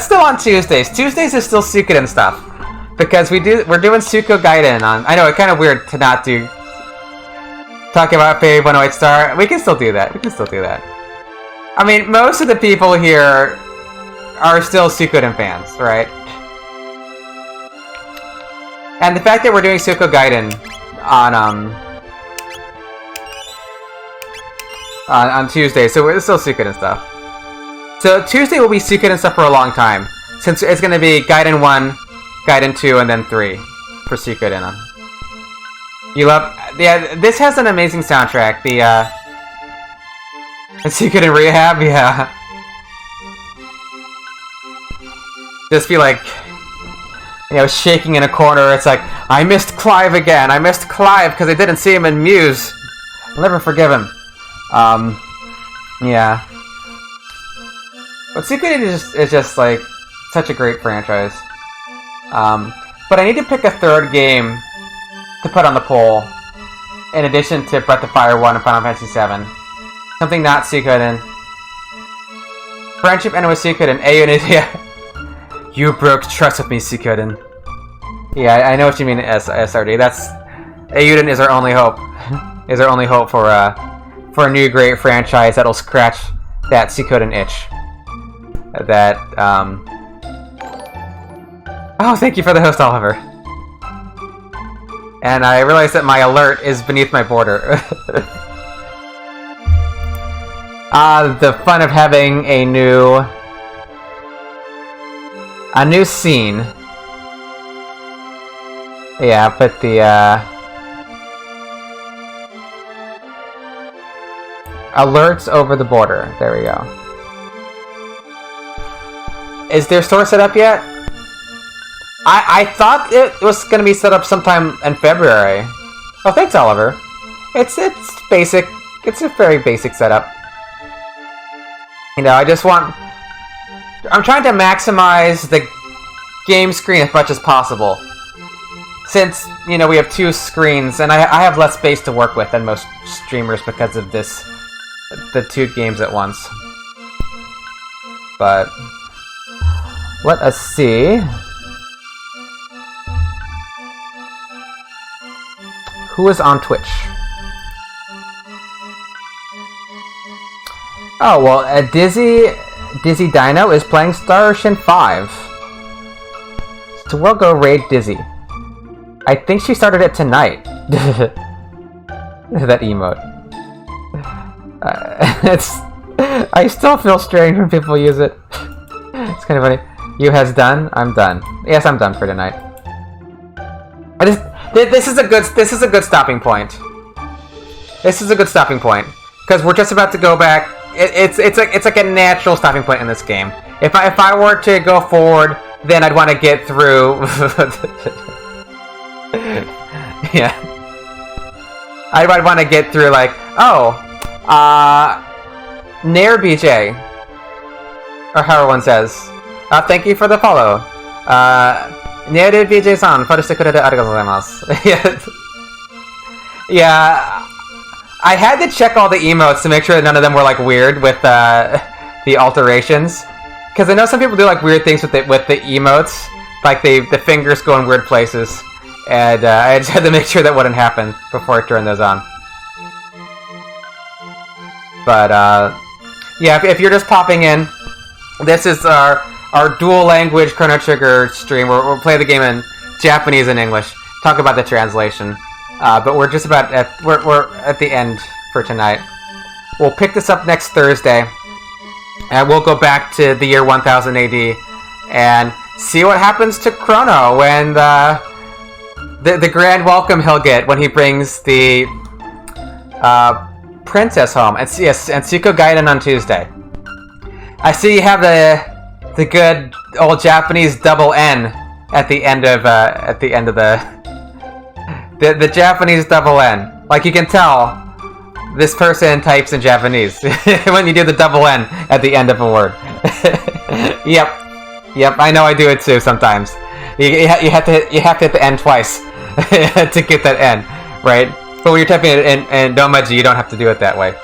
S1: still on Tuesdays. Tuesdays is still Suikoden stuff. Because we're doing Suiko Gaiden on... I know, it's kind of weird to not do... Talk about Fairy 108 Star. We can still do that. I mean, most of the people here are still Suikoden fans, right? And the fact that we're doing Suiko Gaiden on Tuesday, so it's still Suikoden stuff. So Tuesday will be Suikoden stuff for a long time, since it's going to be Gaiden 1, Gaiden 2, and then 3 for Suikoden. You love... yeah, this has an amazing soundtrack. The Suikoden Rehab, yeah. Just be like, shaking in a corner. It's like, I missed Clive again. I missed Clive because I didn't see him in Muse. I'll never forgive him. Yeah. But Suikoden is just like such a great franchise. But I need to pick a 3rd game to put on the poll, in addition to Breath of Fire 1 and Final Fantasy 7. Something not Suikoden. Friendship ended with Suikoden. Yeah. You broke trust with me, Suikoden. Yeah, I know what you mean, SRD. That's... Eiyuden is our only hope. Is our only hope for a new great franchise that'll scratch that Suikoden itch. That, Oh, thank you for the host, Oliver. And I realized that my alert is beneath my border. The fun of having a new scene. Yeah, put the, alerts over the border. There we go. Is their store set up yet? I thought it was gonna be set up sometime in February. Oh, thanks, Oliver. It's basic. It's a very basic setup. I just want... I'm trying to maximize the game screen as much as possible. Since, we have 2 screens, and I have less space to work with than most streamers because of this... the 2 games at once. But let us see. Who is on Twitch? Oh, well, Dizzy Dino is playing Star Ocean 5. So we'll go raid Dizzy. I think she started it tonight. That emote. I still feel strange when people use it. It's kind of funny. You has done? I'm done. Yes, I'm done for tonight. This is a good stopping point. This is a good stopping point because we're just about to go back. It's like a natural stopping point in this game. If I were to go forward, then I'd want to get through. Yeah, I'd want to get through like Nair BJ, or however one says. Thank you for the follow. Nair BJ-san, フォローしてくれてありがとうございます。Yeah, I had to check all the emotes to make sure that none of them were like weird with the alterations, because I know some people do like weird things with the emotes, like the fingers go in weird places, and I just had to make sure that wouldn't happen before I turned those on. But yeah, if you're just popping in, this is our dual language Chrono Trigger stream. We'll play the game in Japanese and English, talk about the translation. But we're just about we're at the end for tonight. We'll pick this up next Thursday, and we'll go back to the year 1000 AD and see what happens to Chrono when the grand welcome he'll get when he brings the princess home. And yes, and Suiko Gaiden on Tuesday. I see you have the good old Japanese double N at the end of the Japanese double N. Like, you can tell this person types in Japanese when you do the double N at the end of a word. Yep, I know I do it too sometimes. You have to hit the N twice to get that N, right? But when you're typing it in Domaji, you don't have to do it that way.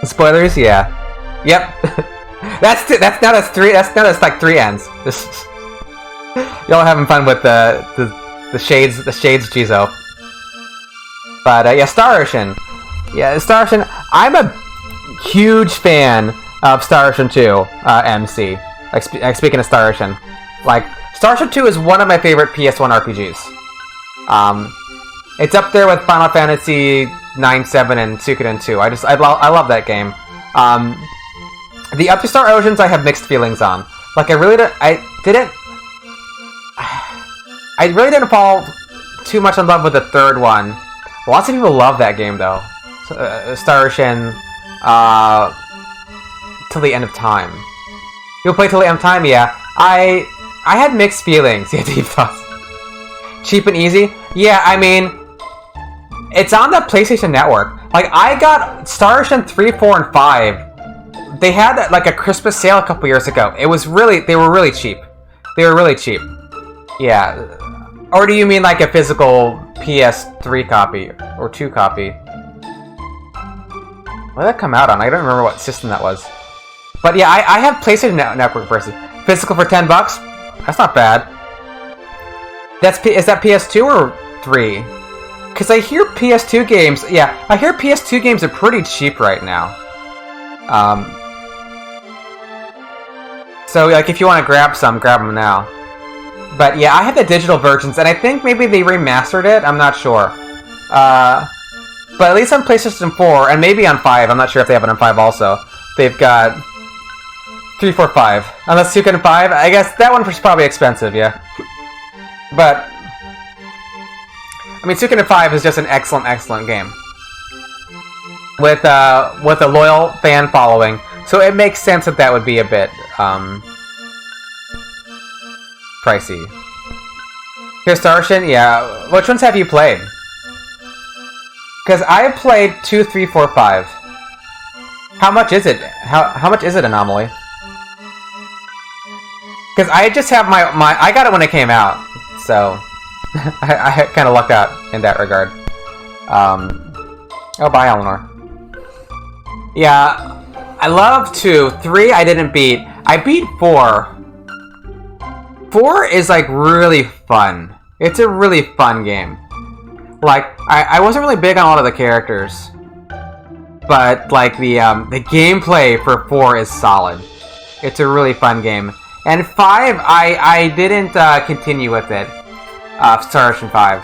S1: Spoilers, yeah. Yep. That's now that's like 3 N's. Y'all having fun with the shades Jizo. But yeah, Star Ocean. Yeah, Star Ocean. I'm a huge fan of Star Ocean 2 MC. Like speaking of Star Ocean, like Star Ocean 2 is one of my favorite PS1 RPGs. It's up there with Final Fantasy 9, 7, and Suikoden 2. I love that game. The Up to Star Oceans I have mixed feelings on. Like I really didn't fall too much in love with the third one. Lots of people love that game though. Star Ocean Till the End of Time. You'll play Till the End of Time, yeah. I had mixed feelings. Yeah, deep thoughts. Cheap and easy? Yeah, I mean, it's on the PlayStation Network. Like, I got Star Ocean 3, 4, and 5. They had like a Christmas sale a couple years ago. They were really cheap. They were really cheap. Yeah. Or do you mean like a physical PS3 copy or 2 copy? What did that come out on? I don't remember what system that was. But yeah, I have PlayStation Network versus physical for $10. That's not bad. Is that PS2 or 3? Because I hear PS2 games. Yeah, I hear PS2 games are pretty cheap right now. So like, if you want to grab them now. But yeah, I have the digital versions, and I think maybe they remastered it. I'm not sure. But at least on PlayStation 4, and maybe on 5, I'm not sure if they have it on 5 also, they've got 3, 4, 5. Unless Suikoden 5, I guess that one was probably expensive, yeah. But I mean, Suikoden 5 is just an excellent, excellent game. With a loyal fan following. So it makes sense that would be a bit pricey. Here's Star Ocean? Yeah. Which ones have you played? Because I have played 2, 3, 4, 5. How much is it? How much is it, Anomaly? Because I just have my I got it when it came out, so I kind of lucked out in that regard. Oh, bye, Eleanor. Yeah, I love 2. 3 I didn't beat. I beat 4. 4 is like really fun. It's a really fun game. Like, I wasn't really big on a lot of the characters. But like the gameplay for 4 is solid. It's a really fun game. And 5, I didn't continue with it. Star Ocean 5.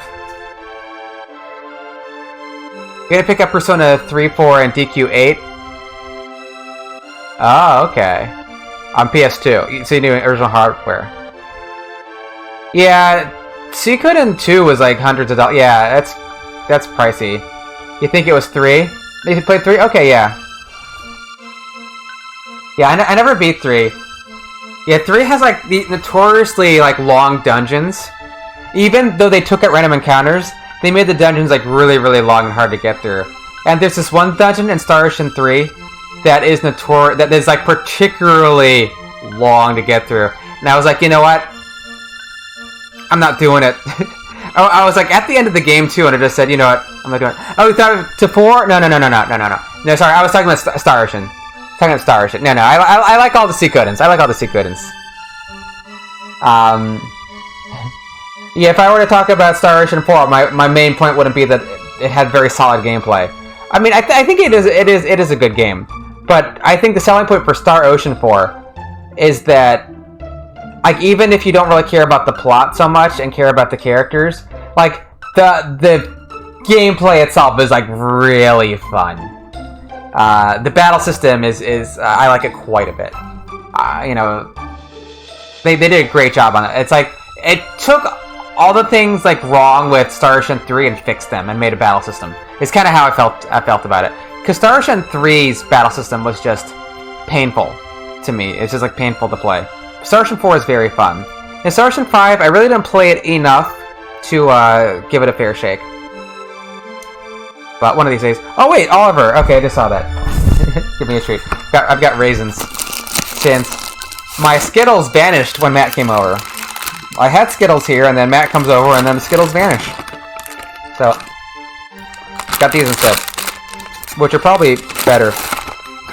S1: You gotta pick up Persona 3, 4, and DQ8. Oh, okay. On PS2. So you're doing original hardware. Yeah, Suikoden 2 was like hundreds of dollars. Yeah, that's pricey. You think it was 3? You played 3? Okay, yeah. Yeah, I never beat 3. Yeah, 3 has like the notoriously like long dungeons. Even though they took out random encounters, they made the dungeons like really, really long and hard to get through. And there's this one dungeon in Star Ocean 3 that is that is like particularly long to get through. And I was like, you know what? I'm not doing it. I was like at the end of the game too, and I just said, you know what? I'm not doing it. Oh, you thought to 4? No. No, sorry, I was talking about Star Ocean. Talking about Star Ocean. No, I like all the Suikodens. I like all the Suikodens. Yeah, if I were to talk about Star Ocean 4, my main point wouldn't be that it had very solid gameplay. I mean, I think it is a good game, but I think the selling point for Star Ocean 4 is that, like, even if you don't really care about the plot so much and care about the characters, like the gameplay itself is like really fun. The battle system is I like it quite a bit. You know, they did a great job on it. It's like it took all the things like wrong with Star Ocean 3 and fixed them and made a battle system. It's kind of how I felt about it. Because Star Ocean 3's battle system was just painful to me. It's just like painful to play. Star Ocean 4 is very fun. In Star Ocean 5, I really didn't play it enough to give it a fair shake. But one of these days... Oh wait, Oliver! Okay, I just saw that. Give me a treat. I've got raisins. Since my Skittles vanished when Matt came over. I had Skittles here, and then Matt comes over, and then the Skittles vanish. So, got these instead. Which are probably better.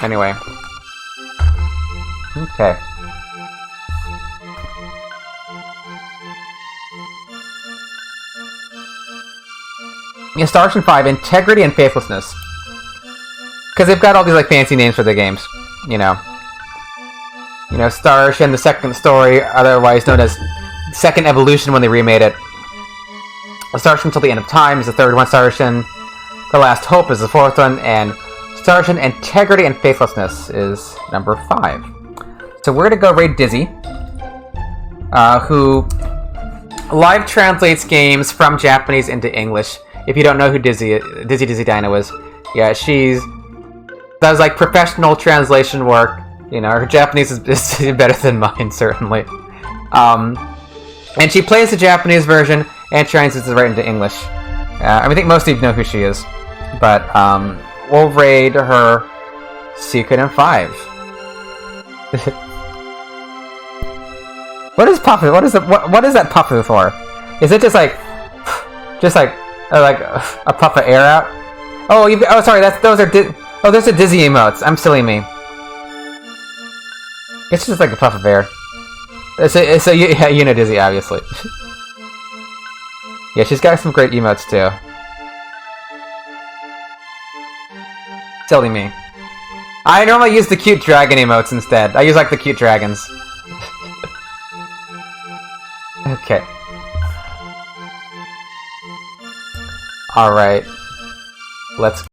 S1: Anyway. Okay. In Star Ocean 5, Integrity and Faithlessness. Because they've got all these like fancy names for the games. You know, Star Ocean, the second story, otherwise known as Second Evolution when they remade it. Star Ocean Till the End of Time is the third one. Star Ocean The Last Hope is the fourth one. And Star Ocean Integrity and Faithlessness is number 5. So we're going to go raid Dizzy, who live translates games from Japanese into English. If you don't know who Dizzy Dino is, yeah, she does like professional translation work. You know, her Japanese is better than mine, certainly. And she plays the Japanese version and translates it right into English. I think most of you know who she is, but we'll raid her Suikoden 5. What is Puffu? What is that Puffu for? Is it just like a puff of air out? Oh, sorry. Those are Dizzy emotes. I'm silly me. It's just like a puff of air. So yeah, you know Dizzy, obviously. Yeah, she's got some great emotes too. Silly me. I normally use the cute dragon emotes instead. I use like the cute dragons. Okay. Alright. Let's